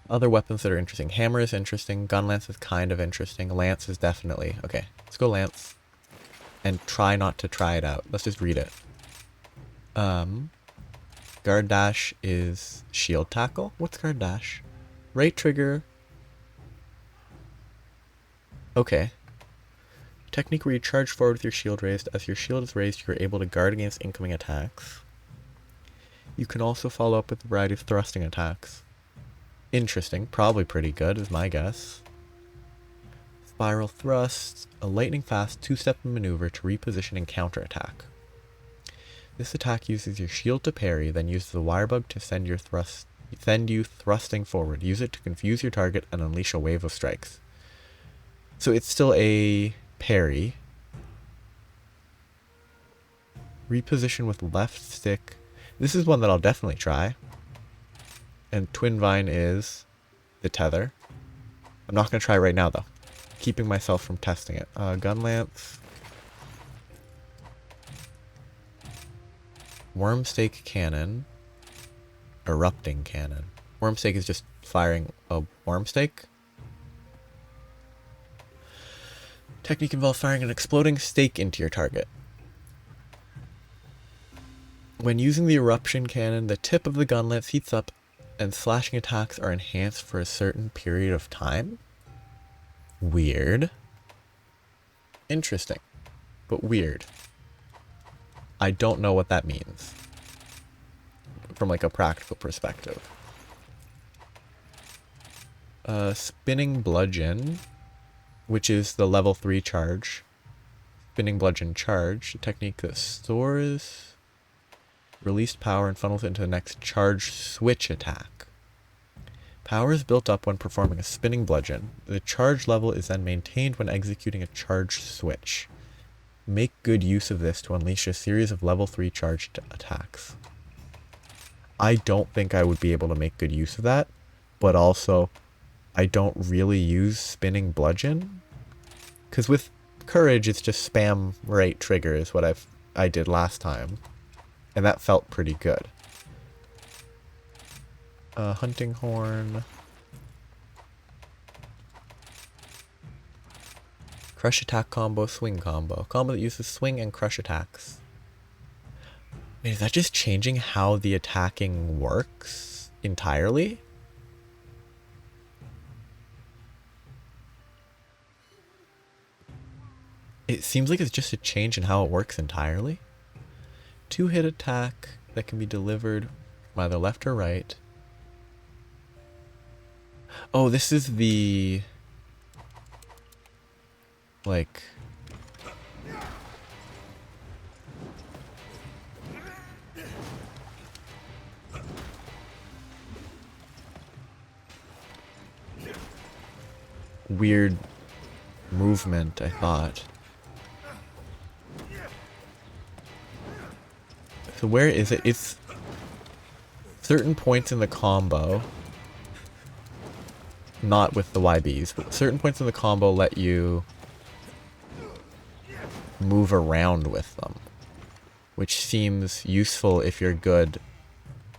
Other weapons that are interesting. Hammer is interesting. Gun lance is kind of interesting. Lance is definitely... Okay, let's go lance. And try not to try it out. Let's just read it. Guard dash is shield tackle. What's guard dash? Right trigger. Okay. Technique where you charge forward with your shield raised. As your shield is raised, you are able to guard against incoming attacks. You can also follow up with a variety of thrusting attacks. Interesting. Probably pretty good, is my guess. Spiral thrust. A lightning fast 2-step maneuver to reposition and counterattack. This attack uses your shield to parry, then uses the wirebug to send you thrusting forward. Use it to confuse your target and unleash a wave of strikes. So it's still a parry. Reposition with left stick. This is one that I'll definitely try. And Twin Vine is the tether. I'm not going to try right now though. Keeping myself from testing it. Gun lance. Wormstake cannon. Erupting cannon. Wormstake is just firing a wormstake. Technique involves firing an exploding stake into your target. When using the eruption cannon, the tip of the gun lance heats up and slashing attacks are enhanced for a certain period of time. Weird. Interesting, but weird. I don't know what that means from like a practical perspective. Spinning bludgeon, which is the level 3 charge. Spinning bludgeon charge, a technique that stores released power and funnels into the next charge switch attack. Power is built up when performing a spinning bludgeon. The charge level is then maintained when executing a charge switch. Make good use of this to unleash a series of level 3 charged attacks. I don't think I would be able to make good use of that, but also I don't really use spinning bludgeon. Because with courage, it's just spam right trigger is what I did last time. And that felt pretty good. Hunting horn. Crush attack combo, swing combo. Combo that uses swing and crush attacks. Wait, is that just changing how the attacking works entirely? It seems like it's just a change in how it works entirely. 2-hit attack that can be delivered from either left or right. Oh, this is the... like... weird movement, I thought. So where is it? It's certain points in the combo. Not with the YBs, but certain points in the combo let you move around with them. Which seems useful if you're good,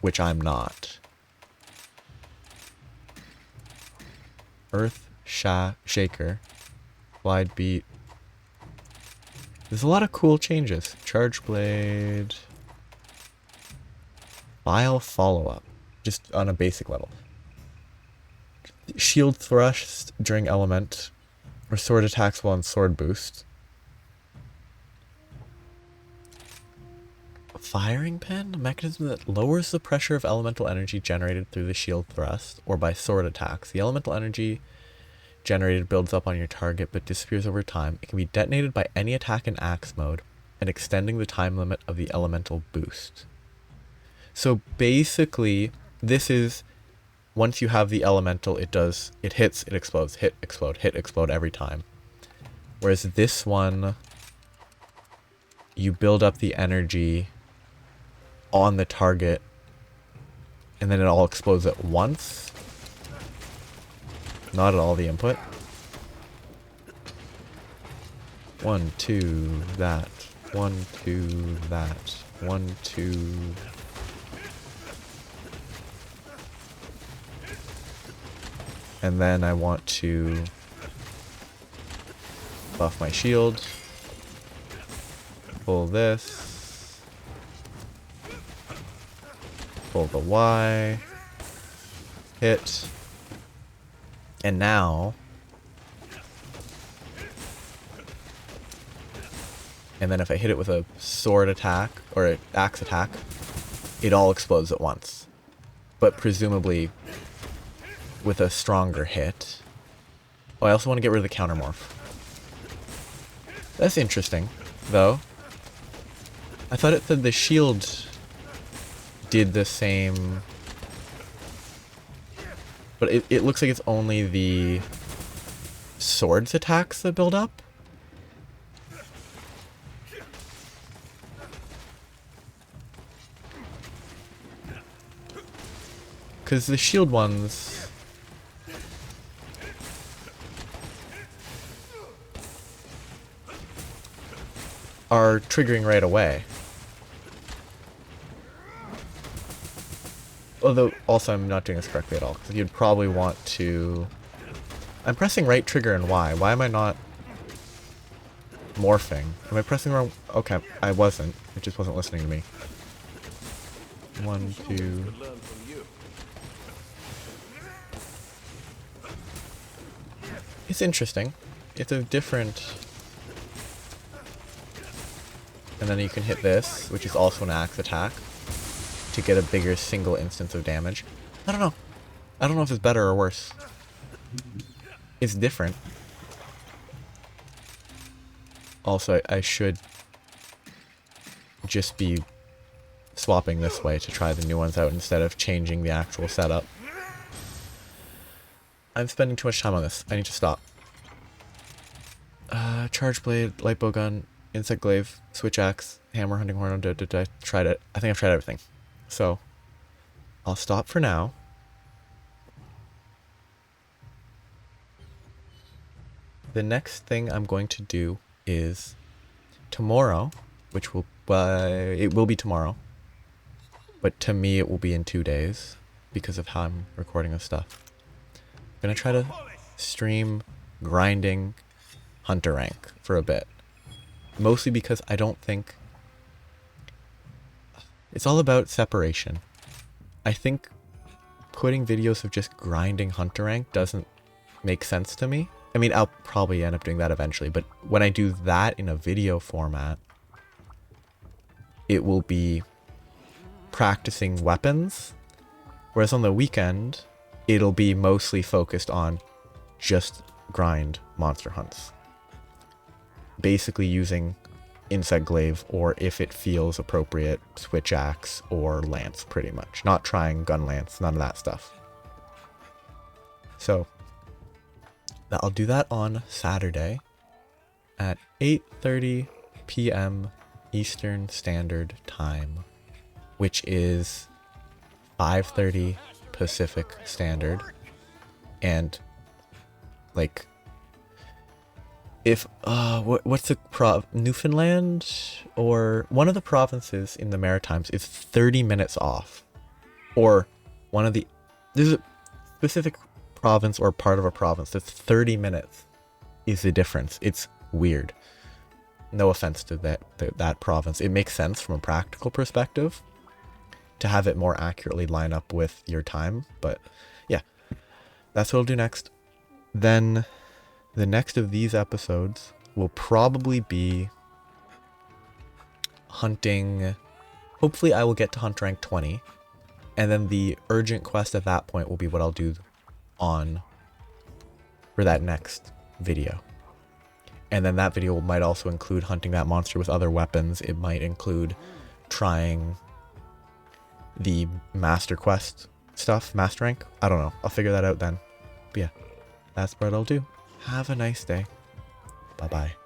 which I'm not. Earth Shaker. Glide beat. There's a lot of cool changes. Charge blade. Vile follow-up, just on a basic level. Shield thrust during element, or sword attacks while on sword boost. Firing pin, a mechanism that lowers the pressure of elemental energy generated through the shield thrust or by sword attacks. The elemental energy generated builds up on your target but disappears over time. It can be detonated by any attack in axe mode and extending the time limit of the elemental boost. So basically, this is, once you have the elemental, it hits, it explodes, hit, explode every time. Whereas this one, you build up the energy on the target and then it all explodes at once. Not at all the input. 1, 2, that. 1, 2, that. 1, 2. And then I want to buff my shield. Pull this. Pull the Y. Hit. And now... And then if I hit it with a sword attack, or an axe attack, it all explodes at once. But presumably with a stronger hit. Oh, I also want to get rid of the countermorph. That's interesting, though. I thought it said the shield did the same... But it looks like it's only the swords attacks that build up. Because the shield ones... are triggering right away. Although, also I'm not doing this correctly at all, because you'd probably want to... I'm pressing right trigger and Y. Why am I not morphing? Am I pressing wrong? Okay, I wasn't. It just wasn't listening to me. 1, 2... It's interesting. It's a different... And then you can hit this, which is also an axe attack, to get a bigger single instance of damage. I don't know. I don't know if it's better or worse. It's different. Also, I should just be swapping this way to try the new ones out instead of changing the actual setup. I'm spending too much time on this. I need to stop. Charge blade, light bow gun, insect glaive, switch axe, hammer, hunting horn. I tried it. I think I've tried everything. So, I'll stop for now. The next thing I'm going to do is tomorrow, which will, it will be tomorrow, but to me it will be in 2 days because of how I'm recording this stuff. I'm going to try to stream grinding Hunter rank for a bit. Mostly because I don't think... It's all about separation. I think putting videos of just grinding Hunter rank doesn't make sense to me. I mean, I'll probably end up doing that eventually, but when I do that in a video format, it will be practicing weapons, whereas on the weekend, it'll be mostly focused on just grind monster hunts. Basically using insect glaive, or if it feels appropriate, switch axe or lance, pretty much. Not trying gun lance, none of that stuff. So, I'll do that on Saturday at 8:30 p.m. Eastern Standard Time, which is 5:30 Pacific Standard. And, like, if, what's the Newfoundland, or one of the provinces in the Maritimes is 30 minutes off. Or one of the, there's a specific province or part of a province that's 30 minutes is the difference. It's weird. No offense to that province. It makes sense from a practical perspective. to have it more accurately line up with your time. But yeah, that's what I'll do next. Then the next of these episodes will probably be hunting. Hopefully I will get to hunt rank 20, and then the urgent quest at that point will be what I'll do on for that next video. And then that video might also include hunting that monster with other weapons. It might include trying the master quest stuff, master rank. I don't know. I'll figure that out then. But yeah, that's what I'll do. Have a nice day. Bye-bye.